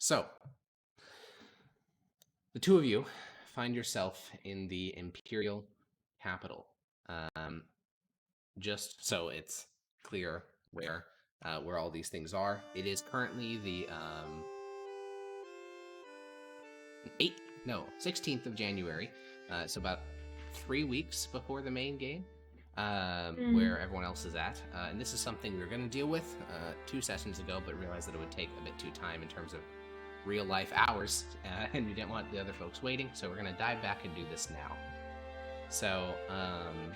So, the two of you find yourself in the Imperial capital. Just so it's clear where all these things are. It is currently the 16th of January. So about 3 weeks before the main game, where everyone else is at. And this is something we were going to deal with 2 sessions ago, but realized that it would take a bit too time in terms of real life hours, and we didn't want the other folks waiting, so we're gonna dive back and do this now. So I'm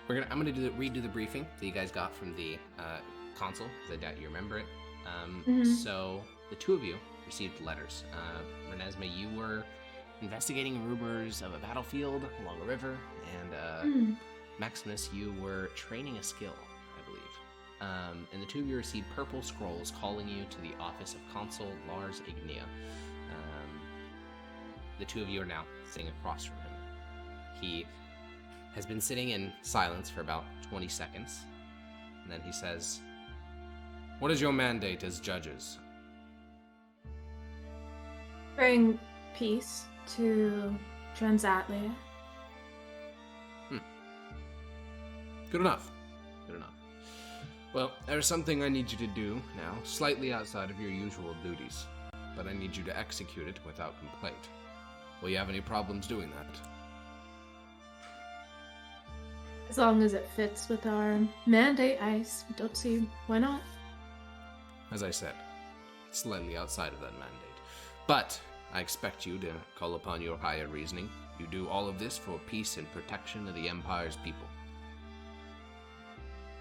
gonna redo the briefing that you guys got from the console, because I doubt you remember it. So the two of you received letters. Renesmee, you were investigating rumors of a battlefield along a river, and Maximus, you were training a skill, I believe. And the two of you received purple scrolls calling you to the office of Consul Lars Ignia. The two of you are now sitting across from him. He has been sitting in silence for about 20 seconds, and then he says, "What is your mandate as judges?" Bring peace to Transatlia. Good enough. Good enough. Well, there's something I need you to do now, slightly outside of your usual duties, but I need you to execute it without complaint. Will you have any problems doing that? As long as it fits with our mandate, I don't see why not. As I said, slightly outside of that mandate. But I expect you to call upon your higher reasoning. You do all of this for peace and protection of the Empire's people.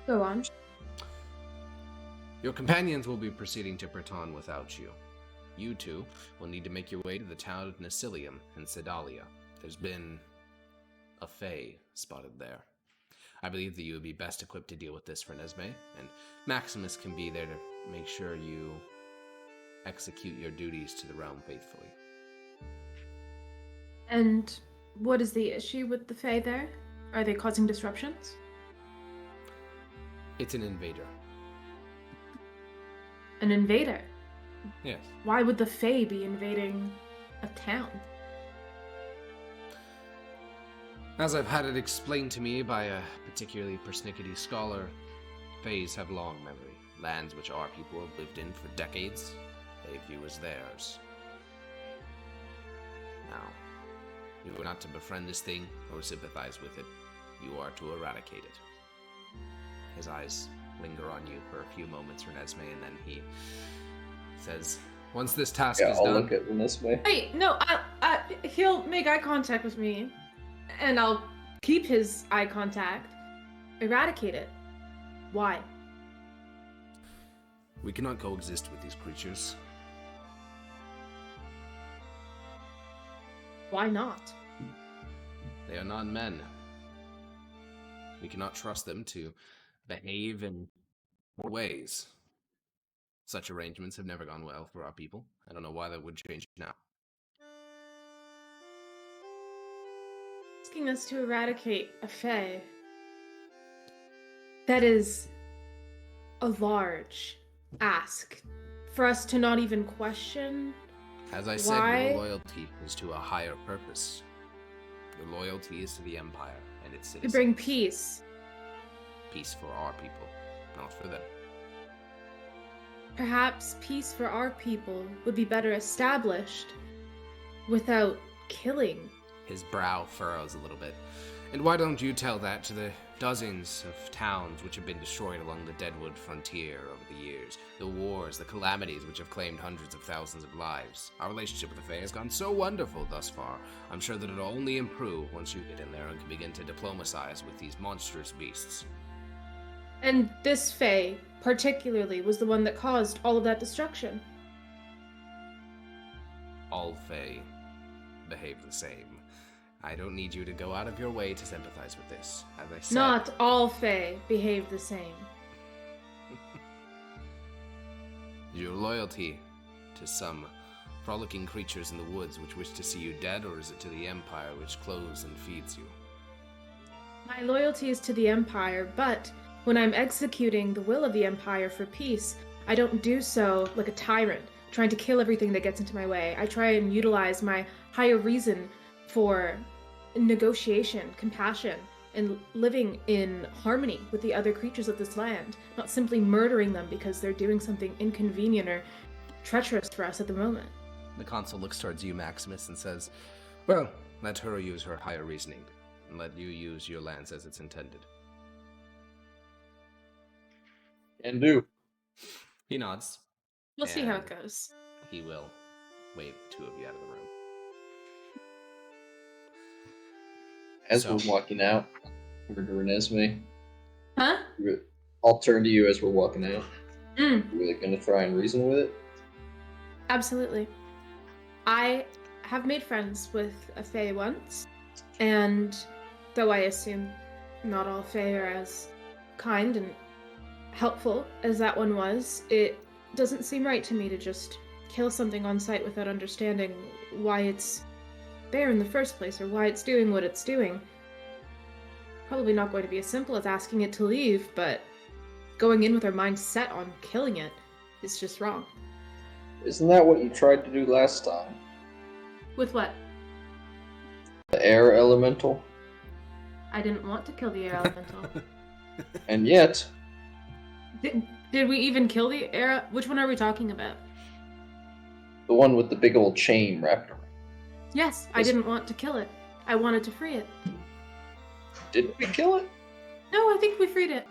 Go on. Your companions will be proceeding to Breton without you. You two will need to make your way to the town of Nasilium in Sedalia. There's been a Fae spotted there. I believe that you would be best equipped to deal with this, Renesmee, and Maximus can be there to make sure you execute your duties to the realm faithfully. And what is the issue with the Fae there? Are they causing disruptions? It's an invader. An invader? Yes. Why would the Fae be invading a town? As I've had it explained to me by a particularly persnickety scholar, Faes have long memory. Lands which our people have lived in for decades, they view as theirs. Now, you are not to befriend this thing or sympathize with it. You are to eradicate it. His eyes linger on you for a few moments, Renesmee, and then he says, "Once this task is I'll done..." look at Renesmee. Hey, no, he'll make eye contact with me, and I'll keep his eye contact. Eradicate it. Why? We cannot coexist with these creatures. Why not? They are not men. We cannot trust them to behave in more ways. Such arrangements have never gone well for our people. I don't know why that would change now. Asking us to eradicate a Fae. That is a large ask for us to not even question. As I said, Why? your loyalty is to a higher purpose. Your loyalty is to the Empire and its To citizens. bring peace. Peace for our people, not for them. Perhaps peace for our people would be better established without killing. His brow furrows a little bit. And why don't you tell that to the dozens of towns which have been destroyed along the Deadwood frontier over the years? The wars, the calamities which have claimed hundreds of thousands of lives. Our relationship with the Fae has gone so wonderful thus far. I'm sure that it'll only improve once you get in there and can begin to diplomatize with these monstrous beasts. And this Fae, particularly, was the one that caused all of that destruction. All Fae behave the same. I don't need you to go out of your way to sympathize with this. As I said, Not all Fae behave the same. your loyalty to some frolicking creatures in the woods which wish to see you dead, or is it to the Empire which clothes and feeds you? My loyalty is to the Empire, but when I'm executing the will of the Empire for peace, I don't do so like a tyrant, trying to kill everything that gets into my way. I try and utilize my higher reason for negotiation, compassion, and living in harmony with the other creatures of this land, not simply murdering them because they're doing something inconvenient or treacherous for us at the moment. The consul looks towards you, Maximus, and says, "Well, let her use her higher reasoning, and let you use your lands as it's intended." Can do. He nods. We'll see how it And goes. He will wave two of you out of the room. As So- we're walking out, over to Renesmee, Huh? I'll turn to you as we're walking out. Mm. You really gonna try and reason with it? Absolutely. I have made friends with a Fae once, and though I assume not all Fae are as kind and helpful as that one was, it doesn't seem right to me to just kill something on sight without understanding why it's there in the first place or why it's doing what it's doing. Probably not going to be as simple as asking it to leave, but going in with our mind set on killing it is just wrong. Isn't that what you tried to do last time? With what? The air elemental? I didn't want to kill the air elemental. And yet, Did we even kill the air? Which one are we talking about? the one with the big old chain wrapped around. Yes, I Yes. didn't want to kill it. I wanted to free it. Didn't we kill it? No, I think we freed it.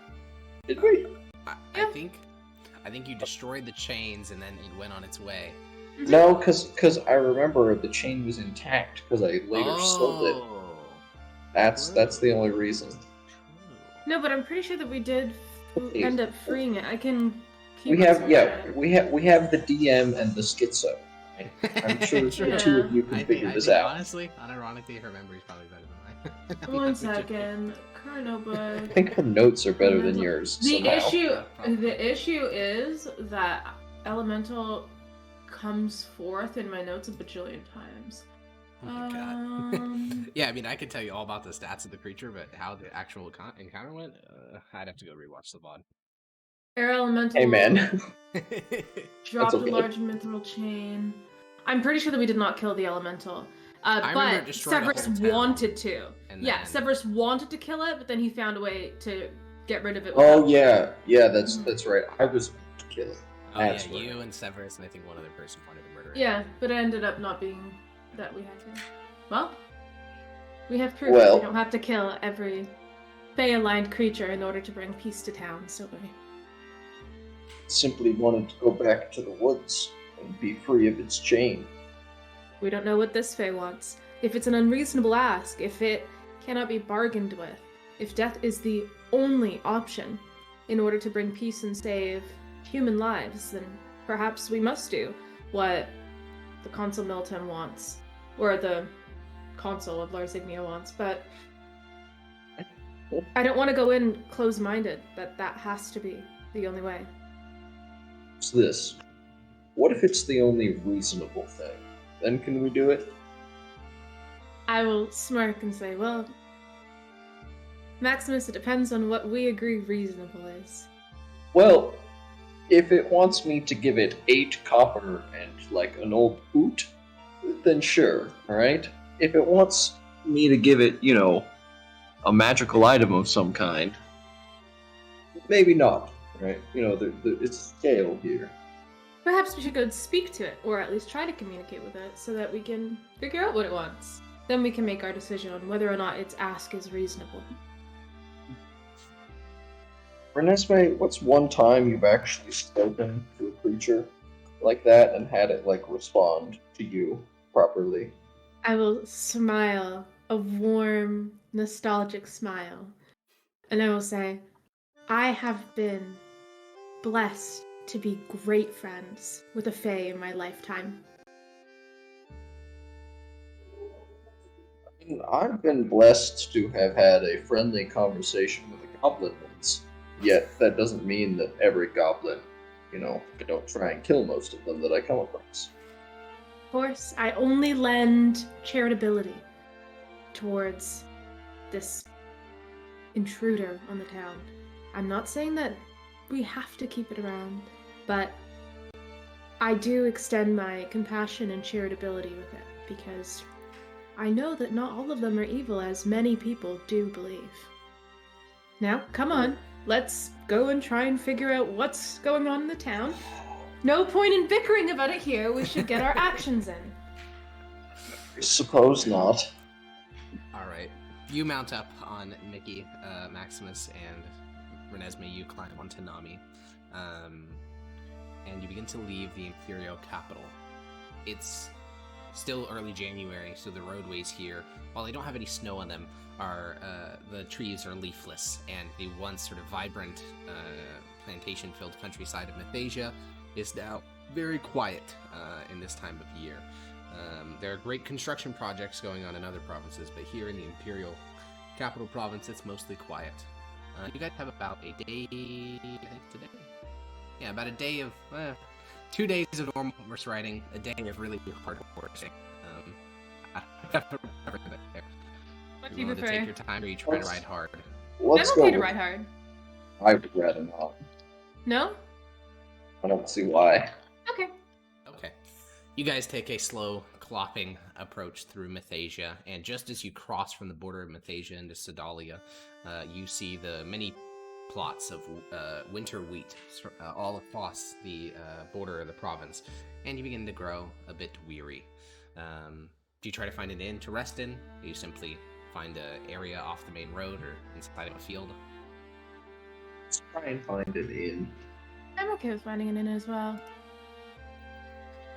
Did we? I Yeah. think you destroyed the chains and then it went on its way. Mhm. No, because I remember the chain was intact because I later sold it. That's the only reason. No, but I'm pretty sure that we did Okay. end up freeing it. I can keep We have myself- we have the DM and the schizo. Right? I'm sure the two of you can figure this out. Honestly, unironically, her memory's probably better than mine. One second. Current I notebook. think her notes are better than yours. The somehow. issue is that elemental comes forth in my notes a bajillion times. Oh my god. Yeah, I mean, I could tell you all about the stats of the creature, but how the actual encounter went, I'd have to go rewatch the VOD. Air elemental. Hey man, Dropped okay. a large mithril chain. I'm pretty sure that we did not kill the elemental. I remember it But destroyed a Severus whole town. wanted to. And Yeah, then- Severus wanted to kill it, but then he found a way to get rid of it. oh without- yeah, that's right. I was about to kill it. Oh yeah, That's right. you and Severus, and I think one other person wanted to murder it. Yeah, but it ended up not being that we had to. Well, we have proof Well- that we don't have to kill every Fey-aligned creature in order to bring peace to town, so we... Simply wanted to go back to the woods and be free of its chain. We don't know what this Fae wants. If it's an unreasonable ask, if it cannot be bargained with, if death is the only option in order to bring peace and save human lives, then perhaps we must do what the Consul Milton wants, or the Consul of Larsignia wants, but I don't want to go in closed-minded that has to be the only way. It's this. What if it's the only reasonable thing? Then can we do it? I will smirk and say, well, Maximus, it depends on what we agree reasonable is. Well, if it wants me to give it 8 copper and like an old boot, then sure, alright? If it wants me to give it, a magical item of some kind, maybe not, right? It's a scale here. Perhaps we should go speak to it, or at least try to communicate with it, so that we can figure out what it wants. Then we can make our decision on whether or not its ask is reasonable. Renesmee, what's one time you've actually spoken to a creature like that and had it, respond to you properly? I will smile, a warm, nostalgic smile, and I will say, I have been blessed to be great friends with a Fae in my lifetime. I've been blessed to have had a friendly conversation with a goblin once, yet that doesn't mean that every goblin, I don't try and kill most of them that I come across. Of course, I only lend charitability towards this intruder on the town. I'm not saying that we have to keep it around, but I do extend my compassion and charitability with it, because I know that not all of them are evil, as many people do believe. Now, come on, let's go and try and figure out what's going on in the town. No point in bickering about it here, we should get our actions in. Suppose not. Alright. You mount up on Mickey, Maximus, and Renesmee, you climb onto Nami. And you begin to leave the Imperial capital. It's still early January, so the roadways here, while they don't have any snow on them, are the trees are leafless, and the once sort of vibrant plantation-filled countryside of Mithdosica is now very quiet in this time of year. There are great construction projects going on in other provinces, but here in the Imperial Capital Province, it's mostly quiet. You guys have about a day, I think today? Yeah, about a day of, 2 days of normal horse riding, a day of really hard horsing. What do You you want to prefer? take your time, or you try to ride hard? Let's I'm go. okay to with- ride hard. I would rather not. No? I don't see why. Okay. Okay. You guys take a slow, clopping approach through Mithdosica, and just as you cross from the border of Mithdosica into Sedalia, you see the many plots of winter wheat all across the border of the province, and you begin to grow a bit weary. Do you try to find an inn to rest in? Or you simply find an area off the main road or inside of a field? Let's try and find an inn. I'm okay with finding an inn as well.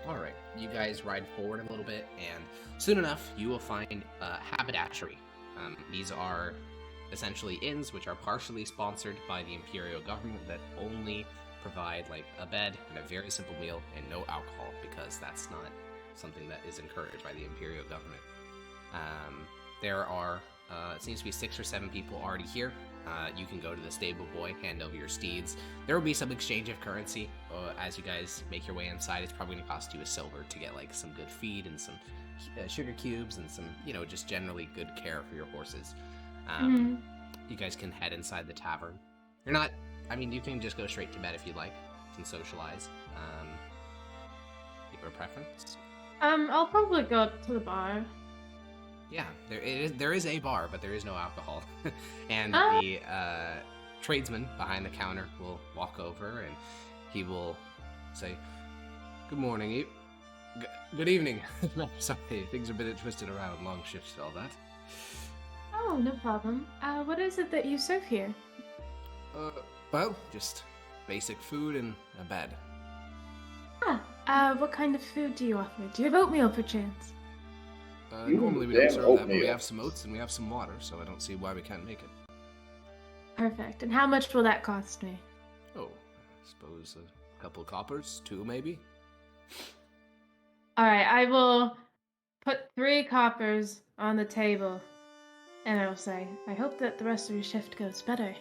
Alright, you guys ride forward a little bit, and soon enough, you will find haberdashery. These are essentially inns which are partially sponsored by the Imperial government that only provide like a bed and a very simple meal and no alcohol, because that's not something that is encouraged by the Imperial government. There are, it seems to be 6 or 7 people already here. You can go to the stable boy, hand over your steeds. There will be some exchange of currency as you guys make your way inside. It's probably going to cost you a silver to get like some good feed and some sugar cubes and some, just generally good care for your horses. You guys can head inside the tavern. You can just go straight to bed if you'd like. You can socialize. You have a preference? I'll probably go up to the bar. Yeah, there is a bar, but there is no alcohol. And the tradesman behind the counter will walk over and he will say, "Good morning, good evening." Sorry, things are a bit twisted around, long shifts and all that. Oh, no problem. What is it that you serve here? Well, just basic food and a bed. What kind of food do you offer? Do you have oatmeal, perchance? Normally we don't damn serve that, but oatmeal. we have some oats and we have some water, so I don't see why we can't make it. Perfect. And how much will that cost me? Oh, I suppose a couple of coppers, 2 maybe? Alright, I will put 3 coppers on the table. And I will say, I hope that the rest of your shift goes better.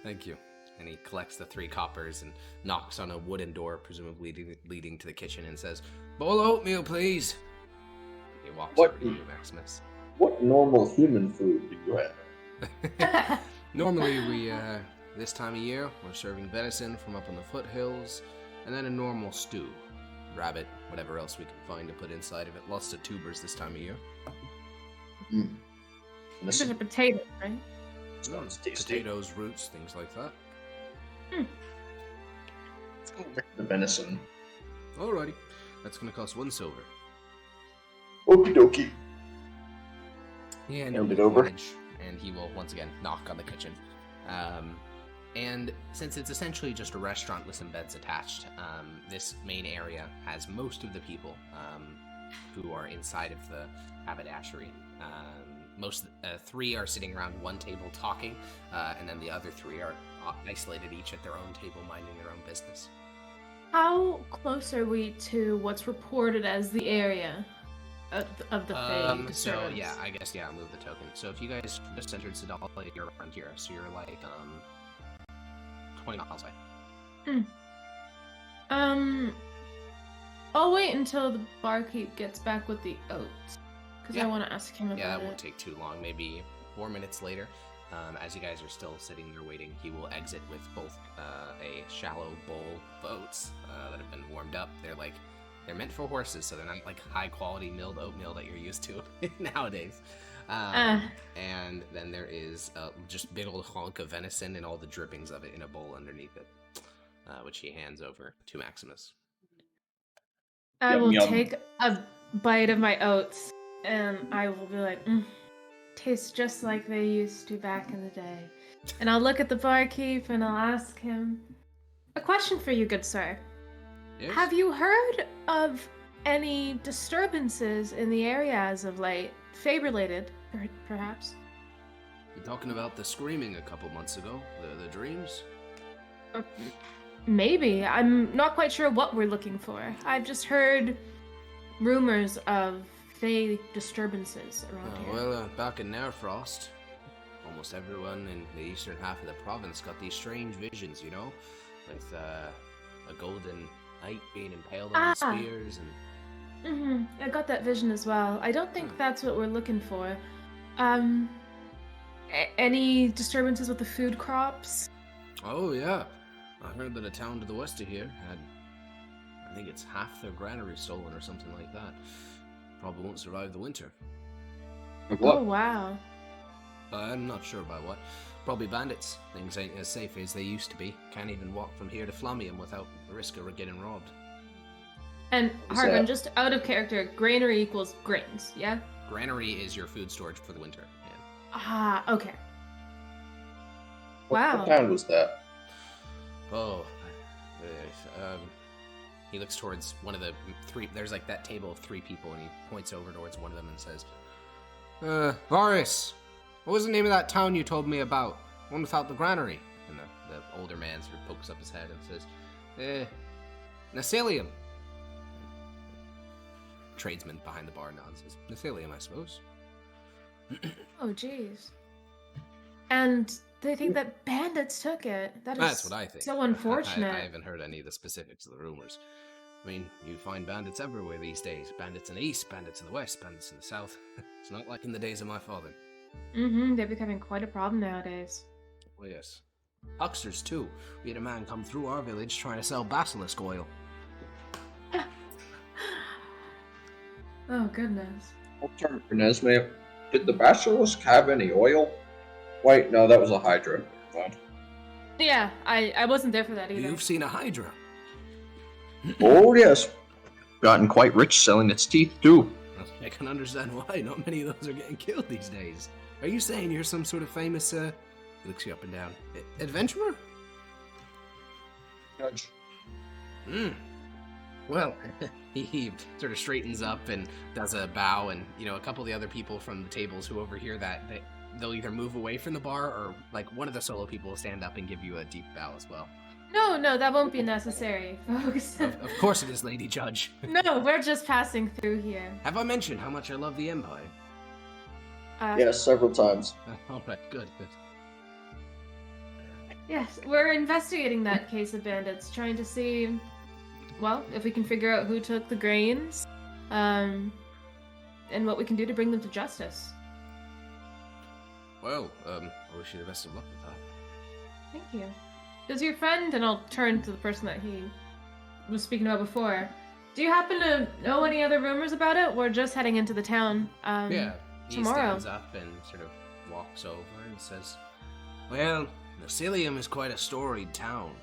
Thank you. And he collects the 3 coppers and knocks on a wooden door, presumably leading to the kitchen, and says, "Bowl of oatmeal, please." He walks What? over to you, Maximus. What normal human food do you have? Normally we, this time of year, we're serving venison from up on the foothills, and then a normal stew. Rabbit, whatever else we can find to put inside of it. Lots of tubers this time of year. Mm. This This is a potato, right? sounds tasty. Potatoes, roots, things like that. Let's go with the venison. Alrighty. That's gonna cost 1 silver. Okie dokie. Yeah, Hand it over. And he will once again knock on the kitchen. And since it's essentially just a restaurant with some beds attached, this main area has most of the people who are inside of the haberdashery. Most 3 are sitting around one table talking, and then the other 3 are isolated, each at their own table, minding their own business. How close are we to what's reported as the area of the Fae So disturbance? yeah, I guess I'll move the token. So if you guys just entered Sedalia, you're around here, so you're like 20 miles away. I'll wait until the barkeep gets back with the oats, because Yeah. I want to ask him about Yeah, that it. won't take too long. Maybe 4 minutes later, As you guys are still sitting there waiting, he will exit with both a shallow bowl of oats that have been warmed up. They're meant for horses, so they're not like high quality milled oatmeal that you're used to nowadays. And then there is just big old honk of venison and all the drippings of it in a bowl underneath it, which he hands over to Maximus. I Yum, will yum. take a bite of my oats, and I will be like, tastes just like they used to back in the day. And I'll look at the barkeep and I'll ask him, a question for you, good sir. Yes? Have you heard of any disturbances in the area as of late? Fae-related, perhaps? You talking about the screaming a couple months ago? The dreams? Maybe. I'm not quite sure what we're looking for. I've just heard rumors of Fae disturbances around here. Well, back in Nairfrost, almost everyone in the eastern half of the province got these strange visions, you know? With a golden knight being impaled on spears and... I got that vision as well. I don't think that's what we're looking for. Any disturbances with the food crops? Oh, yeah. I heard that a town to the west of here had, I think it's half their granary stolen or something like that. Probably won't survive the winter. What? Oh, wow. I'm not sure about what. Probably bandits. Things ain't as safe as they used to be. Can't even walk from here to Flamium without the risk of getting robbed. And What's Harvin, that? just out of character, granary equals grains, yeah? Granary is your food storage for the winter. Yeah. Ah, okay. What Wow. town was that? Oh, he looks towards one of the three. There's like that table of three people, and he points over towards one of them and says, Varus, what was the name of that town you told me about? One without the granary. And the older man sort of pokes up his head and says, Nasilium. Tradesman behind the bar nods. Says, Nasilium, I suppose. Oh, jeez. And they think that bandits took it. That's what I think. So unfortunate. I haven't heard any of the specifics of the rumors. I mean, you find bandits everywhere these days. Bandits in the east, bandits in the west, bandits in the south. It's not like in the days of my father. They're becoming quite a problem nowadays. Oh, yes. Hucksters, too. We had a man come through our village trying to sell basilisk oil. Oh, goodness. I'll turn to Nesme. Did the basilisk have any oil? Wait, no, that was a hydra. Fine. Yeah, I wasn't there for that either. You've seen a hydra. Oh, yes. Gotten quite rich selling its teeth, too. I can understand why. Not many of those are getting killed these days. Are you saying you're some sort of famous, he looks you up and down, adventurer? Judge. Well, he sort of straightens up and does a bow, and, you know, a couple of the other people from the tables who overhear that, they'll either move away from the bar, or, like, one of the solo people will stand up and give you a deep bow as well. No, that won't be necessary, folks. Of course it is, Lady Judge. No, we're just passing through here. Have I mentioned how much I love the Empire? Yes, several times. All right, good. Yes, we're investigating that case of bandits, trying to see, well, if we can figure out who took the grains, and what we can do to bring them to justice. Well, I wish you the best of luck with that. Thank you. Does your friend, and I'll turn to the person that he was speaking about before, do you happen to know any other rumors about it? We're just heading into the town, Yeah, he tomorrow. stands up and sort of walks over and says, well, Nasilium is quite a storied town.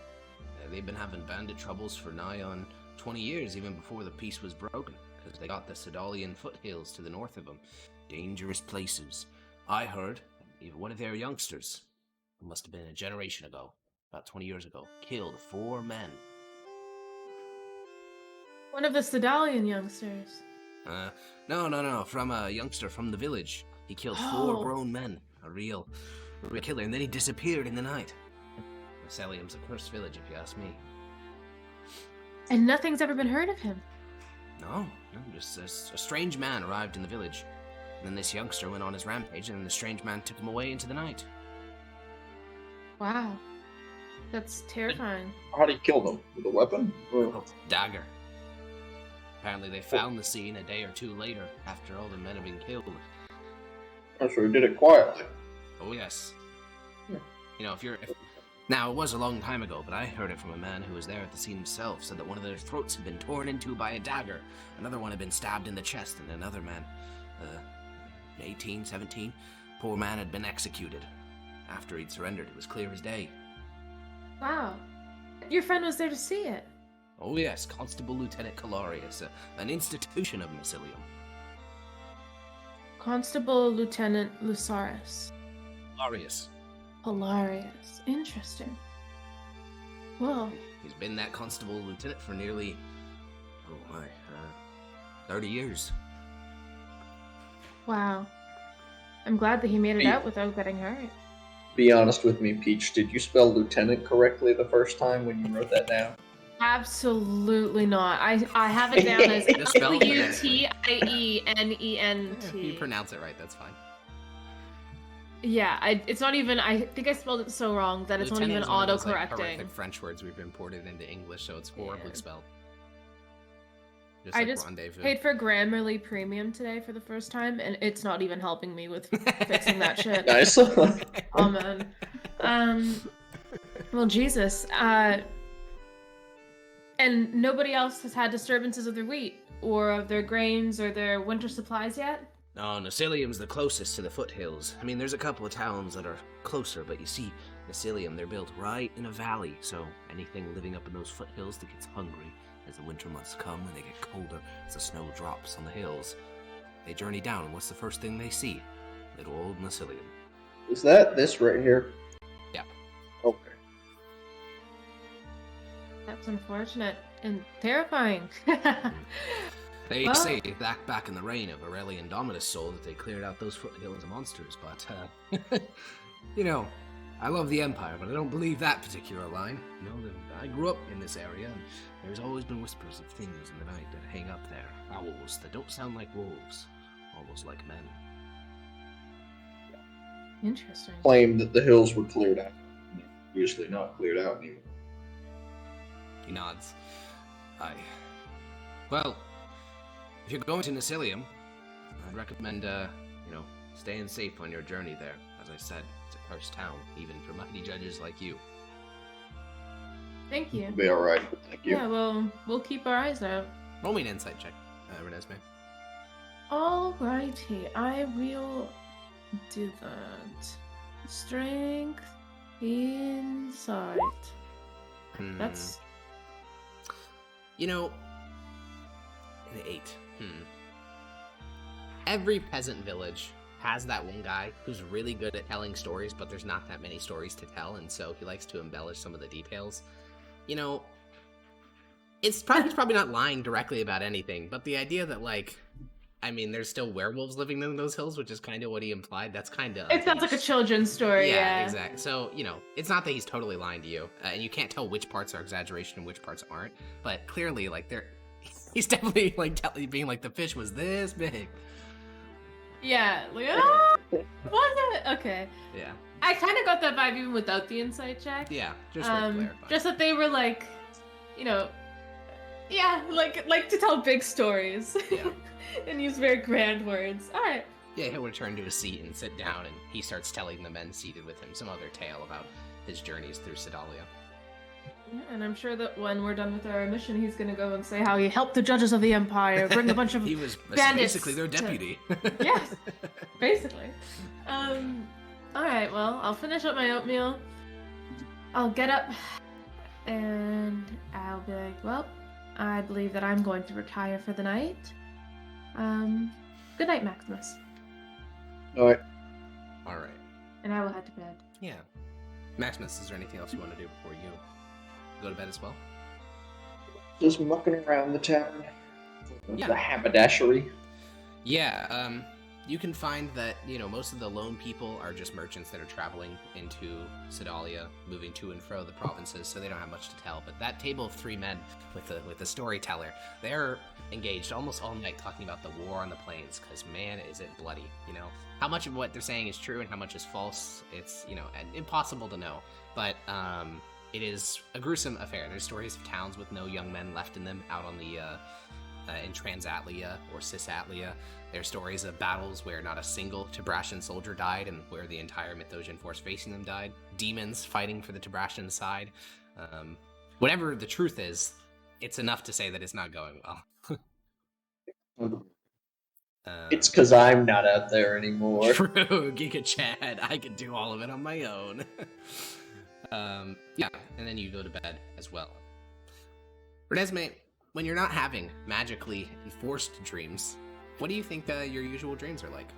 They've been having bandit troubles for nigh on 20 years, even before the peace was broken, because they got the Sedalian foothills to the north of them. Dangerous places. I heard even one of their youngsters, it must have been a generation ago, about 20 years ago, killed 4 men. One of the Sedalian youngsters. No, from a youngster from the village. He killed 4 grown men. A real killer, and then he disappeared in the night. Nasilium's a cursed village, if you ask me. And nothing's ever been heard of him. No, just a strange man arrived in the village. And then this youngster went on his rampage, and then the strange man took him away into the night. Wow. That's terrifying. How'd he kill them? With a weapon? Or... Dagger. Apparently they found the scene a day or 2 later, after all the men had been killed. Oh, so he did it quietly. Oh yes. Now, it was a long time ago, but I heard it from a man who was there at the scene himself, said that one of their throats had been torn into by a dagger, another one had been stabbed in the chest, and another man, 18, 17, poor man had been executed. After he'd surrendered, it was clear as day. Wow. Your friend was there to see it. Oh yes, Constable Lieutenant Calarius, an institution of Mycelium. Constable Lieutenant Lucaris. Calarius. Hilarious. Interesting. Well, He's been that Constable Lieutenant for nearly, 30 years. wow. I'm glad that he made it out without getting hurt. Be honest with me, Peach. Did you spell lieutenant correctly the first time when you wrote that down? Absolutely not. I have it down as Just spell it Lutienent. You pronounce it right, that's fine. Yeah, it's not even. I think I spelled it so wrong that it's not even Lieutenant is one of those, auto-correcting. horrific French words we've imported into English, so it's horribly Yeah. spelled. I like just rendezvous. paid for Grammarly Premium today for the first time, and it's not even helping me with fixing that shit. Nice. Oh man. Well, Jesus. And nobody else has had disturbances of their wheat, or of their grains, or their winter supplies yet? No, Mycelium's the closest to the foothills. I mean, there's a couple of towns that are closer, but you see, Mycelium, they're built right in a valley, so anything living up in those foothills that gets hungry as the winter months come and they get colder as the snow drops on the hills. They journey down, and what's the first thing they see? Little old Mycelium. Is that this right here? Yeah. Okay. That's unfortunate and terrifying. They Well- say back in the reign of Aurelian Dominus Sol that they cleared out those foothills of monsters, but, I love the Empire, but I don't believe that particular line. I grew up in this area, and there's always been whispers of things in the night that hang up there. Owls that don't sound like wolves, almost like men. Interesting. Claimed that the hills were cleared out. Usually not cleared out anymore. He nods. Well, if you're going to Mycelium, I'd recommend, staying safe on your journey there. As I said, it's a cursed town, even for mighty judges like you. Thank you. Be alright. Thank you. Yeah, well, we'll keep our eyes out. Roll me an insight check, Renesmee. Alrighty, I will do that. Strength, insight. That's An 8. Every peasant village has that one guy who's really good at telling stories, but there's not that many stories to tell, and so he likes to embellish some of the details. He's probably not lying directly about anything, but the idea that, there's still werewolves living in those hills, which is kind of what he implied, that's kind of... It sounds like a children's story, yeah. Exactly. So, it's not that he's totally lying to you, and you can't tell which parts are exaggeration and which parts aren't, but clearly, he's definitely, being like, the fish was this big. Yeah, was it? Okay. Yeah. I kind of got that vibe even without the insight check. Yeah, just worth clarifying. Just that they were like to tell big stories. Yeah. And use very grand words. All right. Yeah, he'll return to his seat and sit down, and he starts telling the men seated with him some other tale about his journeys through Sedalia. Yeah, and I'm sure that when we're done with our mission, he's gonna go and say how he helped the judges of the Empire bring a bunch of He was bandits basically their deputy. Yes, basically. All right. Well, I'll finish up my oatmeal. I'll get up, and I'll be like, well, I believe that I'm going to retire for the night. Good night, Maximus. Alright. Alright. And I will head to bed. Yeah. Maximus, is there anything else you want to do before you go to bed as well? Just mucking around the town. Yeah. The haberdashery. Yeah, you can find that, most of the lone people are just merchants that are traveling into Sedalia, moving to and fro the provinces, so they don't have much to tell. But that table of 3 men with the storyteller, they're engaged almost all night talking about the war on the plains, because man, is it bloody, How much of what they're saying is true and how much is false, it's, impossible to know. But, it is a gruesome affair. There's stories of towns with no young men left in them out on the, in Transatlia or Cisatlia. There are stories of battles where not a single Tibrashan soldier died and where the entire Mythosian force facing them died. demons fighting for the Tabrashan side. Whatever the truth is, it's enough to say that it's not going well. It's because I'm not out there anymore. True, Giga Chad. I can do all of it on my own. Yeah, and then you go to bed as well. Renesmee, when you're not having magically enforced dreams, what do you think your usual dreams are like?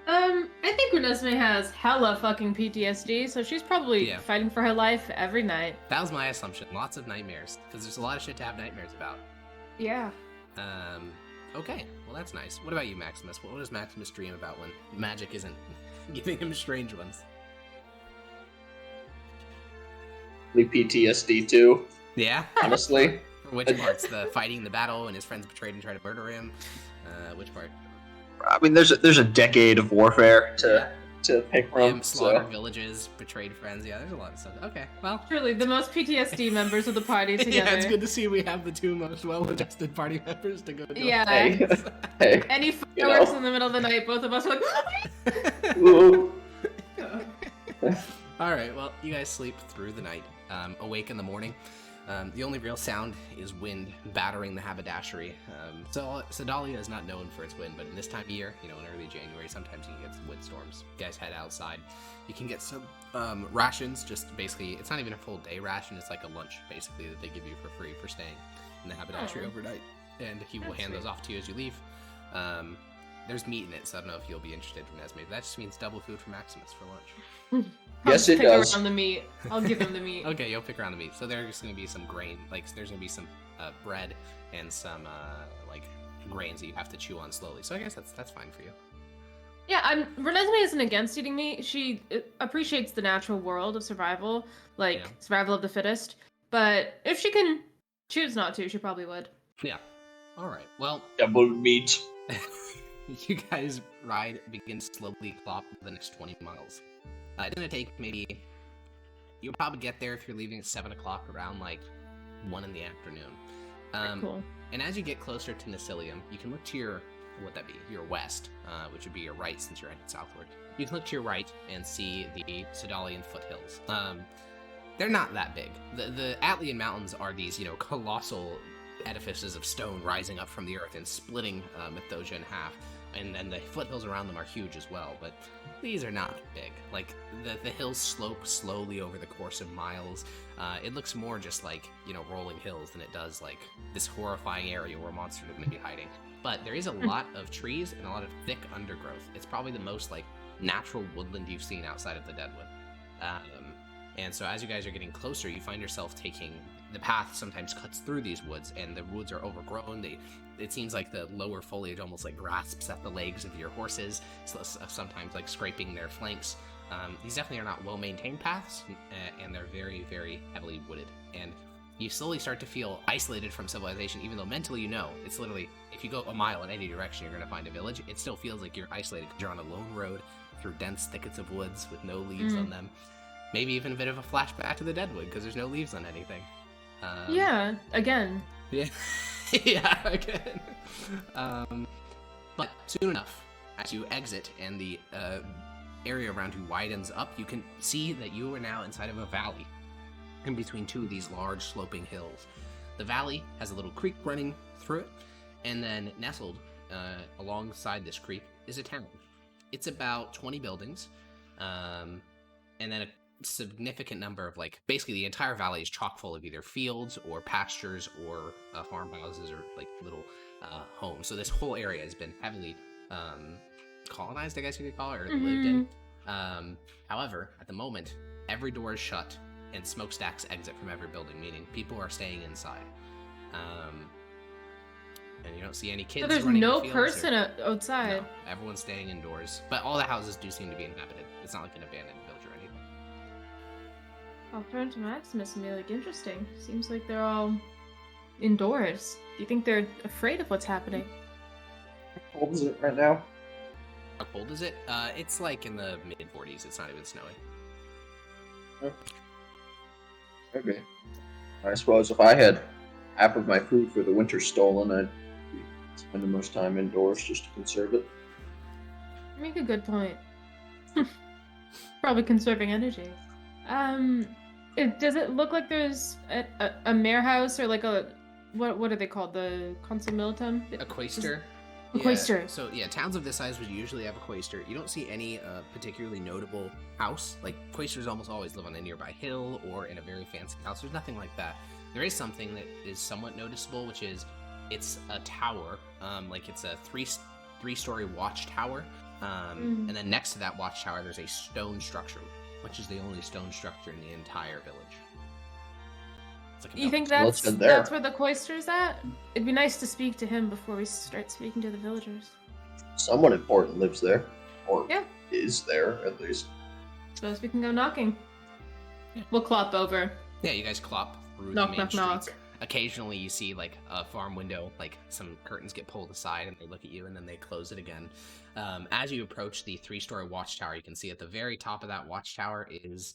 I think Renesmee has hella fucking PTSD, so she's probably fighting for her life every night. That was my assumption. Lots of nightmares, because there's a lot of shit to have nightmares about. Yeah. Okay, well that's nice. What about you, Maximus? What does Maximus dream about when magic isn't giving him strange ones? PTSD too. Yeah? Honestly. Which parts? The fighting the battle and his friends betrayed and tried to murder him? Which part? I mean, there's a decade of warfare to pick from. Slaughtered villages, betrayed friends. Yeah, there's a lot of stuff. Okay, well. Truly, the most PTSD members of the party together. Yeah, it's good to see we have the two most well-adjusted party members to go do it. Yeah. Hey, any fireworks in the middle of the night, both of us are like, Ooh. Alright, well, you guys sleep through the night. Awake in the morning. The only real sound is wind battering the haberdashery. So Sedalia is not known for its wind, but in this time of year, in early January, sometimes you can get some windstorms. You guys head outside. You can get some rations, just basically, it's not even a full day ration, it's like a lunch, basically, that they give you for free for staying in the haberdashery overnight. And he will hand those off to you as you leave. There's meat in it, so I don't know if you'll be interested in Renesmee, but that just means double food for Maximus for lunch. Yes, it does. Around the meat. I'll give him the meat. Okay, you'll pick around the meat. So there's going to be some grain, there's going to be some bread and some grains that you have to chew on slowly. So I guess that's fine for you. Yeah, Renesmee isn't against eating meat. She appreciates the natural world of survival, survival of the fittest. But if she can choose not to, she probably would. Yeah. All right. Well, double meat. You guys begin to slowly clock the next 20 miles. It's going to take you'll probably get there if you're leaving at 7 o'clock around 1 in the afternoon. Cool. And as you get closer to Nacilium, you can look to your west, which would be your right since you're headed southward. You can look to your right and see the Sedalian foothills. They're not that big. The Atlian Mountains are these, colossal edifices of stone rising up from the earth and splitting Mythosia in half. And then the foothills around them are huge as well, but these are not big. The hills slope slowly over the course of miles. It looks more just rolling hills than it does this horrifying area where monsters are going to be hiding. But there is a lot of trees and a lot of thick undergrowth. It's probably the most natural woodland you've seen outside of the Deadwood. And so as you guys are getting closer, you find yourself taking the path sometimes cuts through these woods, and the woods are overgrown. It seems like the lower foliage almost grasps at the legs of your horses, so sometimes scraping their flanks. These definitely are not well-maintained paths, and they're very, very heavily wooded. And you slowly start to feel isolated from civilization, even though mentally it's literally, if you go a mile in any direction, you're going to find a village. It still feels like you're isolated because you're on a lone road through dense thickets of woods with no leaves on them. Maybe even a bit of a flashback to the Deadwood because there's no leaves on anything. Yeah, again. Yeah, yeah, again. But soon enough, as you exit and the area around you widens up, you can see that you are now inside of a valley in between two of these large sloping hills. The valley has a little creek running through it, and then nestled alongside this creek is a town. It's about 20 buildings, and then a significant number of basically the entire valley is chock full of either fields or pastures or farmhouses or little homes. So this whole area has been heavily colonized, I guess you could call it, or lived in. However, at the moment, every door is shut and smokestacks exit from every building, meaning people are staying inside. And you don't see any kids. So there's running no the fields person outside. No, everyone's staying indoors, but all the houses do seem to be inhabited. It's not like an abandoned village or anything. I'll turn to Maximus and be interesting. Seems like they're all indoors. Do you think they're afraid of what's happening? How cold is it right now? How cold is it? It's in the mid-40s. It's not even snowy. Okay. I suppose if I had half of my food for the winter stolen, I'd spend the most time indoors just to conserve it. You make a good point. Probably conserving energy. Does it look like there's a mayor house or like a what are they called? The consul militum? A quaestor. A quaestor. Yeah. So yeah, towns of this size would usually have a quaestor. You don't see any particularly notable house. Like quaestors almost always live on a nearby hill or in a very fancy house. There's nothing like that. There is something that is somewhat noticeable, which is it's a tower. Like it's a three-story watchtower. And then next to that watchtower, there's a stone structure, which is the only stone structure in the entire village. It's like You think Let's that's head there. where the quaestor's at? It'd be nice to speak to him before we start speaking to the villagers. Someone important lives there, or Yeah. is there at least. Suppose we can go knocking. Yeah. We'll clop over. Yeah, you guys clop through Knock, the main knock, knock. streets. Occasionally, you see like a farm window, like some curtains get pulled aside, and they look at you, and then they close it again. As you approach the three-story watchtower, you can see at the very top of that watchtower is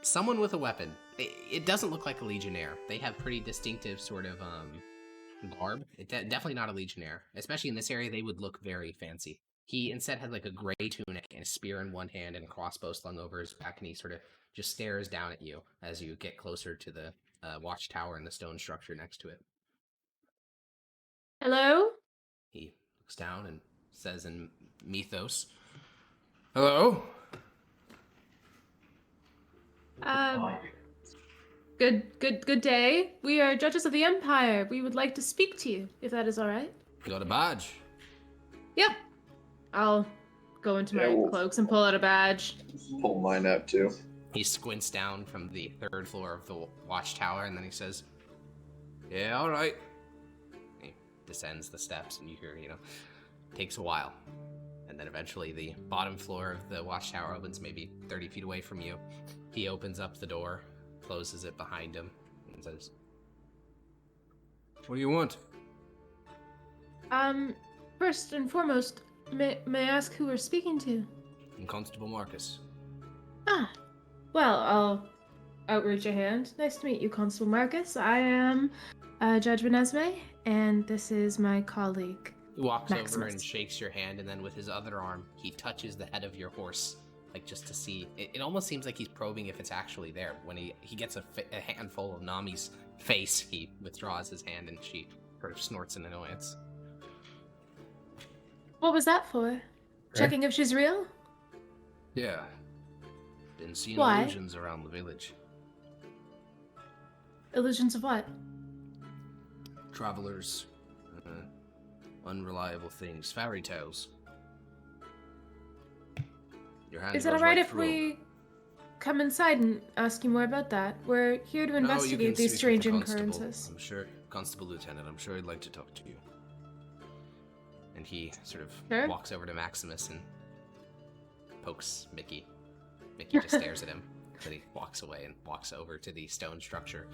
someone with a weapon. It doesn't look like a legionnaire. They have pretty distinctive sort of garb. Definitely not a legionnaire. Especially in this area, they would look very fancy. He instead had like a gray tunic and a spear in one hand and a crossbow slung over his back, and he sort of just stares down at you as you get closer to the watchtower and the stone structure next to it. Hello? He looks down and says in Mythos, "Hello." Good day. We are judges of the Empire. We would like to speak to you, if that is all right. You got a badge? Yep. I'll go into my cloaks and pull out a badge. Pull mine out too. He squints down from the third floor of the watchtower, and then he says, "Yeah, all right." He descends the steps, and you hear, takes a while. And then eventually the bottom floor of the watchtower opens maybe 30 feet away from you. He opens up the door, closes it behind him, and says, "What do you want?" First and foremost, may I ask who we're speaking to? I'm Constable Marcus. Ah, well, I'll outreach a hand. Nice to meet you, Constable Marcus. I am Judge Renesmee, and this is my colleague. He walks over Maximus. and shakes your hand, and then with his other arm, he touches the head of your horse, like just to see. It almost seems like he's probing if it's actually there. When he gets a handful of Nami's face, he withdraws his hand, and she sort of snorts in annoyance. What was that for? Checking if she's real? Yeah. Been seeing Why? illusions around the village. Illusions of what? Travelers. Unreliable things. Fairy tales. Your hand Is it goes alright right if through 'em. we come inside and ask you more about that? We're here to No, you can investigate these speak with strange the constable. occurrences. I'm sure, Constable Lieutenant, I'm sure he'd like to talk to you. And he sort of Sure. walks over to Maximus and pokes Mickey. Mickey just stares at him. Then he walks away and walks over to the stone structure.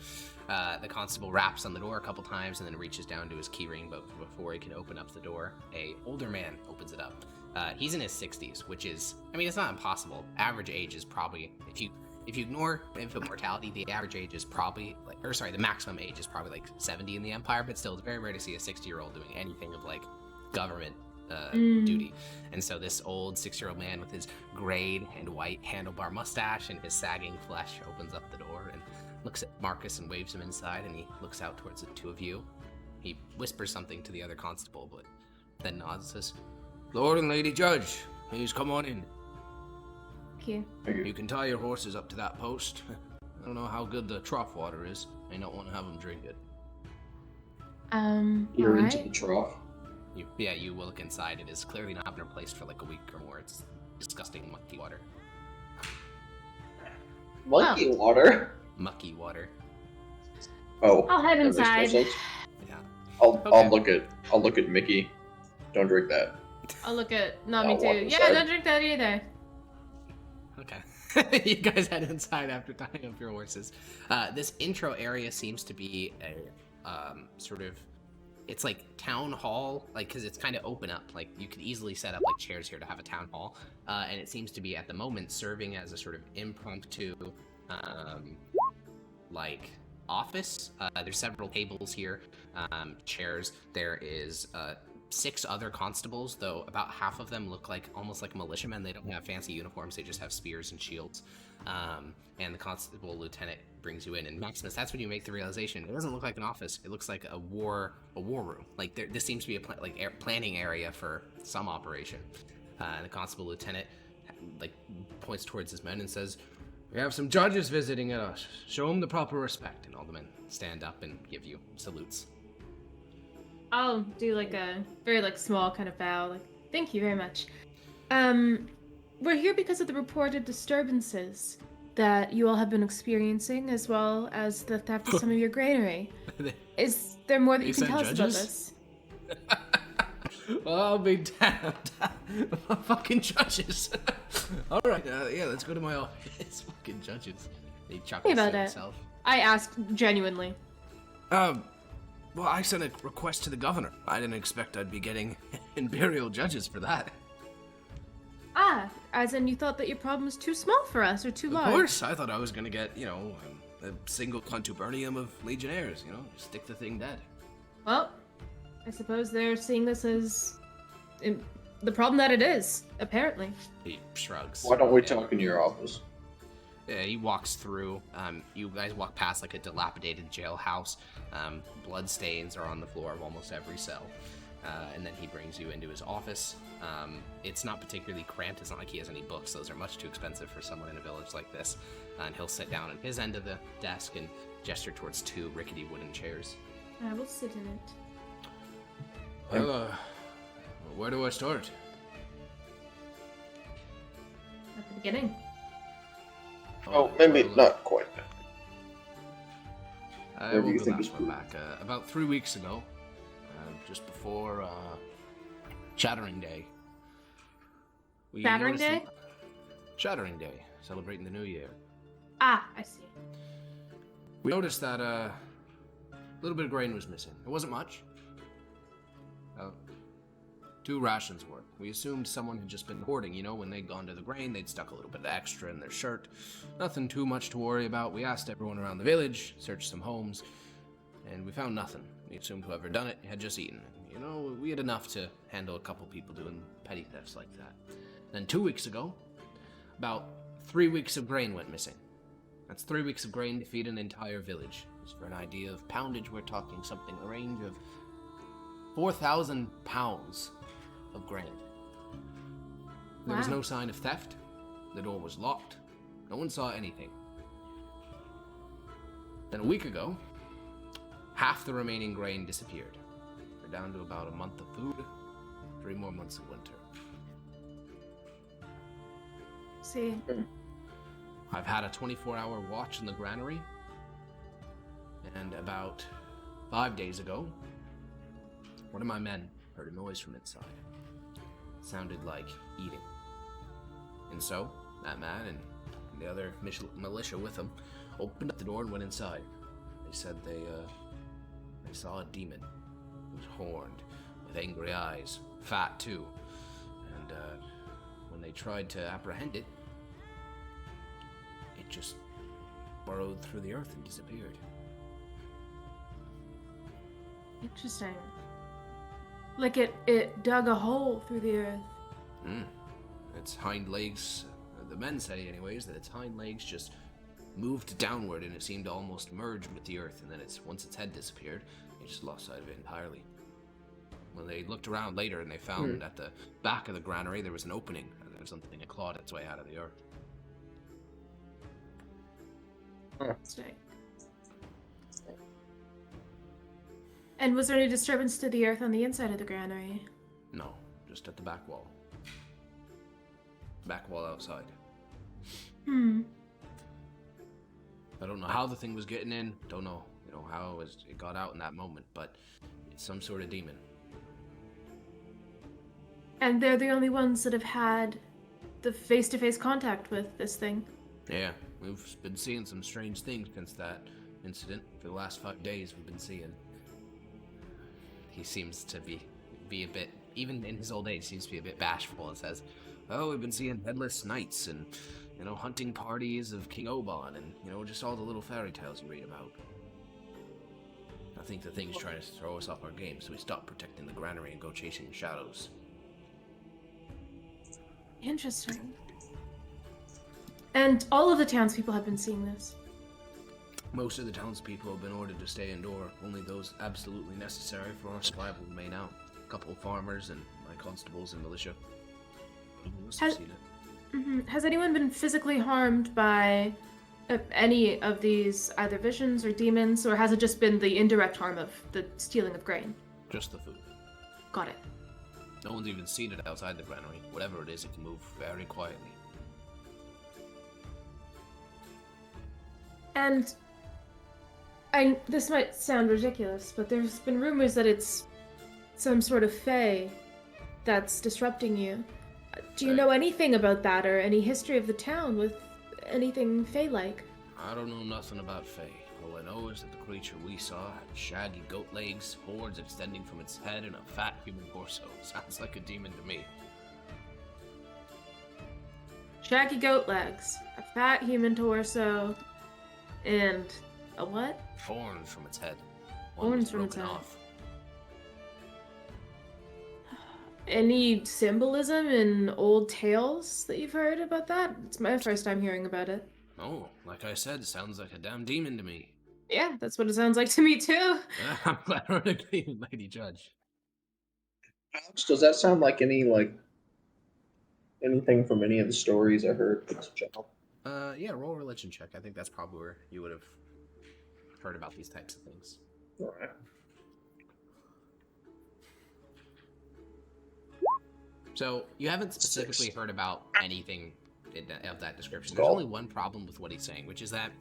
The constable raps on the door a couple times and then reaches down to his keyring, but before he can open up the door, a older man opens it up. He's in his 60s, which is, it's not impossible. Average age is probably, if you ignore infant mortality, the average age is probably, the maximum age is probably 70 in the Empire, but still, it's very rare to see a 60-year-old doing anything of government duty. And so this old 6-year-old man with his grayed and white handlebar mustache and his sagging flesh opens up the door and looks at Marcus and waves him inside, and he looks out towards the two of you. He whispers something to the other constable, but then nods and says, "Lord and Lady Judge, please come on in. Thank you. You can tie your horses up to that post. I don't know how good the trough water is. May not want to have them drink it." You're alright. into the trough. You will look inside. It is clearly not been replaced for a week or more. It's disgusting mucky water. Monkey water. Mucky water. Oh. I'll head that makes more inside. sense. Yeah. I'll Okay. look at Mickey. Don't drink that. I'll look at Nami I'll too. walk Yeah, inside. don't drink that either. Okay. You guys head inside after tying up your horses. This intro area seems to be a sort of, it's like town hall, because it's kind of open up. You could easily set up chairs here to have a town hall, and it seems to be at the moment serving as a sort of impromptu office. There's several tables here, chairs. There is 6 other constables, though about half of them look like almost like militiamen. They don't have fancy uniforms, they just have spears and shields. And the constable lieutenant brings you in, and Maximus, that's when you make the realization it doesn't look like an office, it looks like a war room. Like this seems to be a planning area for some operation. And the constable lieutenant like points towards his men and says, "We have some judges visiting us. Show them the proper respect." And all the men stand up and give you salutes. I'll do like a very like small kind of bow, like thank you very much. We're here because of the reported disturbances that you all have been experiencing, as well as the theft of some of your granary. Is there more that you can tell us about this? Well, I'll be damned. Fucking judges. All right, yeah, let's go to my office. Fucking judges. He chuckles to himself. I asked genuinely. Well, I sent a request to the governor. I didn't expect I'd be getting imperial judges for that. Ah, as in you thought that your problem was too small for us, or too large? Of course, I thought I was gonna get, a single contubernium of legionnaires, just stick the thing dead. Well, I suppose they're seeing this as the problem that it is, apparently. He shrugs. Why don't we talk in your office? Yeah, he walks through. You guys walk past like a dilapidated jailhouse. Blood stains are on the floor of almost every cell. And then he brings you into his office. It's not particularly cramped. It's not like he has any books. Those are much too expensive for someone in a village like this. And he'll sit down at his end of the desk and gesture towards 2 rickety wooden chairs. I will sit in it. Well, where do I start? At the beginning. Oh, maybe not quite. I will go that one back. About 3 weeks ago, just before Shattering Day. Shattering Day? Shattering Day, celebrating the New Year. Ah, I see. We noticed that a little bit of grain was missing. It wasn't much. 2 rations worth. We assumed someone had just been hoarding, when they'd gone to the grain, they'd stuck a little bit of extra in their shirt. Nothing too much to worry about. We asked everyone around the village, searched some homes, and we found nothing. We assumed whoever done it had just eaten. We had enough to handle a couple people doing petty thefts like that. Then 2 weeks ago, about 3 weeks of grain went missing. That's 3 weeks of grain to feed an entire village. Just for an idea of poundage, we're talking something in the range of 4,000 pounds of grain. There was no sign of theft. The door was locked. No one saw anything. Then a week ago, half the remaining grain disappeared. We're down to about a month of food, 3 more months of winter. See. I've had a 24-hour watch in the granary, and about 5 days ago, one of my men heard a noise from inside. It sounded like eating. And so, that man and the other militia with him opened up the door and went inside. They said they saw a demon. It was horned, with angry eyes, fat too. And when they tried to apprehend it, it just burrowed through the earth and disappeared. Interesting. Like it dug a hole through the earth. Its hind legs, the men say anyways, that its hind legs just moved downward and it seemed to almost merge with the earth, and then once its head disappeared, it just lost sight of it entirely. When they looked around later and they found at the back of the granary there was an opening, and there was something that clawed its way out of the earth. Interesting. And was there any disturbance to the earth on the inside of the granary? No, just at the back wall. Back wall outside. I don't know how the thing was getting in. Don't know, how it got out in that moment, but it's some sort of demon. And they're the only ones that have had the face-to-face contact with this thing. Yeah, we've been seeing some strange things since that incident. For the last 5 days we've been seeing. He seems to be a bit, even in his old age, seems to be a bit bashful and says, "Oh, we've been seeing headless knights and, hunting parties of King Oban and, just all the little fairy tales you read about. think the thing's trying to throw us off our game, so we stop protecting the granary and go chasing shadows. Interesting. And all of the townspeople have been seeing this. Most of the townspeople have been ordered to stay indoor. Only those absolutely necessary for our survival remain out. A couple of farmers and my constables and militia. Has anyone been physically harmed by any of these either visions or demons, or has it just been the indirect harm of the stealing of grain? Just the food. Got it. No one's even seen it outside the granary. Whatever it is, it can move very quietly. And this might sound ridiculous, but there's been rumors that it's some sort of fae that's disrupting you. Do you know anything about that, or any history of the town with anything fae-like? I don't know nothing about fae. All I know is that the creature we saw had shaggy goat legs, horns extending from its head, and a fat human torso. Sounds like a demon to me. Shaggy goat legs, a fat human torso, and a what? Horns from its head. Horns from its broken head. off. Any symbolism in old tales that you've heard about that? It's my first time hearing about it. Oh, like I said, sounds like a damn demon to me. Yeah, that's what it sounds like to me too. I'm glad we're in agreement, Lady Judge. Alex, does that sound like anything from any of the stories I heard from this channel? Yeah, roll a religion check. I think that's probably where you would have heard about these types of things. All right. So, you haven't specifically heard about anything of that description. There's Skull. only one problem with what he's saying, which is that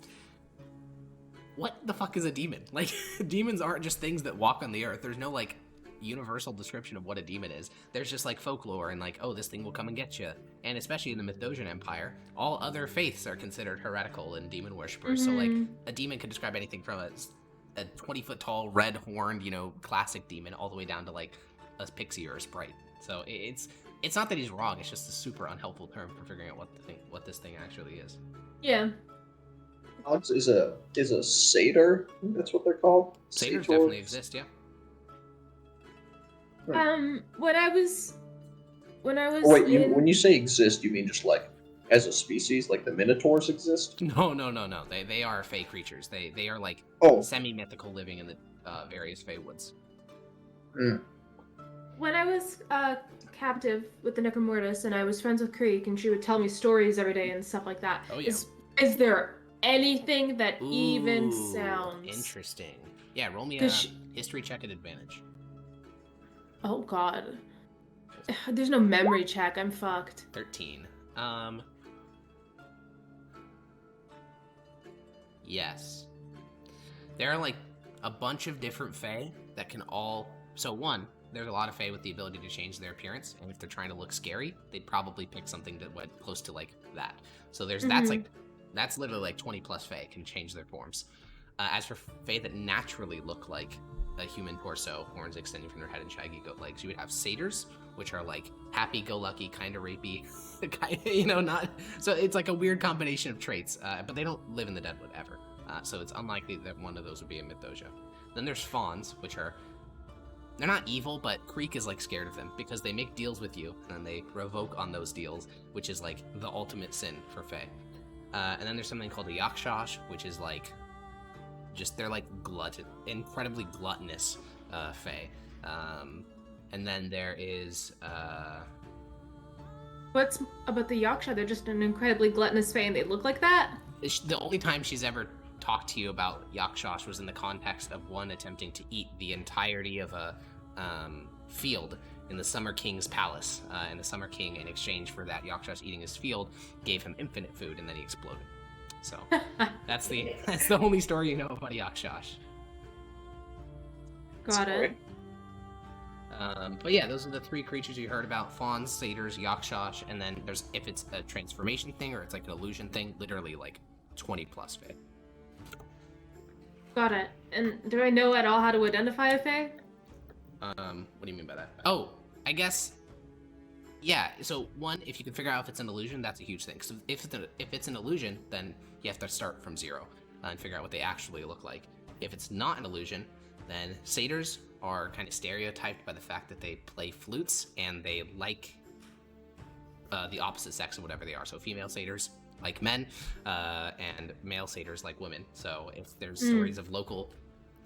what the fuck is a demon? Like, demons aren't just things that walk on the earth. There's no, like, universal description of what a demon is. There's just, like, folklore and, like, oh, this thing will come and get you. And especially in the Mithdosian Empire, all other faiths are considered heretical and demon worshippers. So, like, a demon can describe anything from a 20-foot tall, red-horned, classic demon all the way down to, like, a pixie or a sprite. So, it's not that he's wrong, it's just a super unhelpful term for figuring out what this thing actually is. Yeah. Alex, is a satyr? That's what they're called. Satyrs Satyrs? definitely exist, yeah. When I was Oh, wait, when you say exist, you mean just like as a species, like the minotaurs exist? No. They are fey creatures. They are like semi-mythical, living in the various fey woods. Mm. When I was captive with the Necromortis and I was friends with Creek and she would tell me stories every day and stuff like that. Oh yeah. Is there anything that even Ooh, sounds interesting? Yeah, roll me a history check at advantage. Oh god. There's no memory check. I'm fucked. 13. Yes. There are like a bunch of different fae that can all... So one, there's a lot of fae with the ability to change their appearance, and if they're trying to look scary, they'd probably pick something that went close to like that. So that's literally like 20 plus fae can change their forms. As for fae that naturally look like a human torso, horns extending from their head and shaggy goat legs, you would have satyrs, which are like happy-go-lucky, kind of rapey, not... So it's like a weird combination of traits, but they don't live in the Deadwood ever. So it's unlikely that one of those would be a Mythdosia. Then there's fawns, which are... They're not evil, but Creek is like scared of them because they make deals with you and then they revoke on those deals, which is like the ultimate sin for fae. And then there's something called a Yakshash, which is like... they're like incredibly gluttonous fae. And then there is... What's about the Yaksha? They're just an incredibly gluttonous fae and they look like that? The only time she's ever talked to you about Yakshash was in the context of one attempting to eat the entirety of a field in the Summer King's palace. And the Summer King, in exchange for that Yakshash eating his field, gave him infinite food and then he exploded. So that's the only story you know about Yakshash. Got it. But yeah, those are the three creatures you heard about: fawns, satyrs, Yakshash, and then there's, if it's a transformation thing or it's like an illusion thing, literally like 20 plus fae. Got it. And do I know at all how to identify a fae? What do you mean by that? Oh, I guess. Yeah. So one, if you can figure out if it's an illusion, that's a huge thing. So if it's an illusion, then you have to start from zero and figure out what they actually look like. If it's not an illusion, Then satyrs are kind of stereotyped by the fact that they play flutes and they like the opposite sex of whatever they are. So female satyrs like men, and male satyrs like women. So if there's stories of local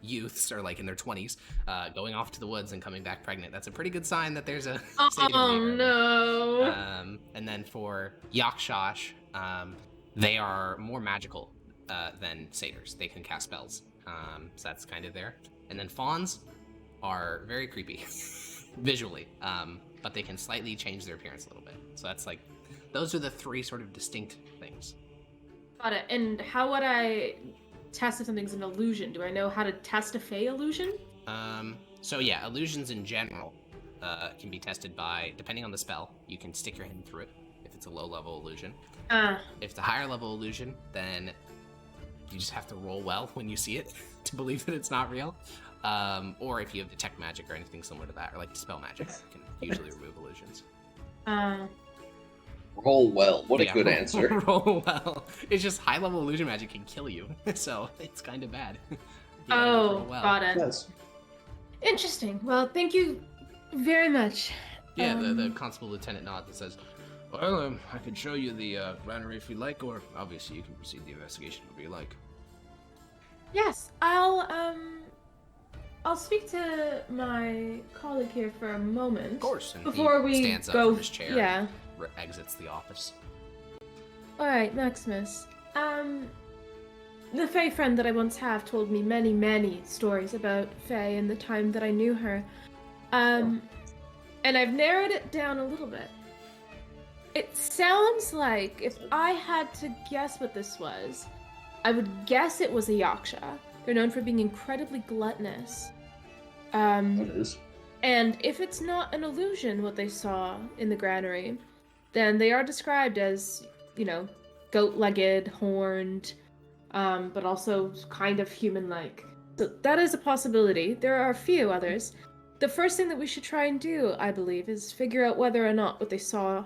youths or like in their 20s going off to the woods and coming back pregnant, that's a pretty good sign that there's a satyr there. No. And then for Yakshash, they are more magical than satyrs. They can cast spells, so that's kind of there. And then fawns are very creepy visually, but they can slightly change their appearance a little bit. So that's like, those are the three sort of distinct things. Got it. And how would I test if something's an illusion? Do I know how to test a Fey illusion? So yeah, illusions in general can be tested by, depending on the spell, you can stick your hand through it if it's a low-level illusion. If it's a higher-level illusion, then you just have to roll well when you see it to believe that it's not real. Or if you have detect magic or anything similar to that, or like dispel magic, you can usually remove illusions. Roll well. What a good answer. Roll well. It's just high-level illusion magic can kill you, so it's kind of bad. Got it. Yes. Interesting. Well, thank you very much. Yeah, the constable lieutenant nods and says, well, I could show you the granary if you like, or obviously you can proceed the investigation if you like. Yes, I'll speak to my colleague here for a moment. Of course. And before he we stands up go. from his chair Yeah. and exits the office. All right, Maximus. The Fae friend that I once have told me many, many stories about Fae and the time that I knew her. And I've narrowed it down a little bit. It sounds like if I had to guess what this was, I would guess it was a Yaksha. They're known for being incredibly gluttonous. It is. And if it's not an illusion, what they saw in the granary, then they are described as, goat-legged, horned, but also kind of human-like. So that is a possibility. There are a few others. The first thing that we should try and do, I believe, is figure out whether or not what they saw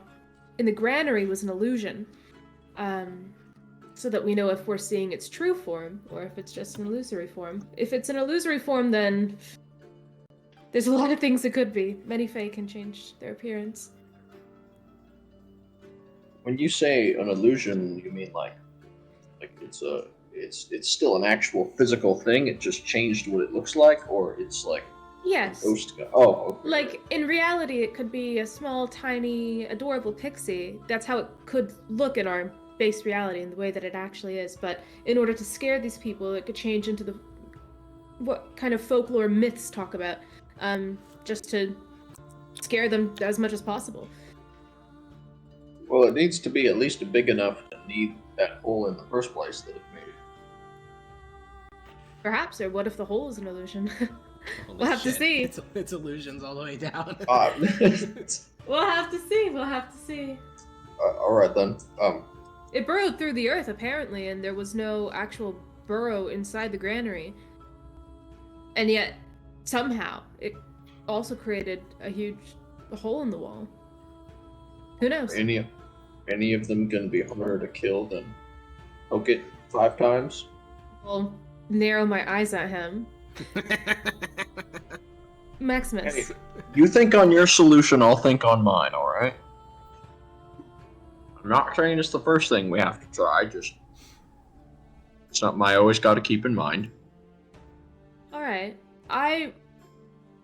in the granary was an illusion. So that we know if we're seeing its true form, or if it's just an illusory form. If it's an illusory form, then there's a lot of things it could be. Many Fae can change their appearance. When you say an illusion, you mean like it's still an actual physical thing. It just changed what it looks like, or it's like Yes. ghost guy. Oh, okay. Like, in reality, it could be a small, tiny, adorable pixie. That's how it could look in our base reality and the way that it actually is. But in order to scare these people, it could change into what kind of folklore myths talk about, just to scare them as much as possible. Well, it needs to be at least big enough to need that hole in the first place that it made it. Perhaps, or what if the hole is an illusion? Holy We'll have to shit. see. It's illusions all the way down. We'll have to see. All right then. It burrowed through the earth, apparently, and there was no actual burrow inside the granary. And yet, somehow, it also created a huge hole in the wall. Who knows? Any of them gonna be harder to kill than poke it 5 times? I'll narrow my eyes at him. Maximus. Hey, you think on your solution, I'll think on mine, alright? I'm not saying it's the first thing we have to try, just something I always gotta keep in mind. Alright. I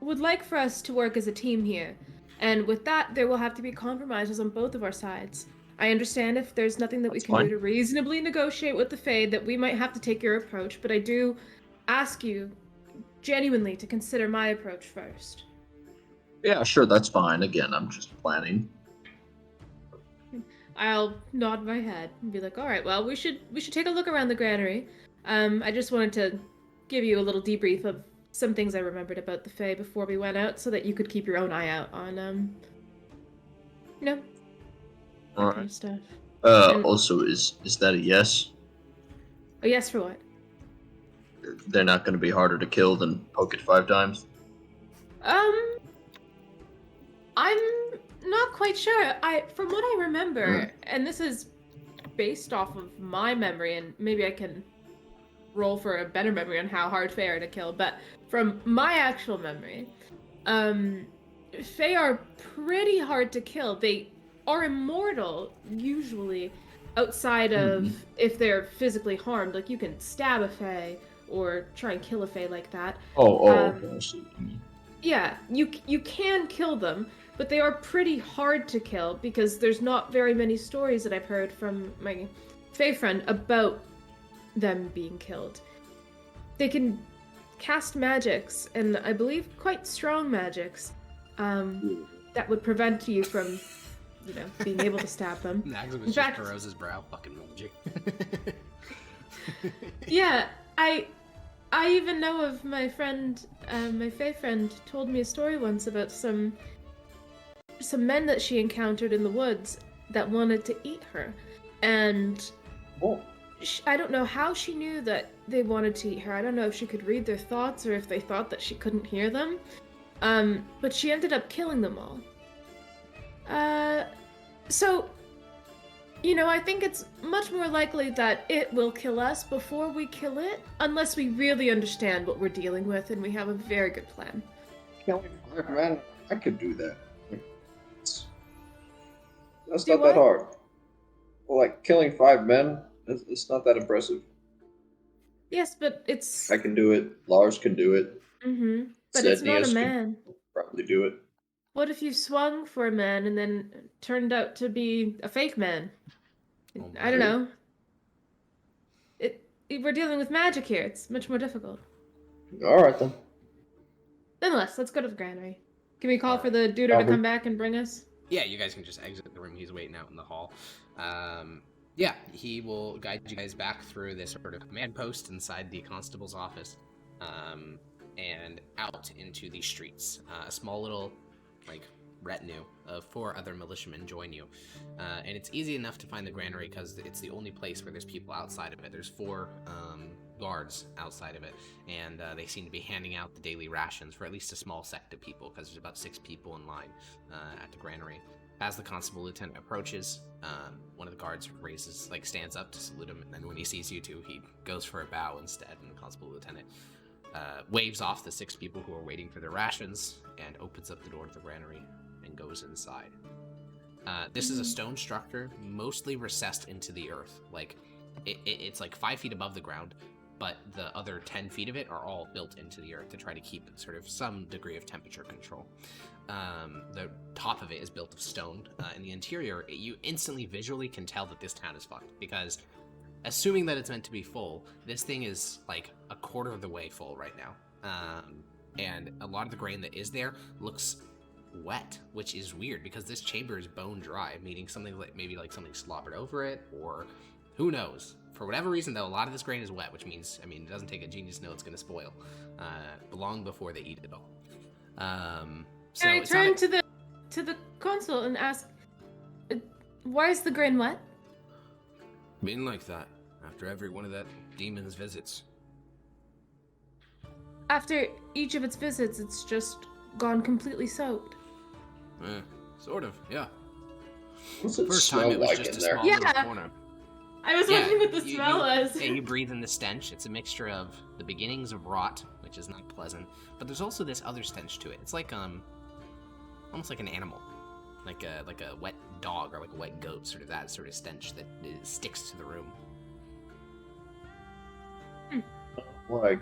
would like for us to work as a team here. And with that, there will have to be compromises on both of our sides. I understand if there's nothing that we can do to reasonably negotiate with the Fae, that we might have to take your approach, but I do ask you genuinely to consider my approach first. Yeah, sure, that's fine. Again, I'm just planning. I'll nod my head and be like, all right, well, we should take a look around the granary. I just wanted to give you a little debrief of some things I remembered about the Fae before we went out, so that you could keep your own eye out on, that All kind of stuff. Also, is that a yes? Oh, yes, for what? They're not going to be harder to kill than poke it 5 times? I'm not quite sure. From what I remember, and this is based off of my memory, and maybe I can roll for a better memory on how hard Fae are to kill, but from my actual memory, Fae are pretty hard to kill. They are immortal, usually, outside of if they're physically harmed. Like, you can stab a Fae or try and kill a Fae like that. Okay, I see. Yeah, you can kill them, but they are pretty hard to kill because there's not very many stories that I've heard from my Fae friend about them being killed. They can cast magics, and I believe quite strong magics, that would prevent you from, being able to stab them. Maximus In just fact, furrows his brow. Fucking magic. yeah, I even know of my friend, my Fae friend told me a story once about some men that she encountered in the woods that wanted to eat her, and I don't know how she knew that they wanted to eat her. I don't know if she could read their thoughts or if they thought that she couldn't hear them. But she ended up killing them all. So, I think it's much more likely that it will kill us before we kill it, unless we really understand what we're dealing with and we have a very good plan. Killing 5 men, I could do that. That's Do not what? that hard. Like, killing 5 men, it's not that impressive. Yes, but it's... I can do it. Lars can do it. Mm-hmm. But it's not a Zednius man. could probably do it. What if you swung for a man and then turned out to be a fake man? I don't know. We're dealing with magic here. It's much more difficult. Alright then. Nonetheless, let's go to the granary. Can we call for the duder to come back and bring us? Yeah, you guys can just exit the room. He's waiting out in the hall. Yeah, he will guide you guys back through this sort of command post inside the constable's office, and out into the streets. A small little, retinue of 4 other militiamen join you, and it's easy enough to find the granary because it's the only place where there's people outside of it. There's 4 guards outside of it, and they seem to be handing out the daily rations for at least a small sect of people because there's about 6 people in line at the granary. As the constable lieutenant approaches, one of the guards stands up to salute him, and then when he sees you two, he goes for a bow instead, and the constable lieutenant waves off the 6 people who are waiting for their rations and opens up the door to the granary and goes inside. This is a stone structure, mostly recessed into the earth. It's 5 feet above the ground, but the other 10 feet of it are all built into the earth to try to keep sort of some degree of temperature control. The top of it is built of stone. In the interior, you instantly visually can tell that this town is fucked, because assuming that it's meant to be full, this thing is a quarter of the way full right now. And a lot of the grain that is there looks wet, which is weird because this chamber is bone dry, meaning something maybe something slobbered over it, or who knows. For whatever reason, though, a lot of this grain is wet, which means, it doesn't take a genius to know it's going to spoil long before they eat it all. So I turn to the consul and ask, why is the grain wet? Been like that after every one of that demon's visits. After each of its visits, it's just gone completely soaked. Sort of, yeah. What's it First smell time it was like just in a there? small little corner. I was wondering what the smell was. Yeah, you breathe in the stench. It's a mixture of the beginnings of rot, which is not pleasant, but there's also this other stench to it. It's almost like an animal, like a wet dog or like a wet goat, sort of that sort of stench that sticks to the room. Wet.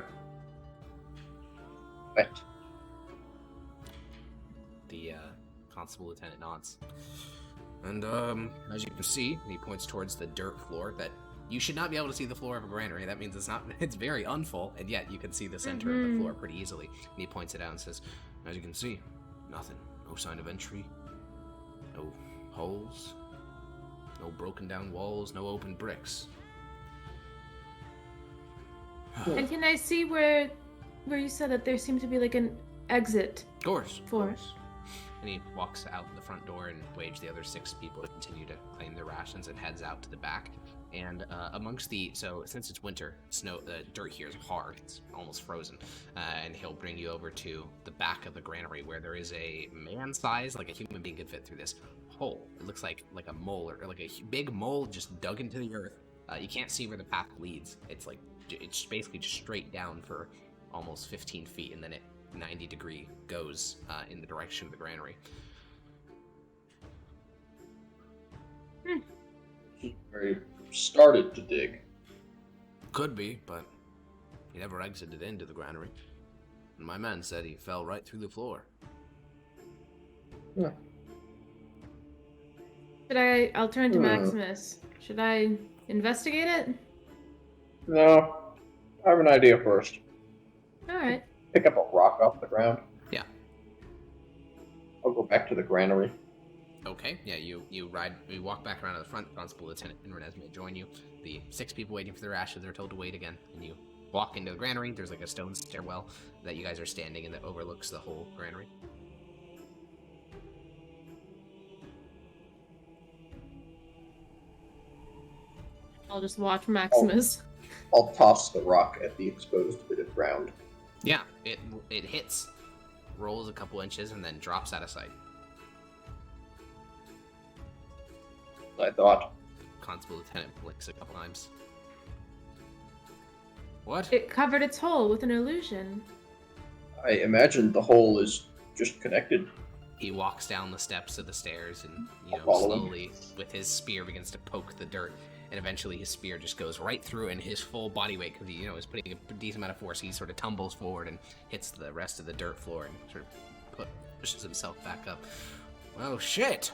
The constable lieutenant nods. And as you can see, and he points towards the dirt floor, that you should not be able to see the floor of a granary. That means it's very unfull, and yet you can see the center of the floor pretty easily. And he points it out and says, as you can see, nothing. No sign of entry. No holes. No broken down walls. No open bricks. And can I see where you said that there seemed to be an exit? Of course. For it. And he walks out the front door and waves the other 6 people to continue to claim their rations and heads out to the back. And since it's winter, the dirt here is hard, it's almost frozen, and he'll bring you over to the back of the granary where there is a man-sized, a human being could fit through this hole. It looks like a mole or a big mole just dug into the earth. You can't see where the path leads. It's it's basically just straight down for almost 15 feet, and then it 90-degree goes in the direction of the granary. Where he started to dig. Could be, but he never exited into the granary. And my man said he fell right through the floor. Yeah. I'll turn to Maximus. Should I investigate it? No. I have an idea first. Alright. Pick up a rock off the ground. Yeah. I'll go back to the granary. Okay, yeah, you walk back around to the front. Constable Lieutenant and Renesmee join you. The 6 people waiting for their ashes, they're told to wait again. And you walk into the granary. There's like a stone stairwell that you guys are standing in that overlooks the whole granary. I'll just watch Maximus. I'll toss the rock at the exposed bit of ground. Yeah, it hits, rolls a couple inches, and then drops out of sight. I thought. Constable Lieutenant blinks a couple times. What? It covered its hole with an illusion. I imagine the hole is just connected. He walks down the steps of the stairs and, Follow him. slowly, with his spear, begins to poke the dirt. And eventually his spear just goes right through, and his full body weight, because he, is putting a decent amount of force, he sort of tumbles forward and hits the rest of the dirt floor and sort of pushes himself back up. Oh, shit!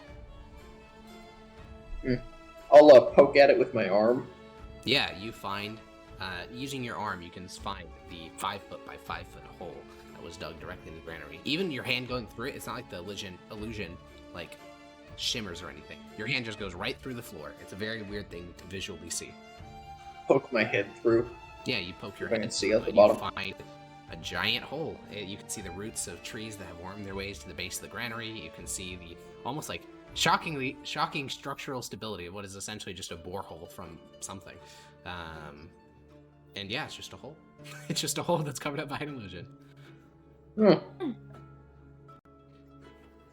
I'll poke at it with my arm. Yeah, you find, using your arm, you can find the 5-foot by 5-foot hole that was dug directly in the granary. Even your hand going through it, it's not like the illusion like, shimmers or anything. Your hand just goes right through the floor. It's a very weird thing to visually see. Poke my head through. Yeah, you poke your I can head see through at the and bottom. you find a giant hole. You can see the roots of trees that have wormed their ways to the base of the granary. You can see the almost like shocking structural stability of what is essentially just a borehole from something. And yeah, it's just a hole. It's just a hole that's covered up by an illusion.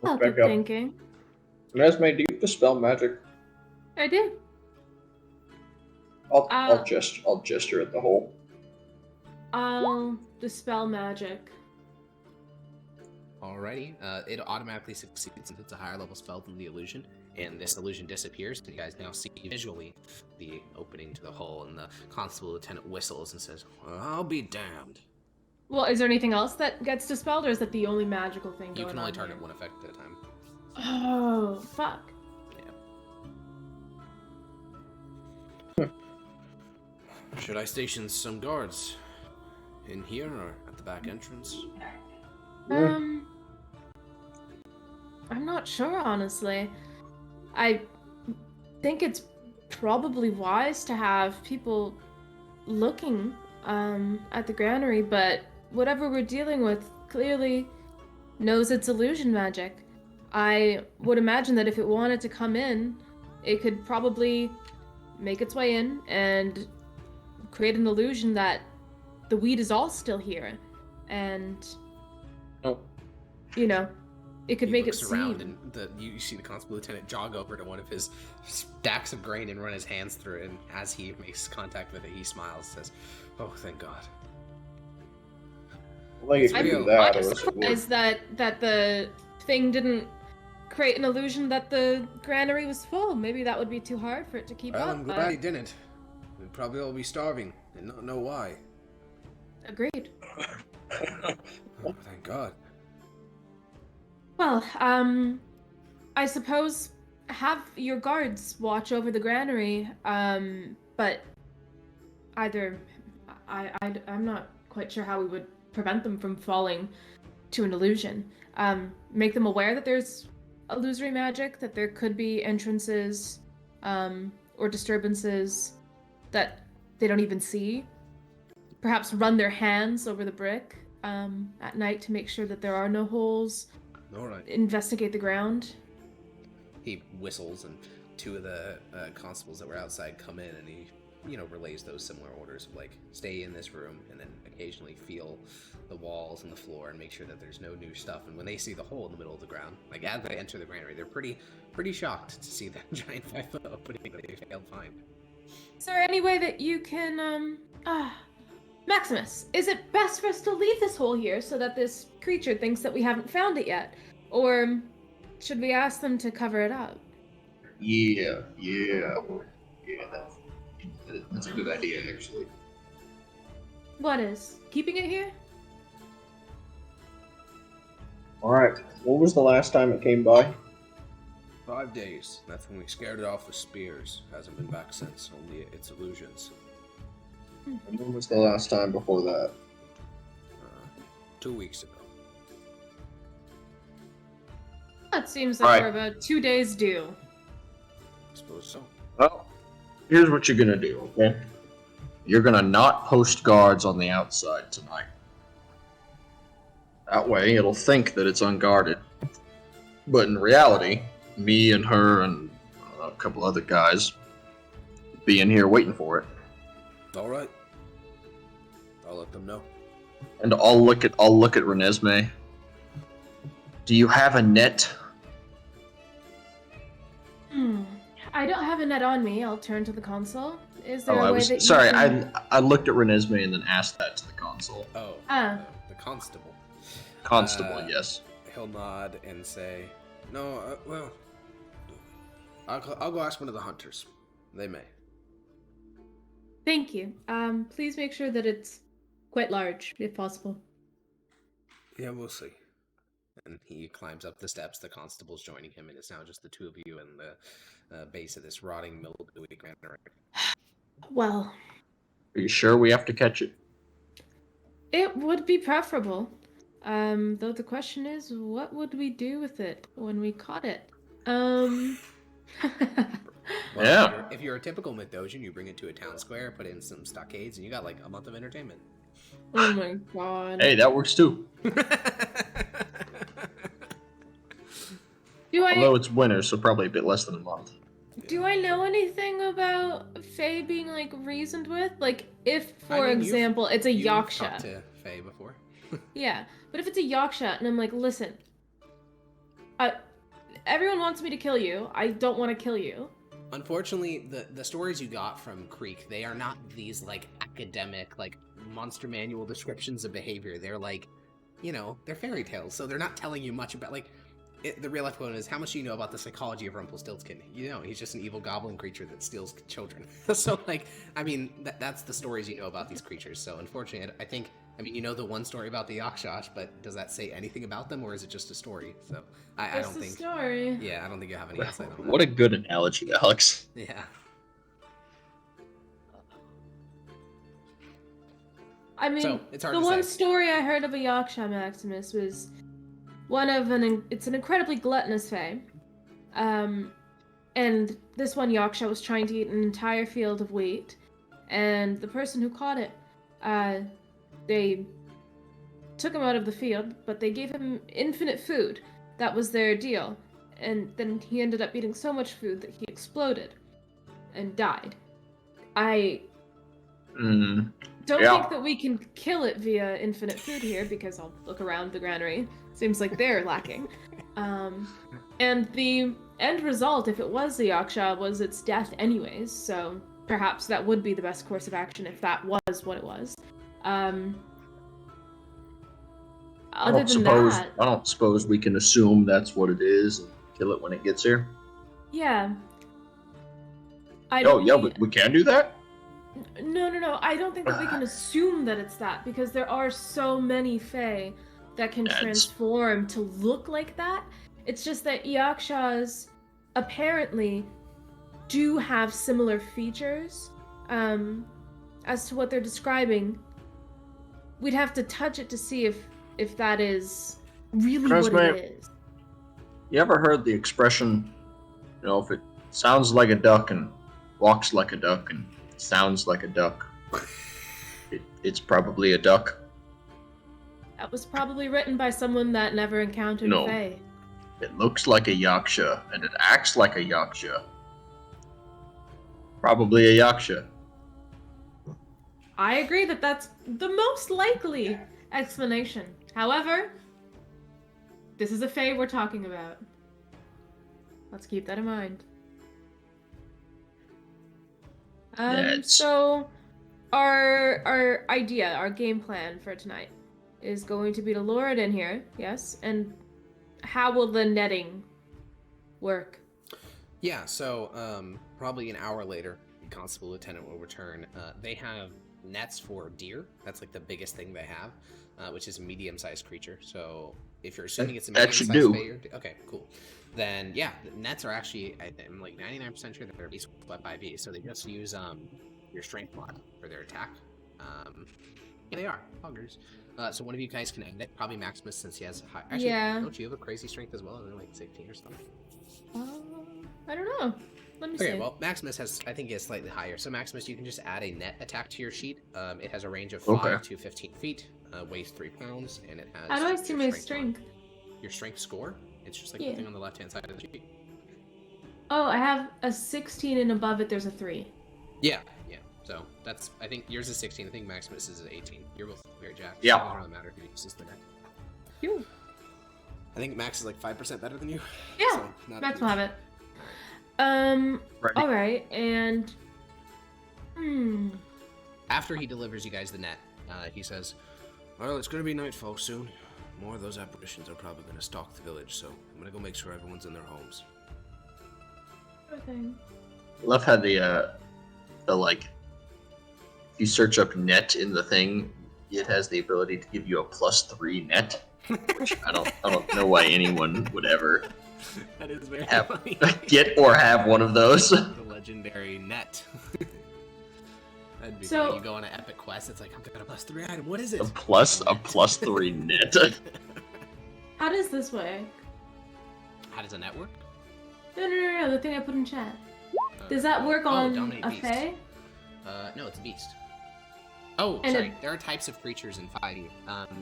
I'll Back keep up. thinking. Renesmee, do you dispel magic? I do. I'll gesture at the hole. I'll dispel magic. Alrighty, it automatically succeeds since it's a higher level spell than the illusion, and this illusion disappears, and you guys now see visually the opening to the hole, and the Constable Lieutenant whistles and says, well, I'll be damned. Well, is there anything else that gets dispelled, or is that the only magical thing going on? You can only target here? one effect at a time. Oh, fuck. Yeah. Should I station some guards in here or at the back entrance? I'm not sure, honestly. I think it's probably wise to have people looking at the granary, but whatever we're dealing with clearly knows it's illusion magic. I would imagine that if it wanted to come in, it could probably make its way in and create an illusion that the weed is all still here. And, it could make it looks around seem... and you see the Constable Lieutenant jog over to one of his stacks of grain and run his hands through it, and as he makes contact with it, he smiles and says, oh, thank God. Like it could do that, or I'm else it would. surprised that the thing didn't create an illusion that the granary was full. Maybe that would be too hard for it to keep Well, up. I'm glad he didn't. We'd probably all be starving and not know why. Agreed. Oh, thank God. Well, I suppose have your guards watch over the granary, but either I'm not quite sure how we would prevent them from falling to an illusion. Make them aware that there's illusory magic, that there could be entrances or disturbances that they don't even see. Perhaps run their hands over the brick at night to make sure that there are no holes. All right. Investigate the ground. He whistles, and 2 of the constables that were outside come in, and he, relays those similar orders of, like, stay in this room, and then occasionally feel the walls and the floor and make sure that there's no new stuff. And when they see the hole in the middle of the ground, like, as they enter the granary, they're pretty shocked to see that giant 5-foot opening that they failed to find. Is there any way that you can Maximus, is it best for us to leave this hole here so that this creature thinks that we haven't found it yet? Or should we ask them to cover it up? Yeah. That's a good idea, actually. What is? Keeping it here? Alright, what was the last time it came by? 5 days. That's when we scared it off with spears. Hasn't been back since. Only its illusions. And when was the last time before that? 2 weeks ago. That seems like Right. we're about 2 days due. I suppose so. Well, here's what you're gonna do, okay? You're gonna not post guards on the outside tonight. That way, it'll think that it's unguarded. But in reality, me and her and a couple other guys be in here waiting for it. All right. I'll let them know. And I'll look at Renesmee. Do you have a net? I don't have a net on me. I'll turn to the console. Is there Oh, a way that you sorry. can... I looked at Renesmee and then asked that to the console. Oh. The constable. Constable, yes. He'll nod and say, "No, well, I'll go ask one of the hunters. They may." Thank you. Please make sure that it's quite large, if possible. Yeah, we'll see. And he climbs up the steps. The constable's joining him, and it's now just the two of you in the base of this rotting, mildewy granary. Well, Are you sure we have to catch it? it would be preferable. Though the question is, what would we do with it when we caught it? Well, Yeah. if you're a typical Mythosian, you bring it to a town square, put in some stockades, and you got like a month of entertainment. Oh my god. Hey, that works too. Although it's winter, so probably a bit less than a month. Do I know anything about Fae being like reasoned with? Like, if, for example, it's a you've Yaksha. talked to Faye before. Yeah, but if it's a Yaksha and I'm like, listen, everyone wants me to kill you. I don't want to kill you. Unfortunately, the stories you got from Creek, they are not these like academic, like monster manual descriptions of behavior. They're like, they're fairy tales, so they're not telling you much about the real life one is how much do you know about the psychology of Rumpelstiltskin? He's just an evil goblin creature that steals children. So that's the stories you know about these creatures. So unfortunately, I think you know the one story about the Yakshas, but does that say anything about them, or is it just a story? So I don't think. Story. Yeah, I don't think you have any insight on that. What a good analogy, Alex. Yeah. I mean, So, it's hard the to one say. story I heard of a Yaksha, Maximus, was it's an incredibly gluttonous fae. And this one Yaksha was trying to eat an entire field of wheat, and the person who caught it, they took him out of the field, but they gave him infinite food. That was their deal. And then he ended up eating so much food that he exploded and died. I don't think that we can kill it via infinite food here, because I'll look around the granary. Seems like they're lacking. And the end result, if it was the Yaksha, was its death anyways, so perhaps that would be the best course of action if that was what it was. I don't suppose we can assume that's what it is and kill it when it gets here. Yeah. But we can do that? No. I don't think that we can assume that it's that, because there are so many fae that can transform to look like that. It's just that Yakshas apparently do have similar features. As to what they're describing, we'd have to touch it to see if that is really what it is. You ever heard the expression, if it sounds like a duck and walks like a duck and sounds like a duck, it's probably a duck? That was probably written by someone that never encountered a fae. It looks like a Yaksha, and it acts like a Yaksha. Probably a Yaksha. I agree that that's the most likely explanation. However, this is a fae we're talking about. Let's keep that in mind. So, our idea, our game plan for tonight is going to be to lure it in here, yes? And how will the netting work? Yeah, so probably an hour later, the constable lieutenant will return. They have nets for deer. That's like the biggest thing they have, which is a medium-sized creature. So if you're assuming it's a That should medium-sized do. okay, cool. Then yeah, the nets are actually, I'm like 99% sure that they're beast by 5e. So they just use your strength mod for their attack. Yeah, they are hoggers. So one of you guys can end it. Probably Maximus, since he has high. Actually, Yeah. don't you have a crazy strength as well? Isn't it like 16 or something? I don't know. Let me Okay, see. well, Maximus has, I think he has slightly higher. So Maximus, you can just add a net attack to your sheet. It has a range of 5 to 15 feet, weighs 3 pounds, and it has. How do I see my your strength? Your strength score? It's just like Yeah. the thing on the left-hand side of the sheet. Oh, I have a 16 and above it there's a 3. Yeah. So that's, I think yours is 16. I think Maximus is 18. You're both very jacked. Yeah. So it doesn't really matter who uses the net. Phew. I think Max is like 5% better than you. Yeah, So not Max huge. will have it. Right. All right, and After he delivers you guys the net, he says, Well, it's gonna be nightfall soon. More of those apparitions are probably gonna stalk the village, so I'm gonna go make sure everyone's in their homes. okay. Love how the like, if you search up net in the thing, it has the ability to give you a +3 net, which I don't know why anyone would ever that is very have funny. get or have one of those. The legendary net. That'd be So- funny. You go on an epic quest, it's like, I've got a +3 item. What is it? A +3 net. How does this work? How does a net work? No, the thing I put in chat. Does that work on dominate a beast. fae? No, it's a beast. Oh, And sorry. There are types of creatures in 5e.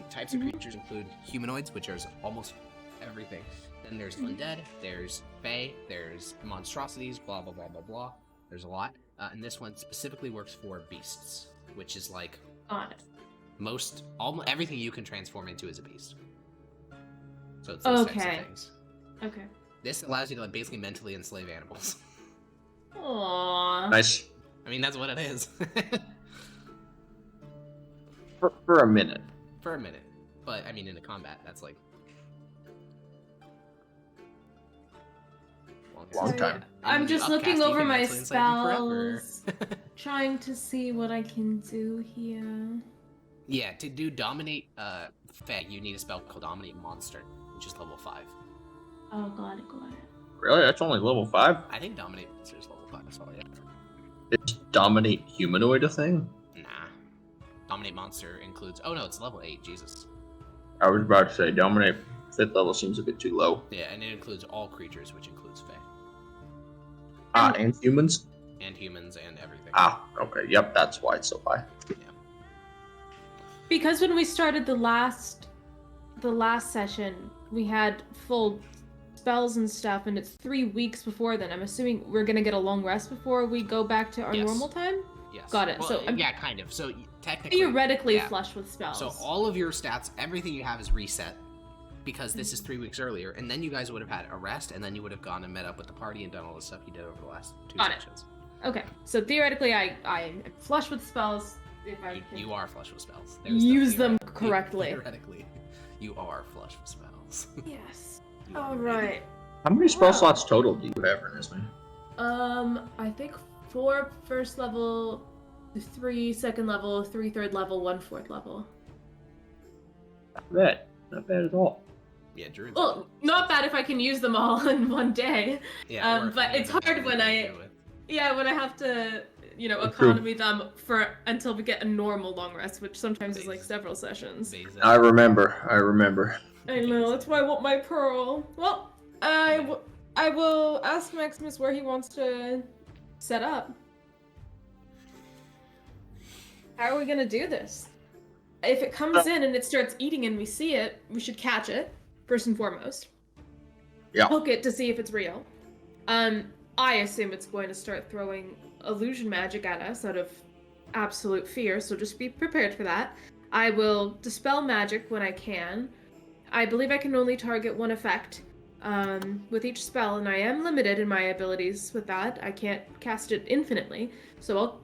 Types of creatures include humanoids, which are almost everything. Then there's undead, there's fae, there's monstrosities, blah, blah, blah, blah, blah. There's a lot. And this one specifically works for beasts, which is like Got it. almost everything you can transform into is a beast. So it's those types Okay. of things. Okay. This allows you to like basically mentally enslave animals. Aww. Nice. I mean, that's what it is. For a minute. For a minute. But, I mean, in a combat, that's like... Long time. I'm just looking Upcast, you over can my mentally enslave them forever. spells, trying to see what I can do here. Yeah, to do Dominate Fae, you need a spell called Dominate Monster, which is level 5. Oh, got it. Really? That's only level 5? I think Dominate Monster is level 5, that's all, yeah. Is dominate humanoid a thing? Nah. Dominate Monster includes... Oh, no, it's level 8, Jesus. I was about to say dominate 5th level seems a bit too low. Yeah, and it includes all creatures, which includes Fae. And humans? And humans and everything. Okay. Yep, that's why it's so high. Yeah. Because when we started the last session, we had full spells and stuff, and it's 3 weeks before then. I'm assuming we're gonna get a long rest before we go back to our Yes. normal time. Yes. Got it. Well, So I'm yeah, kind of. So technically... theoretically yeah. flush with spells. So all of your stats, everything you have is reset because this is 3 weeks earlier, and then you guys would have had a rest, and then you would have gone and met up with the party and done all the stuff you did over the last 2 Got it. sessions. Okay, so theoretically, I am flush with spells. If I can You are flush with spells. use them theoretically- correctly. Theoretically, you are flush with spells. Yes. You are All ready. right. How many spell Wow. slots total do you have, Renesmee? I think 4 first level, 3 second level, 3 third level, 1 fourth level. Not bad. Not bad at all. Yeah, Druid's Well, not bad if I can use them all in one day. yeah, or if but you it's have hard anything when to I- do with- Yeah, when I have to, True. economy them for until we get a normal long rest, which sometimes is like several sessions. Basic. I remember. I know, that's why I want my pearl. Well, I will ask Maximus where he wants to set up. How are we gonna do this? If it comes in and it starts eating and we see it, we should catch it, first and foremost. Yeah. Hook it to see if it's real. I assume it's going to start throwing illusion magic at us out of absolute fear, so just be prepared for that. I will dispel magic when I can. I believe I can only target one effect with each spell, and I am limited in my abilities with that. I can't cast it infinitely, so I'll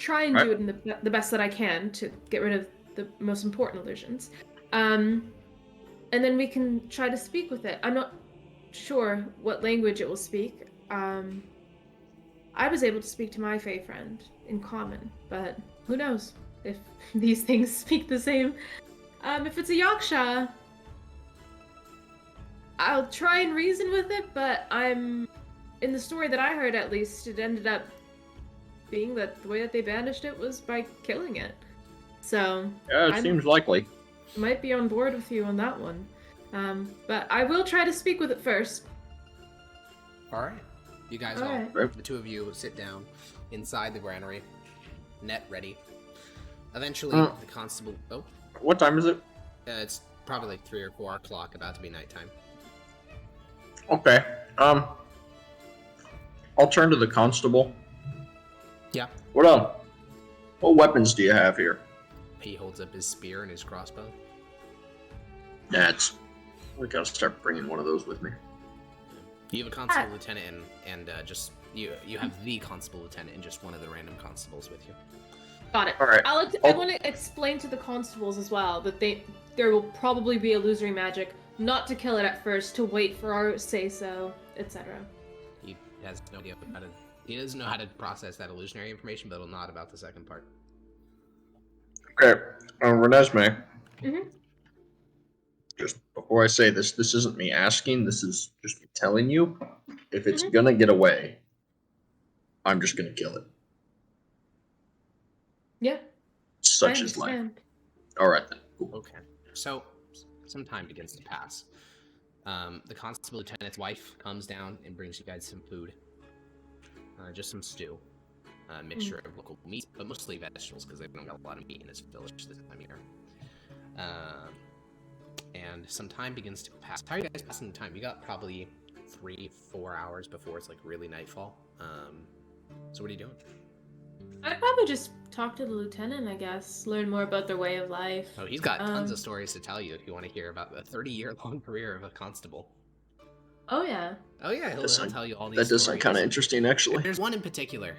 try and Right. do it in the best that I can to get rid of the most important illusions. And then we can try to speak with it. I'm not sure what language it will speak. I was able to speak to my Fae friend in common, but who knows if these things speak the same. If it's a Yaksha, I'll try and reason with it, but in the story that I heard at least, it ended up being that the way that they banished it was by killing it. So Yeah, it seems likely. might be on board with you on that one. But I will try to speak with it first. All right. You guys All all, right. the two of you sit down inside the granary, net ready. Eventually, the constable... Oh, What time is it? it's probably like 3 or 4 o'clock, about to be nighttime. Okay. I'll turn to the constable. Yeah. What weapons do you have here? He holds up his spear and his crossbow. We gotta start bringing one of those with me. You have a constable lieutenant and just... You have the constable lieutenant and just one of the random constables with you. Got it. All right. I want to explain to the constables as well that there will probably be illusory magic, not to kill it at first, to wait for our say-so, etc. He has no idea how to... He doesn't know how to process that illusionary information, but will nod about the second part. Okay. Renesmee. Mm-hmm. Just before I say this isn't me asking, this is just me telling you. If it's gonna get away, I'm just gonna kill it. Yeah. Such is life. Alright then. Cool. Okay. So, some time begins to pass. The constable lieutenant's wife comes down and brings you guys some food. Just some stew. A mixture of local meat, but mostly vegetables, because they don't got a lot of meat in this village this time of year. And some time begins to pass. How are you guys passing the time? You got probably 3-4 hours before it's like really nightfall. So what are you doing? I'd probably just talk to the lieutenant, I guess. Learn more about their way of life. Oh, he's got tons of stories to tell you if you want to hear about the 30-year-long career of a constable. Oh, yeah. Oh, yeah, he'll tell you all these That does stories. sound kind of interesting, actually. There's one in particular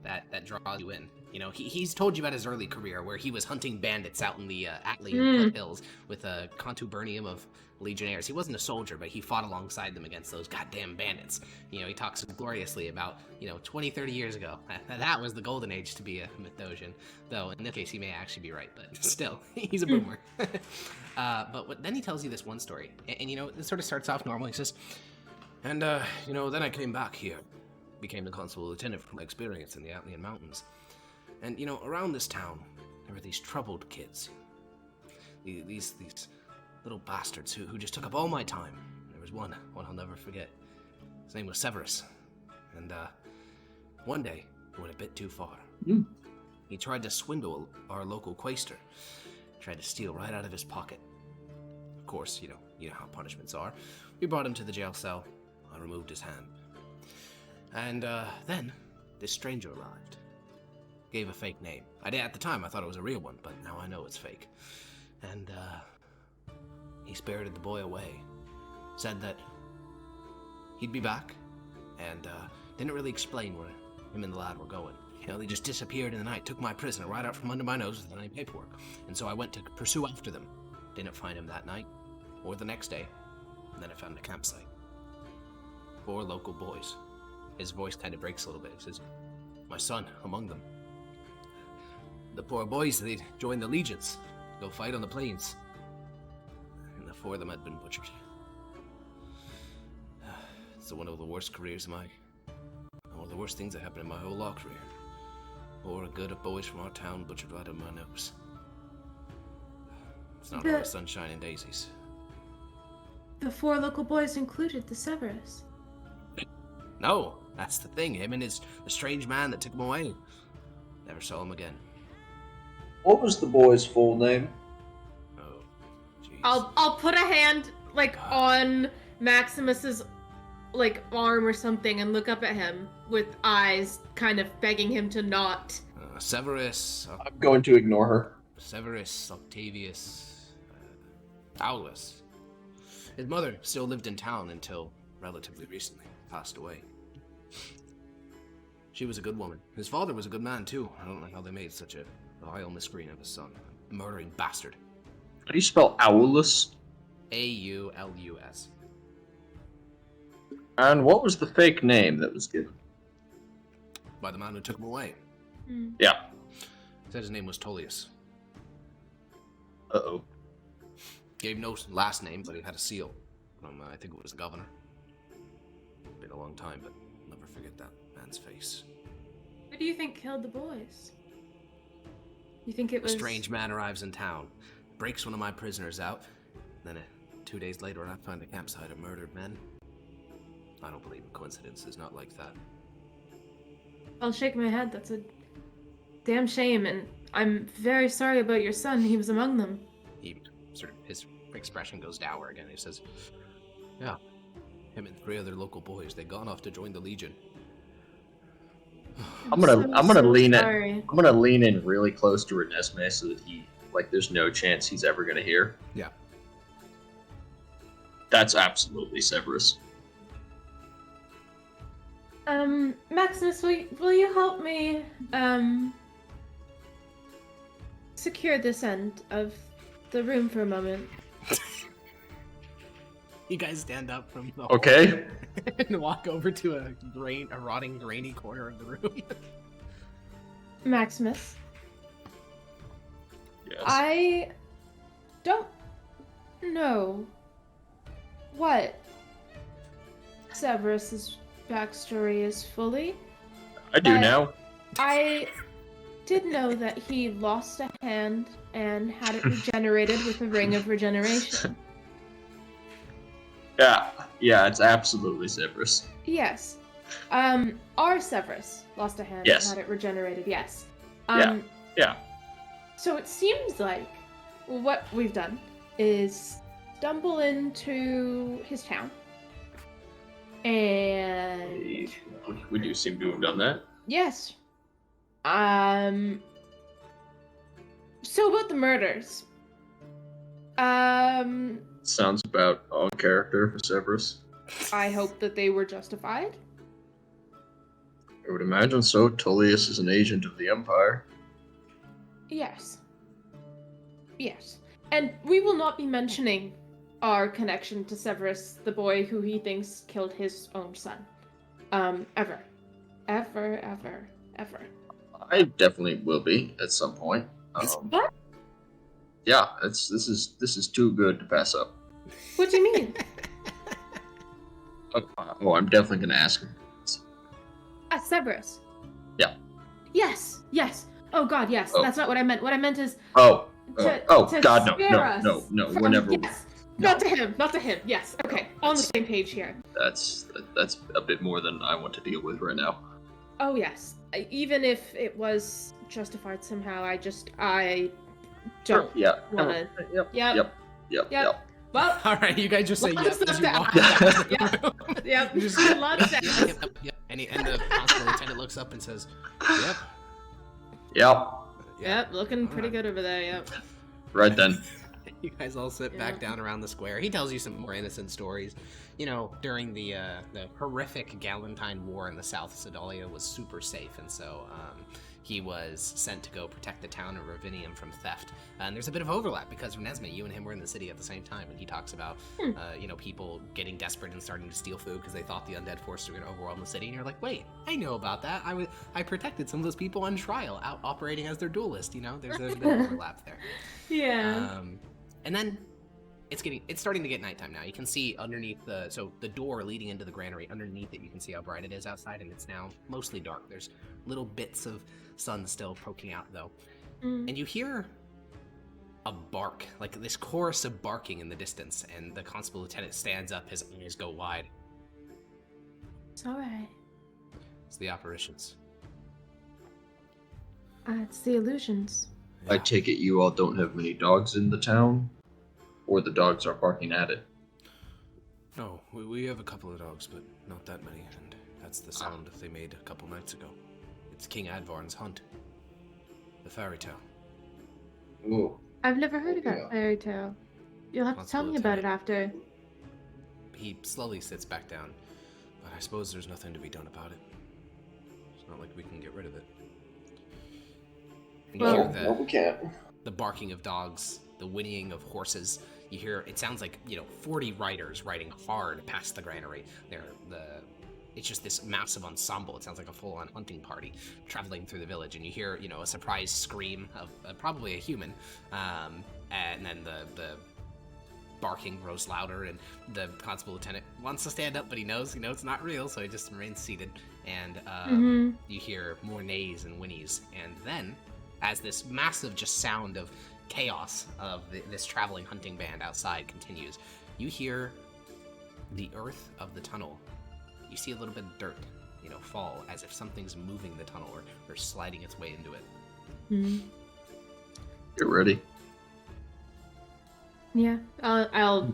that draws you in. You know, he's told you about his early career where he was hunting bandits out in the Atlee foothills with a contubernium of legionnaires. He wasn't a soldier, but he fought alongside them against those goddamn bandits. You know, he talks gloriously about, 20, 30 years ago. That was the golden age to be a Mithdosian. Though, in this case, he may actually be right, but still, he's a boomer. Then he tells you this one story. And it sort of starts off normal. He says, and, then I came back here. Became the constable lieutenant from my experience in the Atlean Mountains. And, around this town, there were these troubled kids. These little bastards who just took up all my time. There was one I'll never forget. His name was Severus. And, one day, he went a bit too far. He tried to swindle our local quaestor. Tried to steal right out of his pocket. Of course, you know how punishments are. We brought him to the jail cell. I removed his hand. And, then, this stranger arrived. Gave a fake name. At the time, I thought it was a real one, but now I know it's fake. And, he spirited the boy away. Said that he'd be back, and, didn't really explain where him and the lad were going. They just disappeared in the night, took my prisoner right out from under my nose without any paperwork. And so I went to pursue after them. Didn't find him that night, or the next day. And then I found a campsite. 4 local boys. His voice kind of breaks a little bit. He says, my son among them. The poor boys, they joined the legions, go fight on the plains. And the 4 of them had been butchered. It's one of the worst careers one of the worst things that happened in my whole law career. 4 good boys from our town butchered right on my nose. It's not always sunshine and daisies. The 4 local boys included the Severus. No, that's the thing. Him and the strange man that took him away. Never saw him again. What was the boy's full name? Oh, jeez. I'll put a hand on Maximus's arm or something and look up at him with eyes kind of begging him to not. Severus. I'm going to ignore her. Severus Octavius Aulus. His mother still lived in town until relatively recently. Passed away. She was a good woman. His father was a good man, too. I don't know how they made such a vile miscreant of a son. A murdering bastard. How do you spell Aulus? Aulus. And what was the fake name that was given? By the man who took him away. Yeah. Said his name was Tullius. Uh-oh. Gave no last name, but he had a seal from, I think it was the governor. Been a long time, but I'll never forget that man's face. Who do you think killed the boys? You think it A was... strange man arrives in town, breaks one of my prisoners out, then 2 days later I find a campsite of murdered men. I don't believe in coincidences, not like that. I'll shake my head. That's a damn shame, and I'm very sorry about your son. He was among them. He sort of, his expression goes dour again. He says, Yeah, him and 3 other local boys, they'd gone off to join the Legion. I'm gonna lean sorry. in. I'm gonna lean in really close to Renesmee so that there's no chance he's ever gonna hear. Yeah. That's absolutely Severus. Maximus, will you help me, secure this end of the room for a moment? you guys stand up from the Okay. hole and walk over to a rotting, grainy corner of the room. Maximus, Yes. I don't know what Severus's backstory is fully. I do but now. I did know that he lost a hand and had it regenerated with a ring of regeneration. Yeah, it's absolutely Severus. Yes. Our Severus lost a hand Yes. and had it regenerated, yes. Yeah. So it seems like what we've done is stumble into his town. And We do seem to have done that. yes. So about the murders. Sounds about on character for Severus. I hope that they were justified. I would imagine so. Tullius is an agent of the Empire. Yes. Yes. And we will not be mentioning our connection to Severus, the boy who he thinks killed his own son. Ever. Ever, ever, ever. I definitely will be at some point. What? Yeah, this is too good to pass up. What do you mean? Oh, I'm definitely gonna ask him. Severus. Yeah. Yes, yes. Oh god, yes. Oh. That's not what I meant. What I meant is Oh, to God, spare no, us we're from- never. Yes. Not to him. Yes. Okay. On the same page here. That's a bit more than I want to deal with right now. Oh yes. Even if it was justified somehow, I don't Yeah. wanna. Yep. Well, All right, you guys just say Lots yes of as you stuff walk to out ask. of the room. yep. Just- A lot of sense. Yep. And the constable lieutenant looks up and says, "Yep." Yep, looking pretty good over there. Yep. Right then. You guys all sit Yeah. back down around the square. He tells you some more innocent stories. You know, during the horrific Galentine War in the South, Sedalia was super safe, and so he was sent to go protect the town of Ravinium from theft. And there's a bit of overlap because Renesmee, you and him were in the city at the same time, and he talks about people getting desperate and starting to steal food because they thought the undead forces were going to overwhelm the city. And you're like, wait, I know about that. I protected some of those people on trial, out operating as their duelist. You know, there's a bit of overlap there. Yeah. And then it's starting to get nighttime now. You can see underneath the door leading into the granary, underneath it you can see how bright it is outside, and it's now mostly dark. There's little bits of sun still poking out though. And you hear a bark, like this chorus of barking in the distance, and the constable lieutenant stands up, his eyes go wide. It's alright. It's the apparitions. It's the illusions. I take it you all don't have many dogs in the town? Or the dogs are barking at it? No, we have a couple of dogs, but not that many, and that's the sound they made a couple nights ago. It's King Advarn's hunt. The fairy tale. Ooh. I've never heard of that Yeah. fairy tale. You'll have to tell me about it after. He slowly sits back down, but I suppose there's nothing to be done about it. It's not like we can get rid of it. And you Well- hear No, we can't. the barking of dogs, the whinnying of horses. You hear, it sounds like, 40 riders riding hard past the granary. It's just this massive ensemble. It sounds like a full-on hunting party traveling through the village. And you hear, a surprised scream of probably a human. And then the barking grows louder, and the constable lieutenant wants to stand up, but he knows it's not real, so he just remains seated. And you hear more neighs and whinnies. And then, as this massive just sound of chaos of this traveling hunting band outside continues, you hear the earth of the tunnel. You see a little bit of dirt, fall as if something's moving the tunnel or sliding its way into it. Hmm. Get ready. Yeah, I'll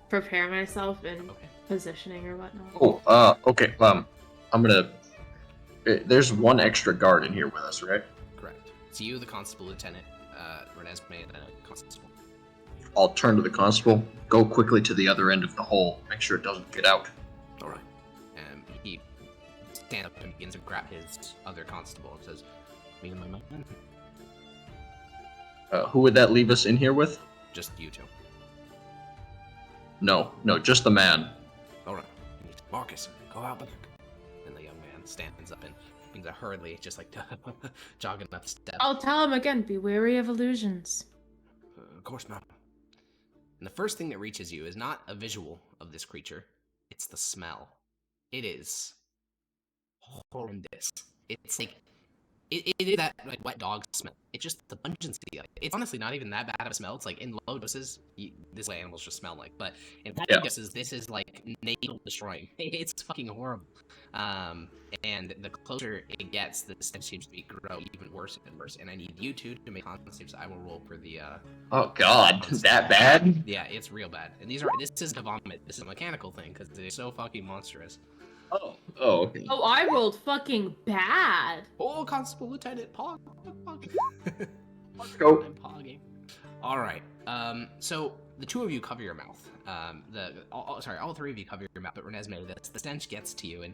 prepare myself in Okay. positioning or whatnot. Oh, okay. I'm gonna. There's one extra guard in here with us, right? Correct. It's you, the constable lieutenant, Renesmee, and a constable. I'll turn to the constable. Go quickly to the other end of the hole. Make sure it doesn't get out. All right. He stands up and begins to grab his other constable and says, "Me and my men, Who would that leave us in here with? just you two." No, just the man. All right. Marcus, go out back. And the young man stands up and begins to hurriedly, just like jogging up steps. I'll tell him again, be wary of illusions. Of course not. And the first thing that reaches you is not a visual of this creature, it's the smell. It is horrendous. It's like, it is that like wet dog smell. It's just the pungency of it. It's honestly not even that bad of a smell. It's like in low doses, this is what animals just smell like. But in high doses, this is like nasal destroying. It's fucking horrible. And the closer it gets, the stench seems to grow even worse and worse. And I need you two to make constitutes. I will roll for the Oh God, that bad? yeah, it's real bad. And this isn't a vomit. This is a mechanical thing because it's so fucking monstrous. Oh, okay. Oh, I rolled fucking bad. Oh, Constable Lieutenant Pog. Let's go. I'm pogging. All right. So the two of you cover your mouth. All three of you cover your mouth. But Renesmee, the stench gets to you and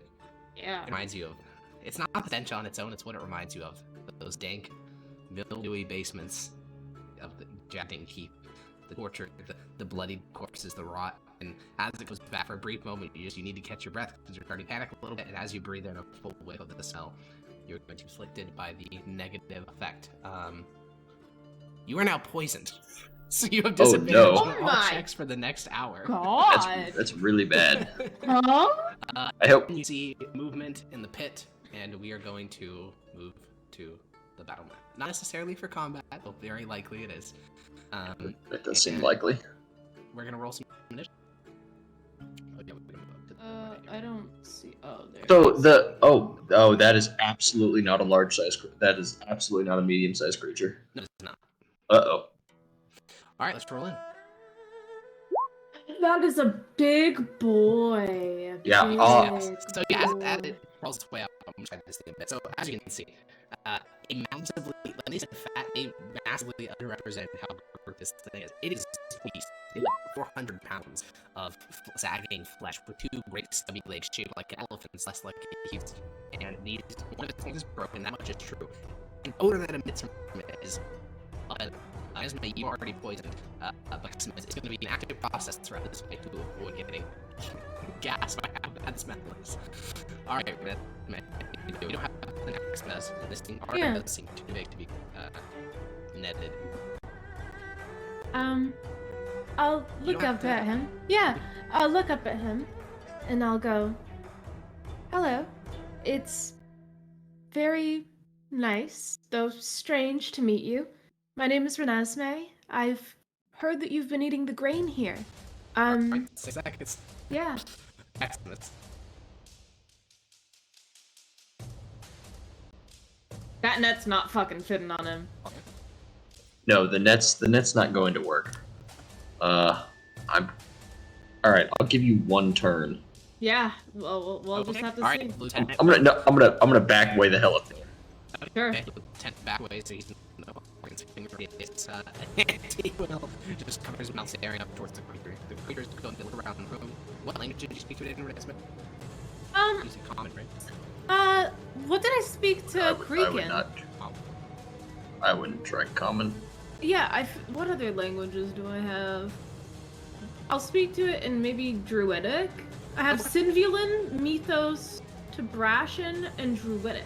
Yeah. it reminds you of. It's not the stench on its own. It's what it reminds you of. Those dank, mildewy basements of the Jadding Keep, the torture, the bloodied corpses, the rot. And as it goes back for a brief moment, you need to catch your breath because you're starting to panic a little bit. And as you breathe in a full whiff of the smell, you're going to be afflicted by the negative effect. You are now poisoned, so you have disadvantage no. on Oh all my checks for the next hour. God. That's really bad. Huh? I hope. You see movement in the pit, and we are going to move to the battle map. Not necessarily for combat, but very likely it is. That does seem likely. We're gonna roll some initiative. Okay, we're gonna move up to the I don't see. Oh, there. So that is absolutely not a large size. That is absolutely not a medium sized creature. No, it's not. Oh. All right, let's roll in. That is a big boy. Yeah, Big So yeah, as boy. it rolls its way up, I'm trying to this thing a bit. So as you can see, a massively underrepresented how group this thing is. It is squeezed. It's like 400 pounds of sagging flesh with two great stubby legs shaped like elephants, less like huge. And one of its things is broken. That much is true. An odor that emits from it is. As you already poisoned, but it's going to be an active process throughout this fight to avoid getting gassed by how bad the smell is. Alright, we don't have the next mess. This thing already does seem too big to be netted. I'll look up at him. Yeah, I'll look up at him, and I'll go, "Hello. It's very nice, though strange, to meet you. My name is Renesmee. I've heard that you've been eating the grain here. Right, 6 seconds. Yeah. Excellent. That net's not fucking fitting on him. No, the net's not going to work. All right. I'll give you one turn. Yeah. Well, we'll just have to All see. right, Lieutenant. I'm gonna back way the hell up there. Sure. Okay, Lieutenant back away so he's he will just cover his mouth staring up towards the creature. The creature's going to look around the room. What language did you speak to it in Renesmee? Using common, right? What did I speak to I would Creakin? not. I wouldn't try common. Yeah, what other languages do I have? I'll speak to it in maybe Druidic. I have Sinvulan, Mythos, Tabrashan, and Druidic.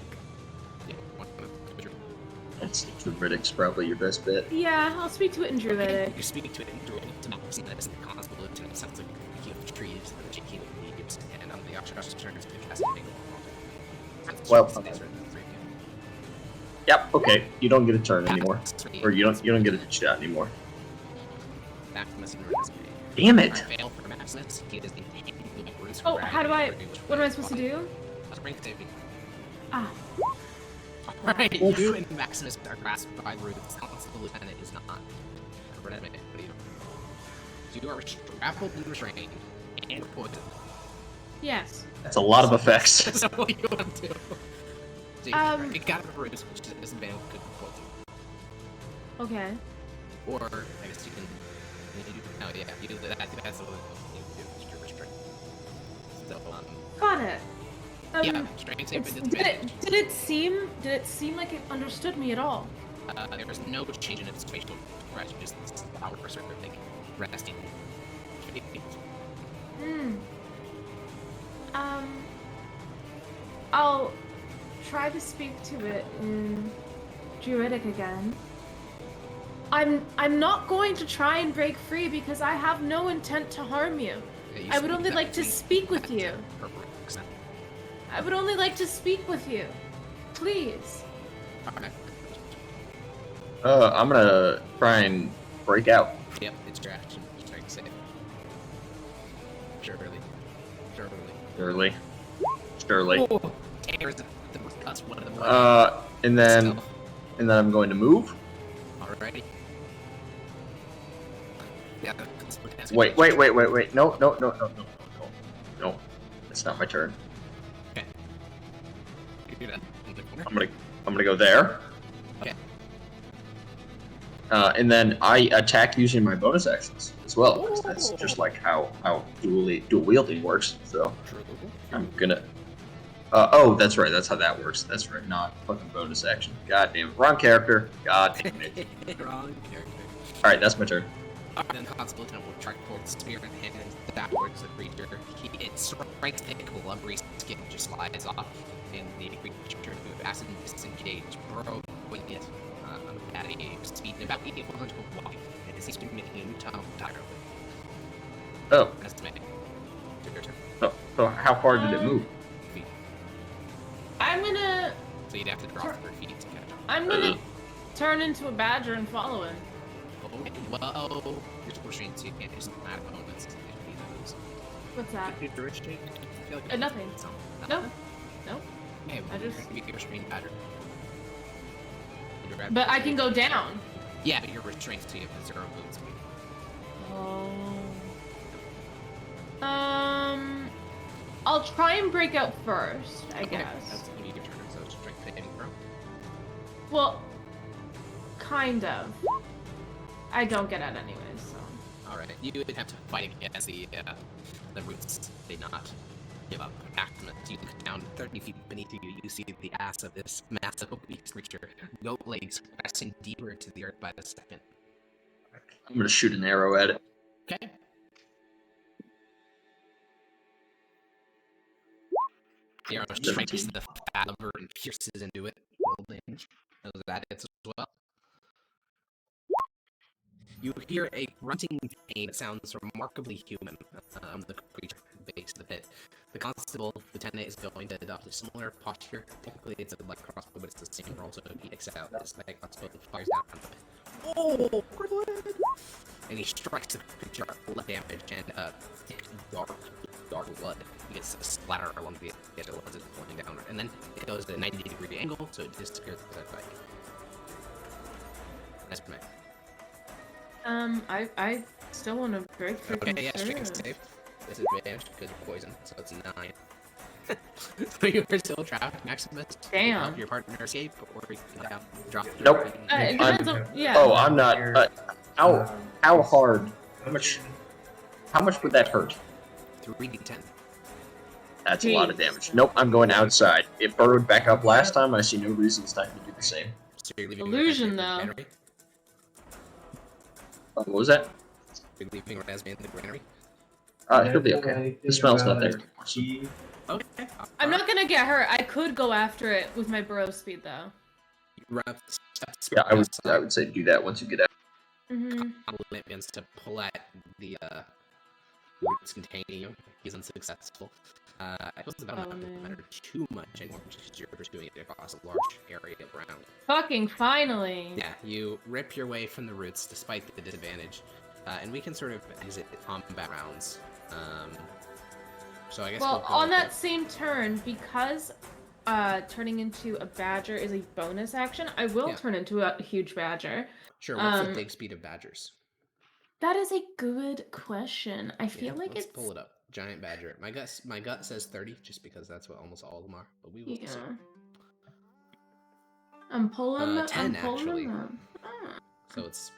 That's Druidic's probably your best bet. Yeah, I'll speak to it in Druidic. You speak to it in Druidic to Mouse, and that is the constable lieutenant. Sounds like a heal of trees, and the healing leaves, and the Oshkosh turns to cast a big Well, yep. Okay, you don't get a turn anymore, or you don't get a shot anymore. Damn it! Oh, how do I? What am I supposed to do? Ah. Right, Oof. you and Maximus are grasped by roots. The lieutenant is not. What do you? You are grappled and restrained and poisoned. Yes. That's a lot of effects. So what do you want to do? You got a roots, which is bad. Good quality. Okay. Or I guess you can. Oh yeah, you do that. That's what you do. Restraint. So Got it. yeah, strength save with advantage. Did it seem like it understood me at all? There was no change in its facial expression, just this power sort of like resting. I'll try to speak to it in Druidic again. I'm not going to try and break free because I have no intent to harm you. Yeah, I would only like to speak with you. I would only like to speak with you. Please. I'm gonna try and break out. Yep, it's your action. Strike save. Surely. Oh, tears the cuts one of them. And then I'm going to move. Alrighty. Yeah. Wait. No. That's not my turn. Okay. You do that in the corner. I'm gonna go there. Okay. And then I attack using my bonus actions as well, because that's just like how dual wielding works. So True. I'm gonna. Oh, that's right. That's how that works. That's right. Not fucking bonus action. God damn it. Wrong character. God damn it. Wrong character. All right, that's my turn. Then the constable lieutenant will try to pull the spear in hand and backwards the creature. It strikes the blubbery skin, just slides off, and the creature who acid disengage, burrowing it at a speed about equivalent to a walk. It seems to be making a new tunnel entirely. Oh. Estimating. Your turn. So how far did it move? Feet. I'm gonna So you'd have to draw 3 feet to catch up. I'm gonna turn into a badger and follow him. Okay, well, you're pushing, so you can't do something out of moments. What's that? You're restrained? I feel like Nothing. No. No. Okay, I just- be restrained badger. But I can go down. Yeah, but you're restrained, so you have 0 movement speed. I'll try and break out first, I Okay, guess. that's gonna be your turn, so it's strength saving throw. Well, kind of. I don't get out anyways, so. Alright, you would have to fight against the roots. They not give up. After you look down 30 feet beneath you, you see the ass of this massive obese creature. Goat legs pressing deeper into the earth by the second. I'm gonna shoot an arrow at it. Okay. The arrow strikes the fat liver and pierces into it. Roll damage. That hits as well. You hear a grunting pain that sounds remarkably human on the creature base of the pit. The constable lieutenant is going to adopt a similar posture. Technically, it's a light crossbow, but it's the same roll, so he takes out this light crossbow and fires down on the pit. Oh! And he strikes the creature for blood damage and thick, dark blood. He gets a splatter along the edge of it falling down, and then it goes at a 90-degree angle, so it disappears with that fight. That's me. I still want to break freaking Okay, yeah, through. strength save. Disadvantage because you're poisoned, so it's 9. So you are still trapped, Maximus. Damn. Help your partner escape, or you can drop. Nope. It depends on, yeah. Oh, I'm not. How hard? How much would that hurt? 3d10. That's a lot of Jesus. damage. Nope, I'm going outside. It burrowed back up last time. I see no reason it's time to do the same. So you're leaving Illusion, Renesmee in the though. granary? What was that? You're leaving Renesmee in the granary? He'll be okay. The smell's not there. Okay. I'm not gonna get hurt. I could go after it with my burrow speed, though. You run up the steps. Yeah, I would say do that once you get out. Mm-hmm. It begins to pull at the roots containing you. He's unsuccessful. I suppose it's about Oh, not to man. matter too much anymore, because you're pursuing it across a large area of ground. Fucking finally. Yeah, you rip your way from the roots despite the disadvantage, and we can sort of exit the combat rounds. So I guess Well, we'll go on with that same turn, because turning into a badger is a bonus action, I will Yeah. turn into a huge badger. Sure, what's the um, dig speed of badgers? That is a good question. I Yeah, feel like let's it's pull it up. Giant badger. My gut says 30, just because that's what almost all of them are. But we will see. yeah. I'm pulling. 10 I'm pulling actually. them up. Ah. So it's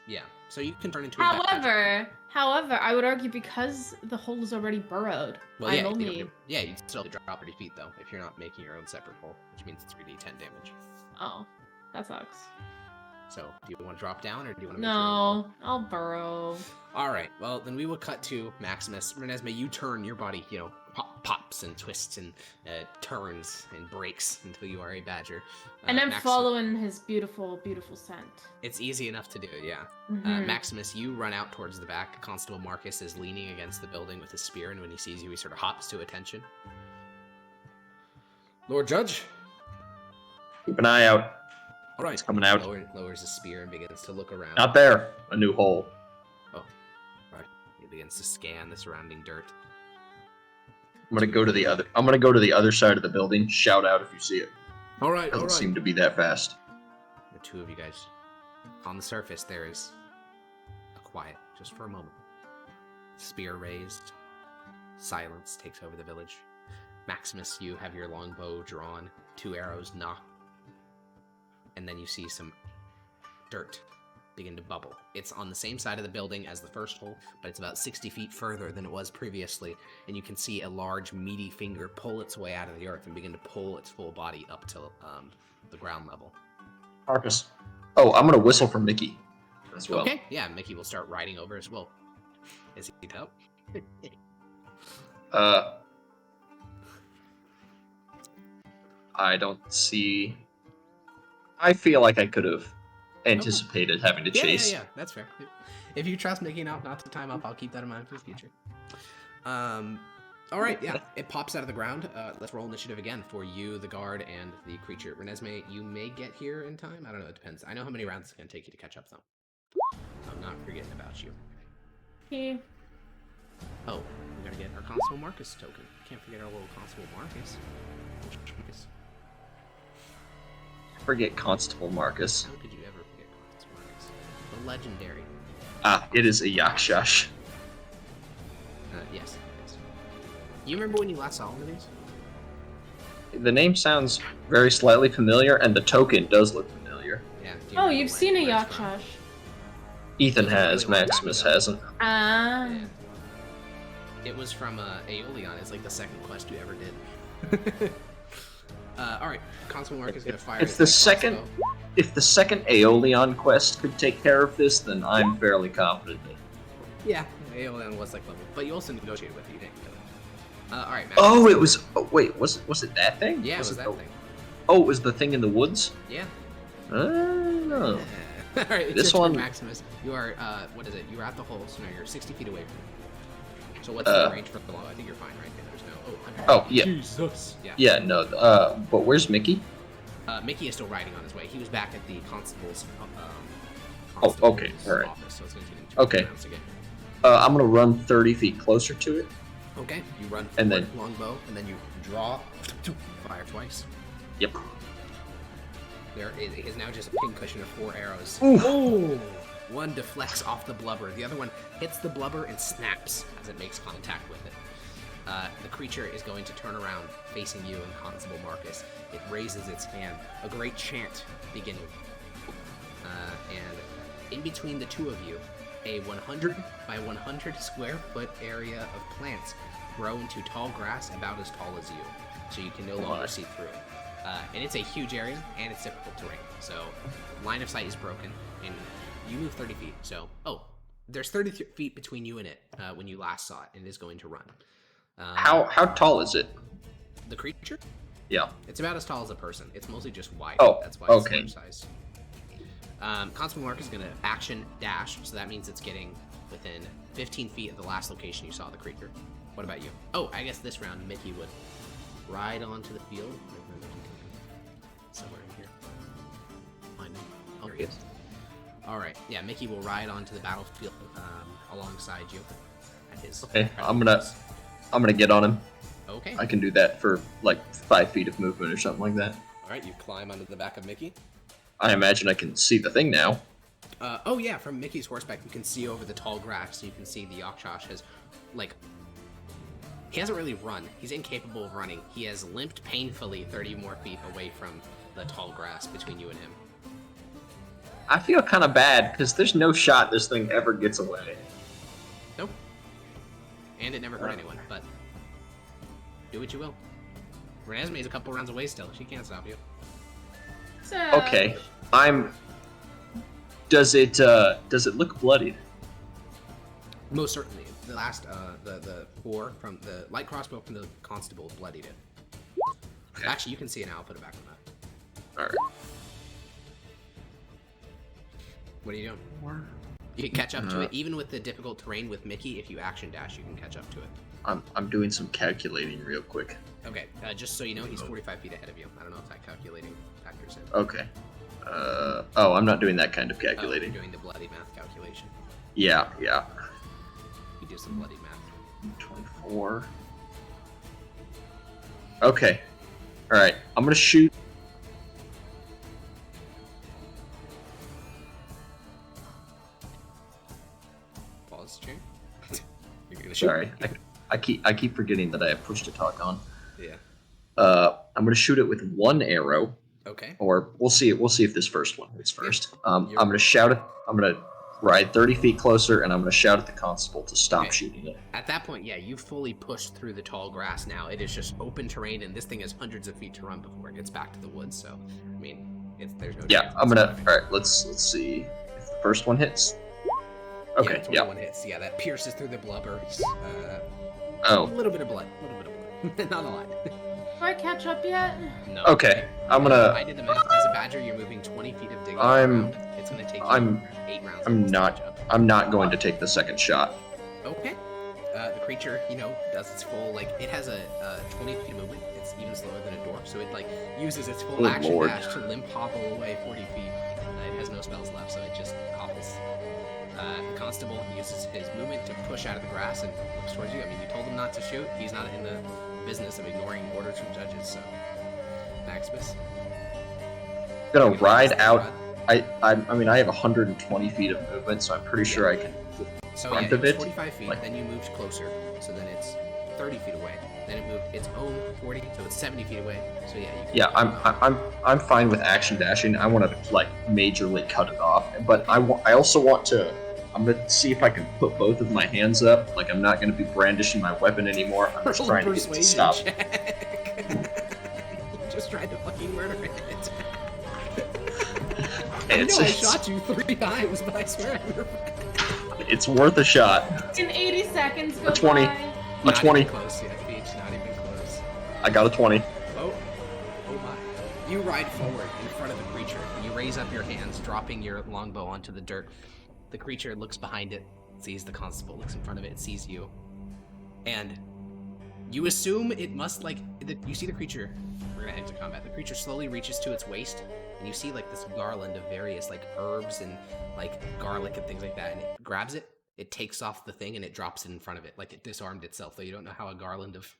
so you can turn into a badger. However, I would argue because the hole is already burrowed. Well, yeah, I'm you only. you still drop 30 feet though if you're not making your own separate hole, which means 3d10 damage. Oh, that sucks. So do you want to drop down or do you want to make your own hole? No, I'll burrow. All right. Well, then we will cut to Maximus. Renesmee, you turn your body, pops and twists and turns and breaks until you are a badger. And I'm Maximus- following his beautiful, beautiful scent. It's easy enough to do, yeah. Mhm. Maximus, you run out towards the back. Constable Marcus is leaning against the building with his spear, and when he sees you, he sort of hops to attention. Lord Judge? Keep an eye out. All right. It's coming out. Lowers his spear and begins to look around. Not there. A new hole. He begins to scan the surrounding dirt. I'm gonna go to the other side of the building. Shout out if you see it. All right, all Doesn't right. seem to be that fast. The two of you guys. On the surface, there is a quiet, just for a moment. Spear raised. Silence takes over the village. Maximus, you have your longbow drawn. 2 arrows knock. And then you see some dirt begin to bubble. It's on the same side of the building as the first hole, but it's about 60 feet further than it was previously. And you can see a large, meaty finger pull its way out of the earth and begin to pull its full body up to the ground level. Marcus. Oh, I'm gonna whistle for Mickey as well. Okay, yeah, Mickey will start riding over as well. Is he up? I don't see. I feel like I could have anticipated having to chase. Yeah, that's fair. If you trust Mickey not to time up, I'll keep that in mind for the future. All right, yeah, it pops out of the ground. Let's roll initiative again for you, the guard, and the creature. Renesmee, you may get here in time. I don't know, it depends. I know how many rounds it's going to take you to catch up, though. I'm not forgetting about you. Okay. Oh, we gotta get our Constable Marcus token. Can't forget our little Constable Marcus. Forget Constable Marcus. How could you ever forget Constable Marcus? The legendary. It is a Yakshash. Yes, it is. You remember when you last saw one of these? The name sounds very slightly familiar, and the token does look familiar. Yeah. do Oh, remember you've when- seen a where it's from? Yakshash. Ethan It was a has, really long time Maximus ago. hasn't. Ah. Yeah. It was from Aeolian. It's like the second quest you ever did. Alright, Constable Mark is going to fire If his the light second- crossbow. If the second Aeolian quest could take care of this, then I'm fairly confident that. Yeah, Aeolian was like level. But you also negotiated with it, you didn't kill it. Alright, Max. Oh, it was. Oh, wait, was it that thing? Yeah, it was that the, thing. Oh, it was the thing in the woods. Yeah. Oh. Alright, it's This your turn, one- Maximus. You are, what is it? You were at the hole, so now you're 60 feet away from it. So what's the range for the low? I think you're fine, right? There's no... Oh, yeah. Jesus. Yeah. Yeah, no. But where's Mickey? Mickey is still riding on his way. He was back at the constable's, okay, alright. office, so it's going to take him 2 Okay. rounds to get. I'm gonna run 30 feet closer to it. Okay, you run And forward, then- longbow, and then you draw, fire twice. Yep. There is now just a pincushion of 4 arrows. Oof. Oh! One deflects off the blubber. The other one hits the blubber and snaps as it makes contact with it. The creature is going to turn around, facing you and Constable Marcus. It raises its hand, a great chant beginning. And in between the two of you, a 100 by 100 square foot area of plants grow into tall grass about as tall as you, so you can no longer see through it. And it's a huge area, and it's difficult terrain. So line of sight is broken, and you move 30 feet. So, there's 30 feet between you and it when you last saw it, and it is going to run. How tall is it? The creature? Yeah. It's about as tall as a person. It's mostly just wide. Oh, that's why okay. it's large size. Constable Mark is going to action dash, so that means it's getting within 15 feet of the last location you saw the creature. What about you? Oh, I guess this round Mickey would ride onto the field. Somewhere in here. Find him. Oh, here he is. Alright, yeah, Mickey will ride onto the battlefield alongside you. At his Okay, I'm gonna get on him. Okay. I can do that for like 5 feet of movement or something like that. Alright, you climb onto the back of Mickey. I imagine I can see the thing now. Oh yeah, from Mickey's horseback you can see over the tall grass. You can see the Yakshas has, like, he hasn't really run. He's incapable of running. He has limped painfully 30 more feet away from the tall grass between you and him. I feel kind of bad because there's no shot this thing ever gets away. Nope. And it never hurt anyone, but do what you will. Renesmee's a couple rounds away still. She can't stop you. So, Okay, Does it look bloodied? Most certainly. The last, the four from the light crossbow from the constable bloodied it. Okay. Actually, you can see it now. I'll put it back on that. All right. What are you doing? You can catch up to it, even with the difficult terrain with Mickey. If you action dash, you can catch up to it. I'm doing some calculating real quick. Okay, just so you know, he's 45 feet ahead of you. I don't know if that calculating factors in. Okay. Oh, I'm not doing that kind of calculating. Oh, you're doing the bloody math calculation. Yeah. You do some bloody math. 24. Okay. All right. I'm gonna shoot. Pause stream. You're gonna shoot. Sorry, I keep forgetting that I have push to talk on. Yeah. I'm gonna shoot it with one arrow. Okay. Or we'll see if this first one hits first. I'm gonna shout it. I'm gonna ride 30 feet closer, and I'm gonna shout at the constable to stop shooting it. At that point, yeah, you fully pushed through the tall grass now. It is just open terrain, and this thing has hundreds of feet to run before it gets back to the woods. So, I mean, there's no. Yeah, I'm gonna. All right, let's see if the first one hits. Okay, yeah. 21 hits. Yeah, that pierces through the blubber. Oh. A little bit of blood. Not a lot. Do I catch up yet? No. Okay, I'm gonna. I did the math. As a badger, you're moving 20 feet of digging I'm- around. It's gonna take you 8 rounds. I'm to not. catch up. I'm not going to take the second shot. Okay. The creature, does its full, it has a 20 feet of movement. It's even slower than a dwarf, so it, uses its full Good action Lord. dash to limp hobble away 40 feet. It has no spells left, so it just hobbles. The constable uses his movement to push out of the grass and looks towards you. I mean, you told him not to shoot. He's not in the business of ignoring orders from judges, so... Maximus? I'm gonna ride out. I mean, I have 120 feet of movement, so I'm pretty sure I can. So front yeah, of it was it, 45 feet, then you moved closer, so then it's 30 feet away. Then it moved its own 40, so it's 70 feet away. So yeah, you can. Yeah, I'm fine with action dashing. I want to majorly cut it off, but I also want to. I'm gonna see if I can put both of my hands up. I'm not gonna be brandishing my weapon anymore. I'm just trying to get it to stop. Just tried to fucking murder it. I It's shot you 3 times, but I swear it's worth a shot. In 80 seconds go 20. by. A 20. Even close yet, Peach. Not even close. I got a 20. Oh my. You ride forward in front of the creature. You raise up your hands, dropping your longbow onto the dirt. The creature looks behind it, sees the constable, looks in front of it, sees you. And you assume it must, you see the creature. We're gonna head into combat. The creature slowly reaches to its waist, and you see, this garland of various, herbs and, garlic and things like that, and it grabs it, it takes off the thing, and it drops it in front of it, like it disarmed itself, though you don't know how a garland of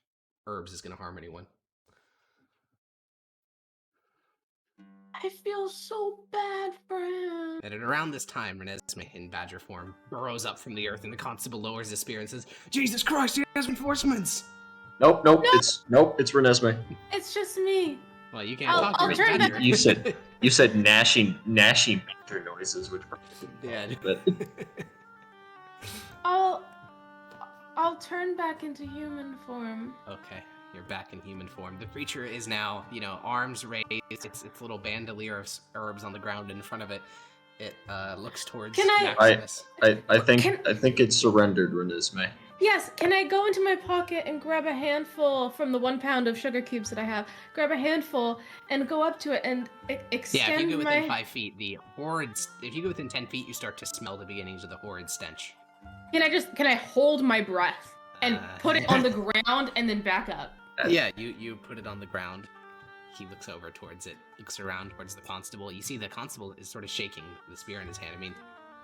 herbs is gonna harm anyone. I feel so bad for him. And at around this time, Renesmee, in badger form, burrows up from the earth, and the constable lowers his spear and says, "Jesus Christ, he has reinforcements!" Nope. It's Renesmee. It's just me. Well, you can't I'll talk to turn badger. You said gnashing panther noises, which Yeah. but I'll turn back into human form. Okay, you're back in human form. The creature is now, arms raised. Its little bandolier of herbs on the ground in front of it. It looks towards Can I- Maximus. I think it's surrendered, Renesmee. Yes, can I go into my pocket and grab a handful from the 1 pound of sugar cubes that I have? Grab a handful and go up to it and extend Yeah, if you go within my... 5 feet, the horrid... If you go within 10 feet, you start to smell the beginnings of the horrid stench. Can I hold my breath and put it on the ground and then back up? Yeah, you put it on the ground. He looks over towards it, looks around towards the constable. You see the constable is sort of shaking the spear in his hand. I mean,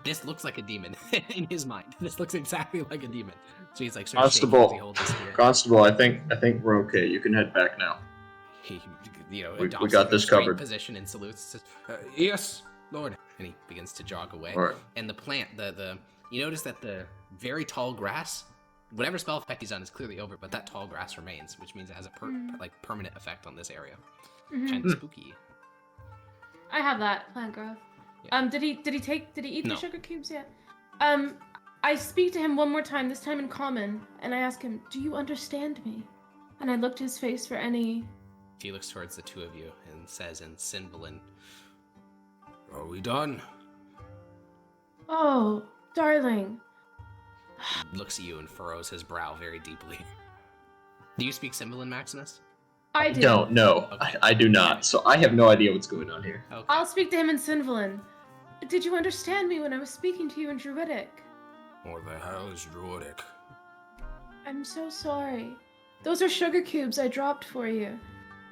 this looks like a demon in his mind. This looks exactly like a demon. So he's like sort of shaking as he holds the spear. Constable, I think we're okay. You can head back now. He, We adopts got a this straight covered. position and salutes. Says, yes, Lord. And he begins to jog away. All right. And the plant, you notice that the very tall grass, whatever spell effect he's done is clearly over, but that tall grass remains, which means it has a permanent effect on this area. Kind of spooky. I have that plant growth. Yeah. Did he eat No. the sugar cubes yet? I speak to him one more time, this time in common, and I ask him, "Do you understand me?" And I looked his face for any... He looks towards the two of you and says in Sinvalin, Are we done? Oh, darling. looks at you and furrows his brow very deeply. Do you speak Sinvalin, Maximus? I do. Don't, no. Okay. I do not. So I have no idea what's going on here. Okay. I'll speak to him in Sinvalin. Did you understand me when I was speaking to you in Druidic? What the hell is Druidic? I'm so sorry. Those are sugar cubes I dropped for you.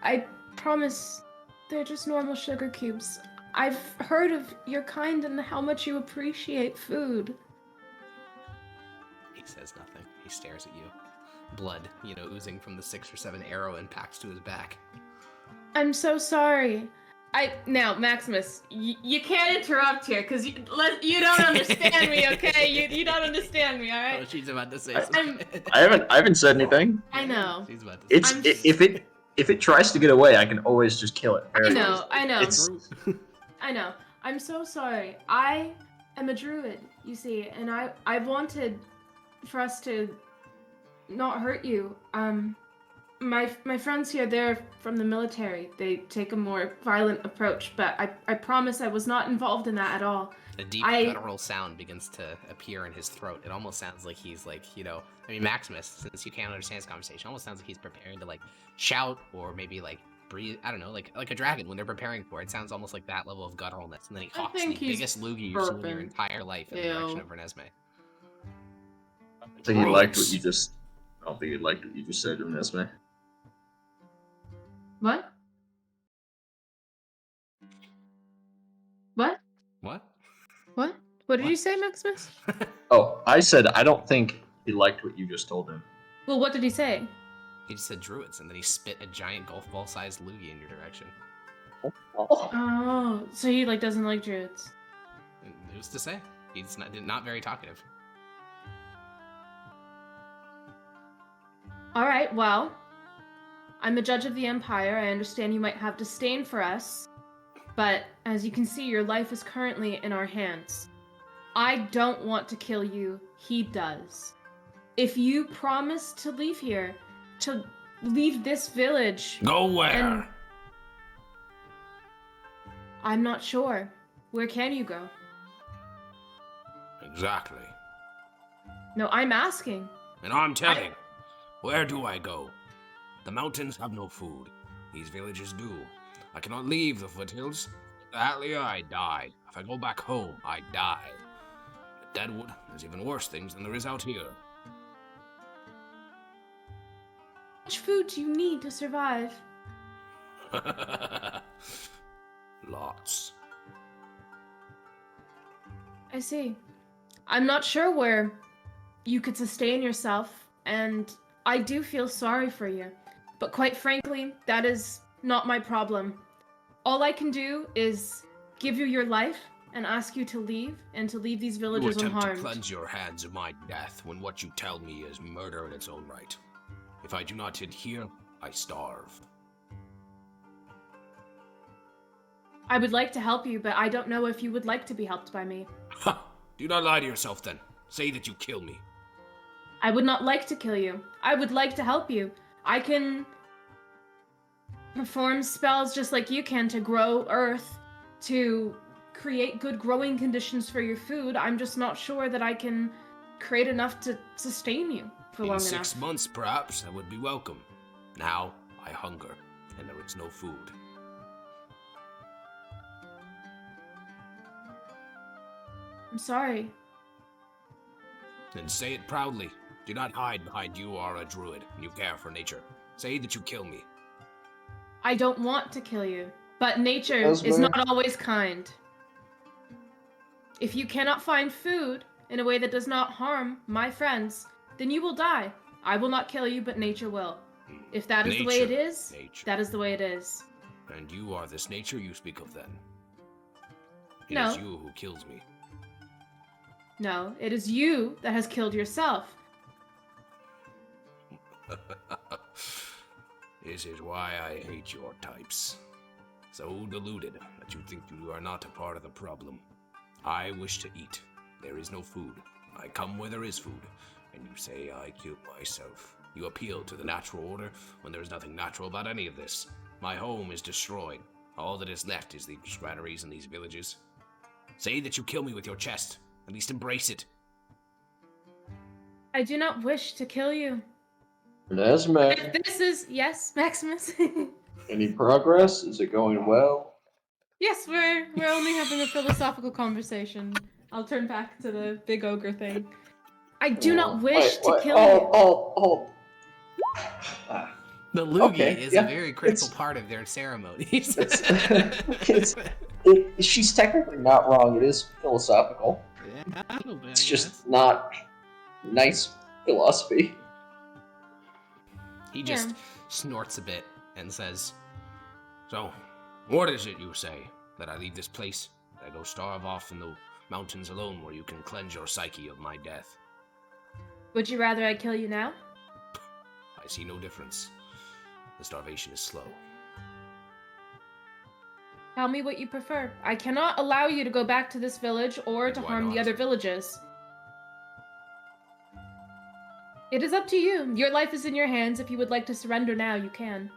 I promise they're just normal sugar cubes. I've heard of your kind and how much you appreciate food. He says nothing. He stares at you. Blood, oozing from the 6 or 7 arrow impacts to his back. I'm so sorry. Now, Maximus, you can't interrupt here because you don't understand me, okay? You don't understand me, all Oh, right? she's about to say I- something. I haven't said anything. I know. She's about to say It's I'm if it tries to get away, I can always just kill it. I know. It's I know. I'm so sorry. I am a druid, you see, and I wanted for us to not hurt you. My friends here, they're from the military. They take a more violent approach, but I promise I was not involved in that at all. A deep guttural sound begins to appear in his throat. It almost sounds like he's Maximus, since you can't understand his conversation, almost sounds like he's preparing to shout or maybe breathe. I don't know, like a dragon when they're preparing for it. It sounds almost like that level of gutturalness, and then he I hawks the think he's biggest loogie you've seen in your burping. entire life in the Ew. direction of Renesmee. I think he liked what you just. I don't think he liked what you just said, Renesmee. What? What? What? What? What did What? you say, Maximus? Oh, I said I don't think he liked what you just told him. Well, what did he say? He just said druids, and then he spit a giant golf ball sized loogie in your direction. Oh, so he doesn't like druids. And who's to say? He's not very talkative. All right, well, I'm the judge of the Empire. I understand you might have disdain for us, but as you can see, your life is currently in our hands. I don't want to kill you. He does. If you promise to leave here, to leave this village, Go where? and I'm not sure. Where can you go? Exactly. No, I'm asking. And I'm telling. Where do I go? The mountains have no food. These villages do. I cannot leave the foothills. Atlia, I die. If I go back home, I die. At Deadwood, there's even worse things than there is out here. How much food do you need to survive? Lots. I see. I'm not sure where you could sustain yourself, and I do feel sorry for you. But quite frankly, that is not my problem. All I can do is give you your life and ask you to leave, and to leave these You villages attempt unharmed. to cleanse your hands of my death when what you tell me is murder in its own right. If I do not adhere, I starve. I would like to help you, but I don't know if you would like to be helped by me. Ha! Do not lie to yourself then. Say that you kill me. I would not like to kill you. I would like to help you. I can perform spells just like you can to grow earth, to create good growing conditions for your food. I'm just not sure that I can create enough to sustain you for long In enough. 6 months, perhaps, I would be welcome. Now, I hunger, and there is no food. I'm sorry. Then say it proudly. Do not hide behind you are a druid, and you care for nature. Say that you kill me. I don't want to kill you, but nature is Esme? not always kind. If you cannot find food in a way that does not harm my friends, then you will die. I will not kill you, but nature will. If that is the way it is, that is the way it is. And you are this nature you speak of then? It No. is you who kills me. No, it is you that has killed yourself. This is why I hate your types. So deluded that you think you are not a part of the problem. I wish to eat. There is no food. I come where there is food. And you say I killed myself. You appeal to the natural order when there is nothing natural about any of this. My home is destroyed. All that is left is these granaries and these villages. Say that you kill me with your chest. At least embrace it. I do not wish to kill you. Esme, If this is... Yes, Maximus? any progress? Is it going well? Yes, we're only having a philosophical conversation. I'll turn back to the big ogre thing. I do not wish to kill you. Oh. The loogie Okay, is yeah, a very critical it's- part of their ceremonies. She's technically not wrong. It is philosophical. Yeah, a little bit, I It's guess. just not nice philosophy. He just Yeah. snorts a bit and says, So, what is it you say? That I leave this place? That I go starve off in the mountains alone where you can cleanse your psyche of my death? Would you rather I kill you now? I see no difference. The starvation is slow. Tell me what you prefer. I cannot allow you to go back to this village or to Why harm the not? other villages. It is up to you. Your life is in your hands. If you would like to surrender now, you can.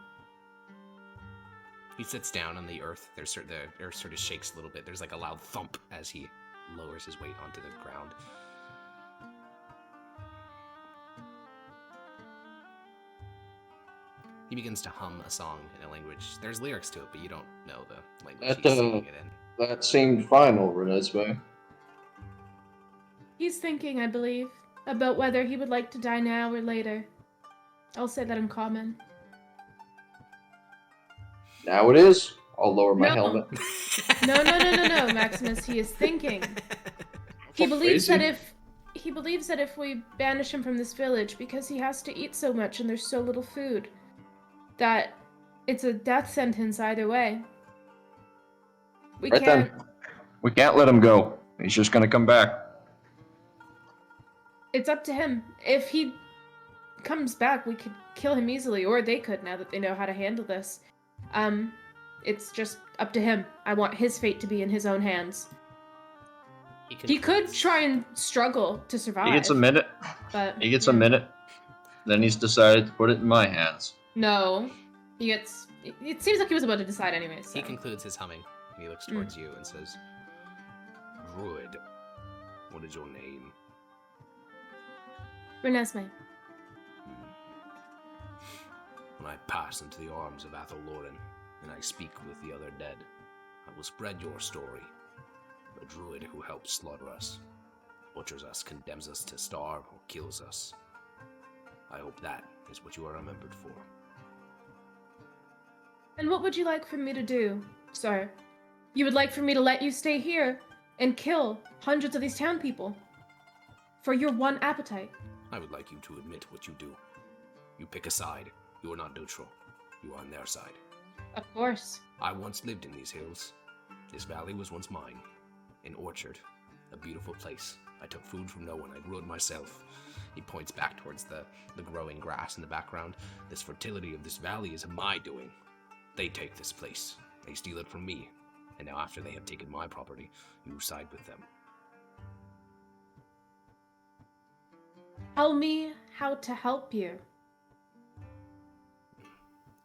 he sits down on the earth. The earth sort of shakes a little bit. There's like a loud thump as he lowers his weight onto the ground. He begins to hum a song in a language. There's lyrics to it, but you don't know the language That, he's singing it in. That seemed fine over Esme. He's thinking, I believe, about whether he would like to die now or later. I'll say that in common. Now it is. I'll lower my No. helmet. No, Maximus. He is thinking. He believes that if we banish him from this village, because he has to eat so much and there's so little food, that it's a death sentence either way. We Right can't. then. We can't let him go. He's just gonna come back. It's up to him. If he comes back, we could kill him easily, or they could now that they know how to handle this. It's just up to him. I want his fate to be in his own hands. He could try and struggle to survive. He gets a minute. But He gets yeah. a minute. Then he's decided to put it in my hands. No, he gets. It seems like he was about to decide anyway. So. He concludes his humming, and he looks towards you and says, Druid, what is your name? Renesmee. When I pass into the arms of Athel-Loren, and I speak with the other dead, I will spread your story. The druid who helps slaughter us, butchers us, condemns us to starve, or kills us. I hope that is what you are remembered for. And what would you like for me to do, sir? You would like for me to let you stay here and kill hundreds of these town people for your one appetite? I would like you to admit what you do. You pick a side. You are not neutral. You are on their side. Of course. I once lived in these hills. This valley was once mine. An orchard. A beautiful place. I took food from no one. I grew it myself. he points back towards the growing grass in the background. This fertility of this valley is my doing. They take this place. They steal it from me. And now after they have taken my property, you side with them. Tell me how to help you.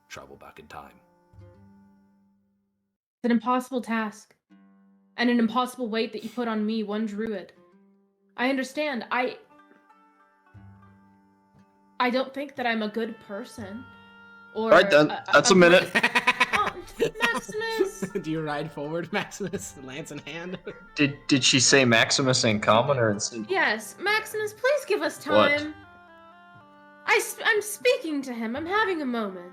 Travel back in time. It's an impossible task. And an impossible weight that you put on me, one druid. I understand. I don't think that I'm a good person. Or Right then, that's a minute. Oh, Maximus! Do you ride forward, Maximus, lance in hand? Did she say Maximus in common or in singular? Yes, Maximus, please give us What? time. I'm speaking to him. I'm having a moment.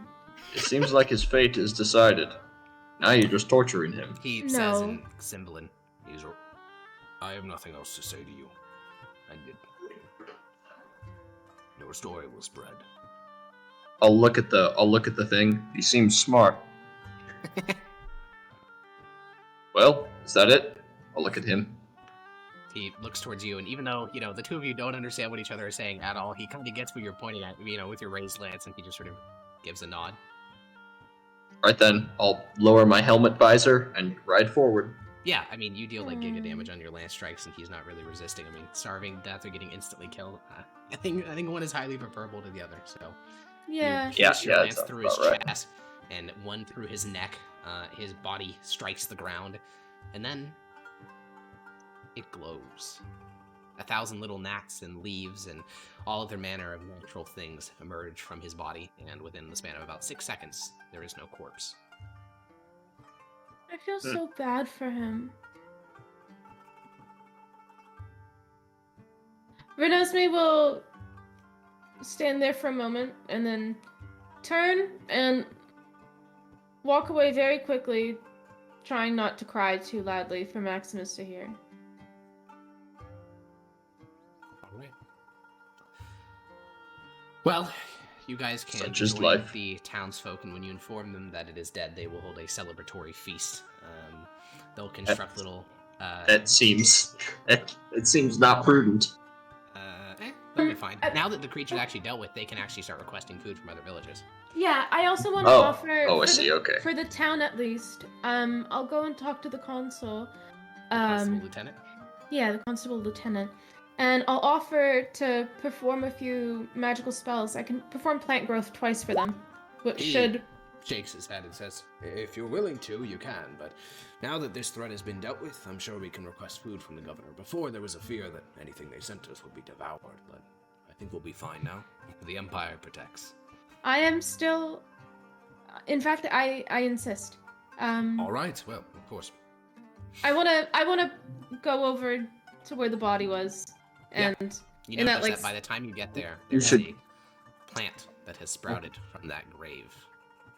It seems like his fate is decided. Now you're just torturing him. He No. says in Cymbalin. I have nothing else to say to you. Your story will spread. I'll look at the thing. He seems smart. Well, is that it? I'll look at him. He looks towards you, and even though, the two of you don't understand what each other are saying at all, he kind of gets what you're pointing at, with your raised lance, and he just sort of gives a nod. Right then, I'll lower my helmet visor and ride forward. Yeah, you deal like giga damage on your lance strikes, and he's not really resisting. Starving, death, or getting instantly killed. I think one is highly preferable to the other. So Yeah. you pierce your Yeah, lance sounds through his about right. chest, and one through his neck. His body strikes the ground, and then it glows. 1,000 little gnats and leaves and all other manner of natural things emerge from his body, and within the span of about 6 seconds, there is no corpse. I feel so bad for him. Renesmee will stand there for a moment and then turn and walk away very quickly, trying not to cry too loudly for Maximus to hear. All right. Well, you guys can Such is join life. the townsfolk, and when you inform them that it is dead, they will hold a celebratory feast. They'll construct little... It seems not prudent. They'll be fine. Now that the creature's actually dealt with, they can actually start requesting food from other villages. Yeah, I also want to Oh. offer Oh, I for see, the, okay. for the town at least. I'll go and talk to the consul. Constable Lieutenant? Yeah, the constable lieutenant. And I'll offer to perform a few magical spells. I can perform plant growth twice for them, which He should... shakes his head and says, "If you're willing to, you can, but now that this threat has been dealt with, I'm sure we can request food from the governor. Before, there was a fear that anything they sent us would be devoured, but I think we'll be fine now. The Empire protects." I am still... In fact, I insist. All right, well, of course. I wanna go over to where the body was, Yeah. and You in notice that, like, that by the time you get there, You there's should- a plant that has sprouted from that grave.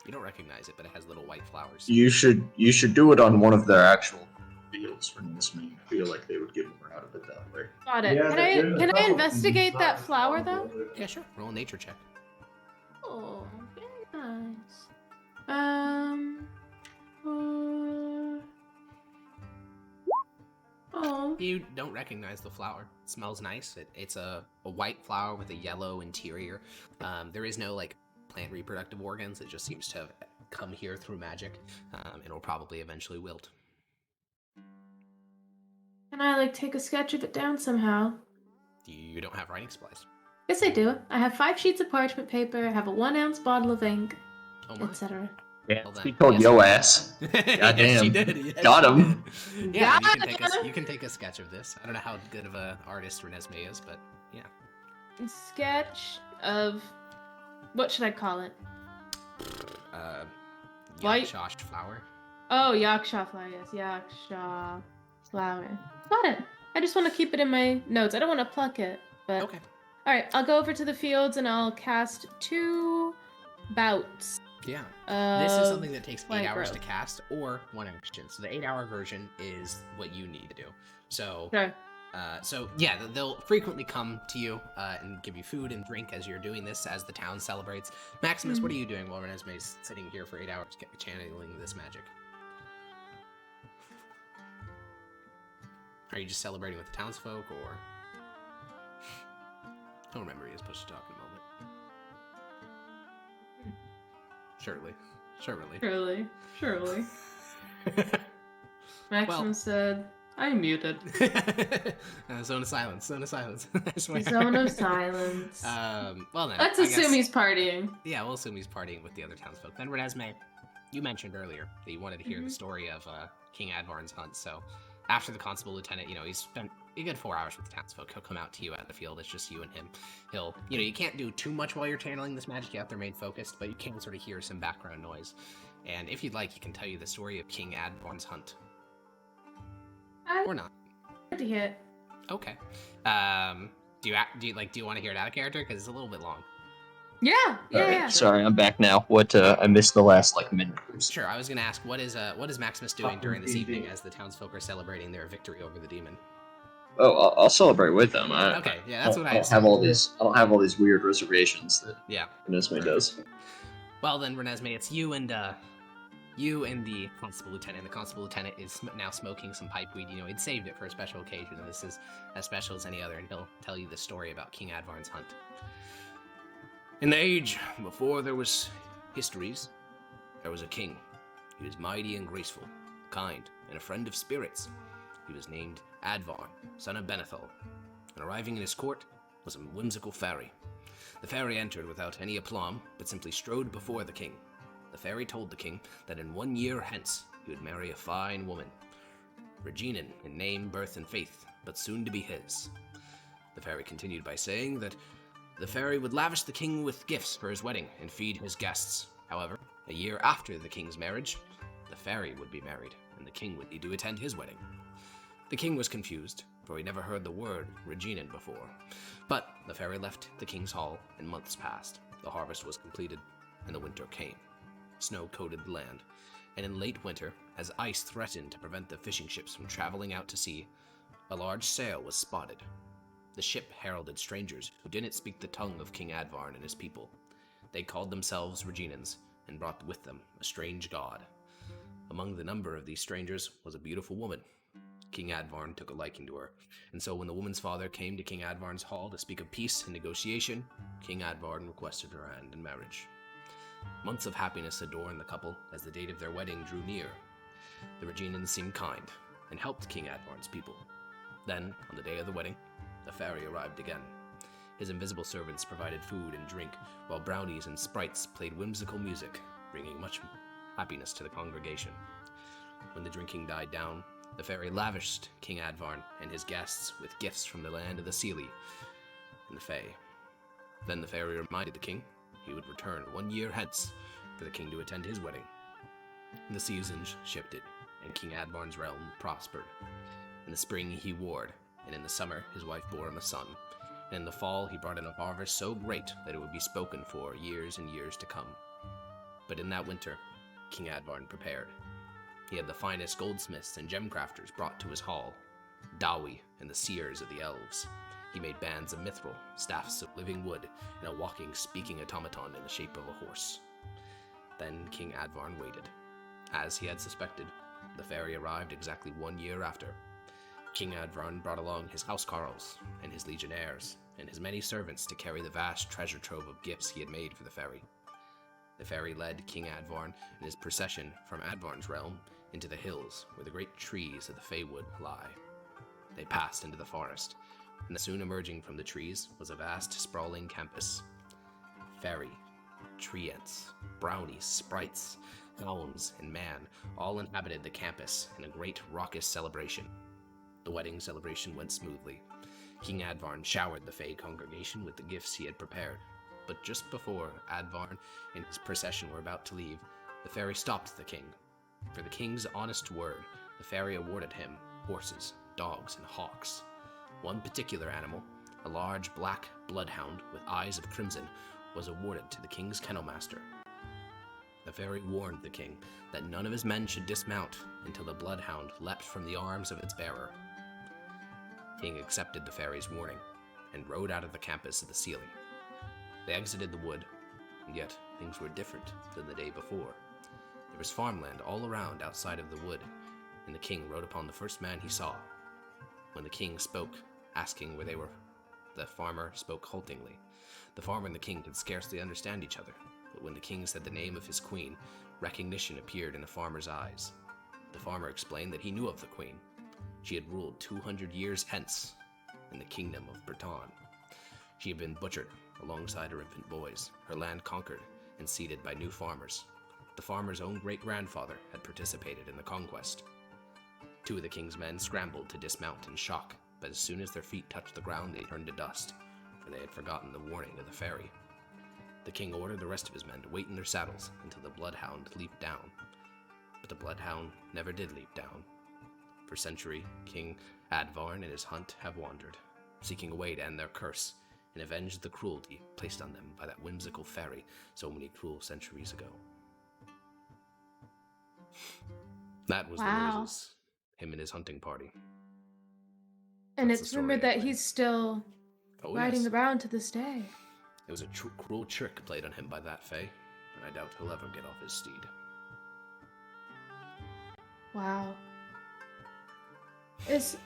You don't recognize it, but it has little white flowers. You should do it on one of their actual fields for this. I feel like they would get more out of it that way. got it. Yeah, Can I investigate that flower though? Yeah, sure. Roll a nature check. Oh, very nice. Oh. You don't recognize the flower. It smells nice. It's a white flower with a yellow interior. There is no plant reproductive organs. It just seems to have come here through magic. It'll probably eventually wilt. Can I take a sketch of it down somehow? You don't have writing supplies. Yes, I do. I have 5 sheets of parchment paper. I have a 1-ounce bottle of ink, Oh my. etc. Yeah, Well, he then, told yes, yo you- ass. Yes, she Goddamn. did. Yes, Got she him. did. Yeah, Got you can take a sketch of this. I don't know how good of an artist Renesmee is, but yeah. Sketch of... What should I call it? White- Yakshosh flower. Oh, yaksha flower, yes. Yaksha flower. Got it. I just want to keep it in my notes. I don't want to pluck it, but... Okay. Alright, I'll go over to the fields and I'll cast 2 bouts. Yeah. This is of something that takes 8 plant hours growth. to cast or 1 action. So the 8-hour version is what you need to do. So, Sure. they'll frequently come to you and give you food and drink as you're doing this, as the town celebrates. Maximus, what are you doing while Renesmee's sitting here for 8 hours channeling this magic? Are you just celebrating with the townsfolk, or... Don't remember, he is supposed to talk in a moment. Surely. Surely. Maximus said, I'm muted. Zone of silence. Zone of silence. I swear. Zone of silence. Well then. Let's I assume guess, he's partying. Yeah, we'll assume he's partying with the other townsfolk. Then Renesmee, you mentioned earlier that you wanted to hear the story of King Advarn's hunt. So after the constable lieutenant, he's spent a good 4 hours with the townsfolk. He'll come out to you out in the field. It's just you and him. He'll, you can't do too much while you're channeling this magic. You have to remain focused, but you can sort of hear some background noise. And if you'd like, he can tell you the story of King Advarn's hunt. Or not. To hear. Okay. Do you want to hear it out of character? Because it's a little bit long. Yeah. Alright, Yeah. sorry, I'm back now. What, I missed the last, minute or so. Sure, I was going to ask, what is Maximus doing during this evening as the townsfolk are celebrating their victory over the demon? Oh, I'll celebrate with them. Okay, yeah, that's what I don't assumed. I don't have all these weird reservations that Renesmee does. Well then, Renesmee, it's you and the constable lieutenant. The constable lieutenant is now smoking some pipe weed. He'd saved it for a special occasion, and this is as special as any other, and he'll tell you the story about King Advarn's hunt. In the age before there was histories, there was a king. He was mighty and graceful, kind, and a friend of spirits. He was named Advarn, son of Benethal, and arriving in his court was a whimsical fairy. The fairy entered without any aplomb, but simply strode before the king. The fairy told the king that in 1 year hence he would marry a fine woman, Reginan in name, birth, and faith, but soon to be his. The fairy continued by saying that the fairy would lavish the king with gifts for his wedding and feed his guests. However, a year after the king's marriage, the fairy would be married, and the king would need to attend his wedding. The king was confused, for he never heard the word Reginan before. But the fairy left the king's hall, and months passed. The harvest was completed, and the winter came. Snow coated the land, and in late winter, as ice threatened to prevent the fishing ships from traveling out to sea, a large sail was spotted. The ship heralded strangers who didn't speak the tongue of King Advarn and his people. They called themselves Reginans, and brought with them a strange god. Among the number of these strangers was a beautiful woman. King Advarn took a liking to her, and so when the woman's father came to King Advarn's hall to speak of peace and negotiation, King Advarn requested her hand in marriage. Months of happiness adorned the couple as the date of their wedding drew near. The Reginans seemed kind, and helped King Advarn's people. Then, on the day of the wedding, the fairy arrived again. His invisible servants provided food and drink, while brownies and sprites played whimsical music, bringing much happiness to the congregation. When the drinking died down, the fairy lavished King Advarn and his guests with gifts from the land of the Seelie and the Fae. Then the fairy reminded the king he would return 1 year hence for the king to attend his wedding. The seasons shifted, and King Advarn's realm prospered. In the spring he warred, and in the summer his wife bore him a son, and in the fall he brought in a harvest so great that it would be spoken for years and years to come. But in that winter, King Advarn prepared. He had the finest goldsmiths and gemcrafters brought to his hall, Dawi and the seers of the elves. He made bands of mithril, staffs of living wood, and a walking, speaking automaton in the shape of a horse. Then King Advarn waited. As he had suspected, the fairy arrived exactly 1 year after. King Advarn brought along his housecarls and his legionnaires and his many servants to carry the vast treasure trove of gifts he had made for the fairy. The fairy led King Advarn and his procession from Advarn's realm into the hills where the great trees of the Feywood lie. They passed into the forest, and soon emerging from the trees was a vast, sprawling campus. Fairy, treants, brownies, sprites, gnomes, and man all inhabited the campus in a great raucous celebration. The wedding celebration went smoothly. King Advarn showered the Fey congregation with the gifts he had prepared. But just before Advarn and his procession were about to leave, the fairy stopped the king. For the king's honest word, the fairy awarded him horses, dogs, and hawks. One particular animal, a large black bloodhound with eyes of crimson, was awarded to the king's kennelmaster. The fairy warned the king that none of his men should dismount until the bloodhound leapt from the arms of its bearer. The king accepted the fairy's warning and rode out of the campus of the Seelie. They exited the wood, and yet things were different than the day before. There was farmland all around outside of the wood, and the king rode upon the first man he saw. When the king spoke, asking where they were, the farmer spoke haltingly. The farmer and the king could scarcely understand each other, but when the king said the name of his queen, recognition appeared in the farmer's eyes. The farmer explained that he knew of the queen. She had ruled 200 years hence in the kingdom of Breton. She had been butchered alongside her infant boys, her land conquered and ceded by new farmers. The farmer's own great-grandfather had participated in the conquest. 2 of the king's men scrambled to dismount in shock, but as soon as their feet touched the ground, they turned to dust, for they had forgotten the warning of the fairy. The king ordered the rest of his men to wait in their saddles until the bloodhound leaped down. But the bloodhound never did leap down. For century, King Advarn and his hunt have wandered, seeking a way to end their curse and avenge the cruelty placed on them by that whimsical fairy so many cruel centuries ago. That was the Wow. Roses, him and his hunting party. And That's the it's story rumored that anyway. he's still Oh, riding yes. around to this day. It was a cruel trick played on him by that fae, and I doubt he'll ever get off his steed. Wow. Is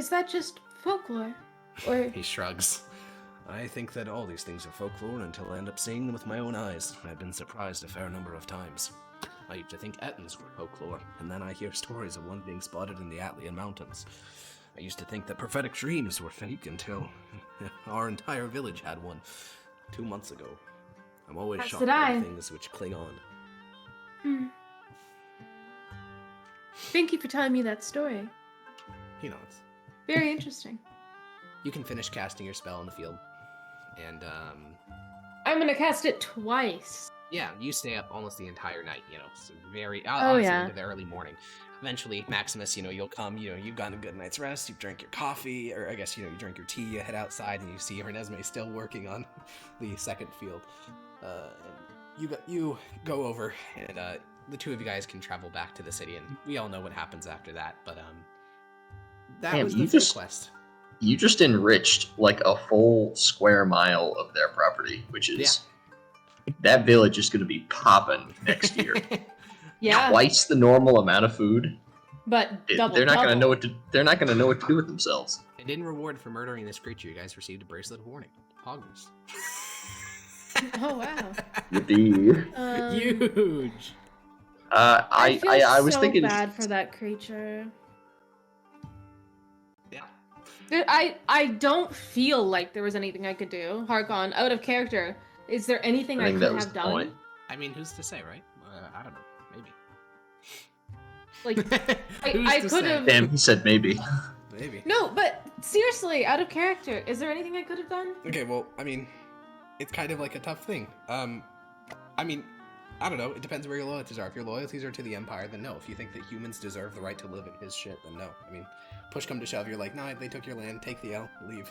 that just folklore? Or He shrugs. I think that all these things are folklore until I end up seeing them with my own eyes. I've been surprised a fair number of times. I used to think Ettins were folklore, and then I hear stories of one being spotted in the Atlian Mountains. I used to think that prophetic dreams were fake until our entire village had one 2 months ago. I'm always As shocked did by I. the things which cling on. Hmm. Thank you for telling me that story. He nods. Very interesting. You can finish casting your spell in the field, and I'm gonna cast it twice. Yeah, you stay up almost the entire night, so very, Oh, honestly, yeah. into the early morning. Eventually, Maximus, you'll come, you've gotten a good night's rest, you've drank your coffee, or I guess, you drink your tea, you head outside, and you see Renesmee still working on the second field. You go over, and the 2 of you guys can travel back to the city, and we all know what happens after that, but that Damn, was you the just- quest. You just enriched like a full square mile of their property, which is that village is going to be popping next year. Yeah, Twice the normal amount of food. but double. They're not going to double. know what to. They're not going to know what to do with themselves. And in reward for murdering this creature, you guys received a bracelet of warning. Hogwarts. Oh wow. The Huge! I feel I was so thinking. bad for that creature. Yeah. I don't feel like there was anything I could do. Harkon, out of character. Is there anything I I think could that was have the done? point. I mean, who's to say, right? I don't know. Maybe. Like, Who's I to could say? have. Damn, he said maybe. Maybe. No, but seriously, out of character, is there anything I could have done? Okay, well, I mean, it's kind of like a tough thing. I mean, I don't know. It depends where your loyalties are. If your loyalties are to the Empire, then no. If you think that humans deserve the right to live in his shit, then no. I mean, push come to shove, you're like, nah, they took your land, take the L, leave.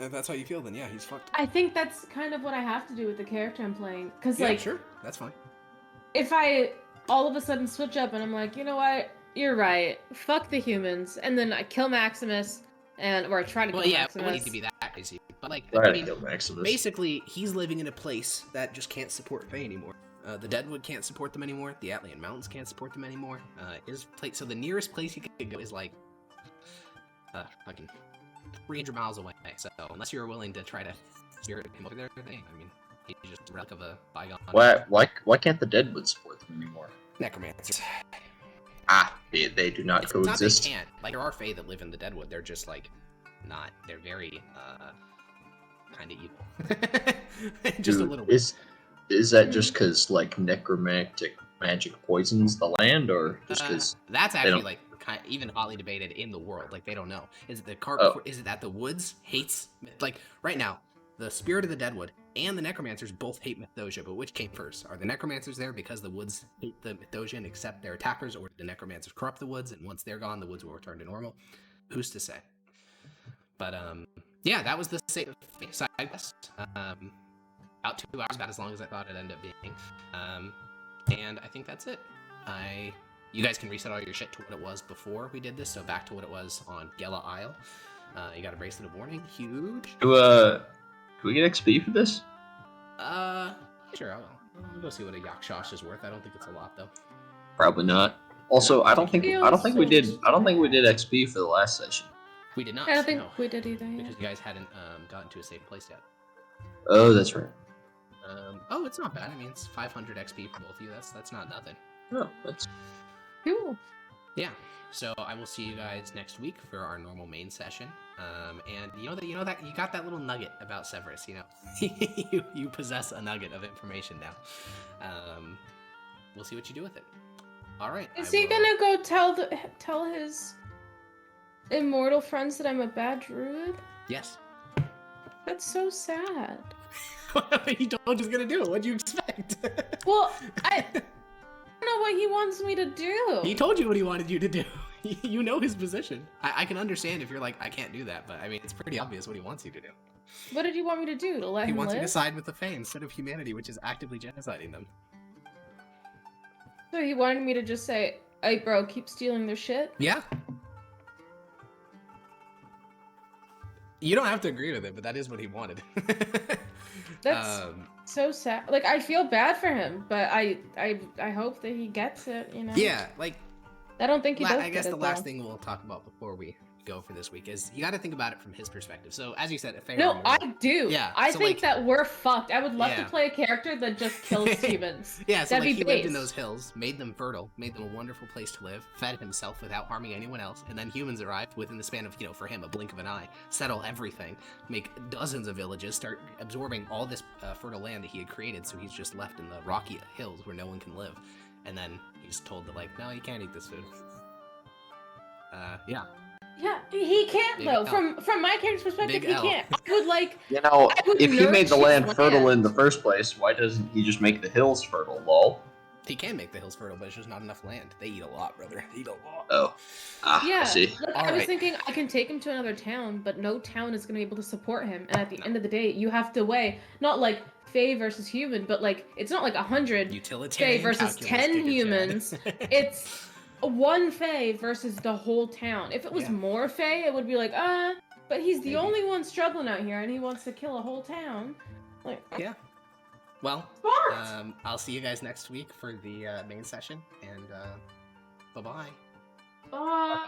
If that's how you feel, then yeah, he's fucked. I think that's kind of what I have to do with the character I'm playing. Because, Yeah, like, sure, that's fine. if I all of a sudden switch up and I'm like, you know what, you're right, fuck the humans, and then I kill Maximus, or I try to kill Well, yeah, it Maximus. wouldn't need to be that crazy. But, like, Sorry I to mean, kill Maximus. basically, he's living in a place that just can't support Fae anymore. The Deadwood can't support them anymore. The Atlian Mountains can't support them anymore. His place, so the nearest place he could go is like, fucking 300 miles away. So unless you're willing to try to spirit him over there, I mean, he's just a relic of a bygone. Why can't the Deadwood support them anymore? Necromancers. They do not It's not coexist. they can't. Like, there are Fae that live in the Deadwood. They're just like not. They're very kind of evil. Just a little bit. Is that just because like necromantic magic poisons the land, or just because? That's they actually don't- like even hotly debated in the world. Like, they don't know. Is it the cart? Oh. Is it that the woods hates? Like, right now, the spirit of the Deadwood and the necromancers both hate Mythdosia. But which came first? Are the necromancers there because the woods hate the Mythdosia and accept their attackers, or did the necromancers corrupt the woods, and once they're gone, the woods will return to normal? Who's to say? But yeah, that was the side quest. About 2 hours, about as long as I thought it'd end up being. And I think that's it. You guys can reset all your shit to what it was before we did this, so back to what it was on Gela Isle. You got a bracelet of warning, huge. Do we get XP for this? Sure, I'll go see what a Yakshash is worth. I don't think it's a lot though. Probably not. Also, I don't think we did XP for the last session. We did not. I don't think no, we did either. Yeah. because you guys hadn't gotten to a safe place yet. Oh, that's right. Oh, it's not bad. I mean, it's 500 XP for both of you. That's not nothing. No, that's Cool. Yeah. So I will see you guys next week for our normal main session. And you know that you got that little nugget about Severus. You possess a nugget of information now. We'll see what you do with it. All right. Is he gonna go tell his immortal friends that I'm a bad druid? Yes. That's so sad. He told you he's gonna do it. What do you expect? Well, I don't know what he wants me to do. He told you what he wanted you to do. You know his position. I can understand if you're like, I can't do that, but I mean, it's pretty obvious what he wants you to do. What did he want me to do? To let He him wants live? you to side with the Fae instead of humanity, which is actively genociding them. So he wanted me to just say, "Hey, bro, keep stealing their shit." Yeah. You don't have to agree with it, but that is what he wanted. That's so sad. Like, I feel bad for him, but I hope that he gets it. Yeah, like I don't think he does. I guess get the it, last though. thing we'll talk about before we go for this week is you got to think about it from his perspective. So as you said, if Fae No, I do. Yeah, I so, think like- that we're fucked. I would love Yeah. to play a character that just kills humans. Yeah, so That'd like be he lived in base. those hills, made them fertile, made them a wonderful place to live, fed himself without harming anyone else, and then humans arrived within the span of, for him, a blink of an eye, settle everything, make dozens of villages, start absorbing all this fertile land that he had created, so he's just left in the rocky hills where no one can live. And then he's told that, like, no, you can't eat this food. Yeah. Yeah, he can't Big though. L. From my character's perspective, Big he L. can't. I would like. You know, I would if he made the nourish land his fertile in land. the first place, why doesn't he just make the hills fertile, lol? He can make the hills fertile, but it's just not enough land. They eat a lot, brother. They eat a lot. Oh. I Yeah, see. look, All I was right. thinking I can take him to another town, but no town is going to be able to support him. And at the No. end of the day, you have to weigh not like Fae versus human, but like it's not like 100 Fae Utilitarian versus calculus, 10 Giga Chad. humans. It's one Fae versus the whole town. If it was Yeah. more Fae, it would be like, but he's the Maybe. only one struggling out here, and he wants to kill a whole town. Like, Yeah. Well, smart. I'll see you guys next week for the main session, and bye-bye. Bye.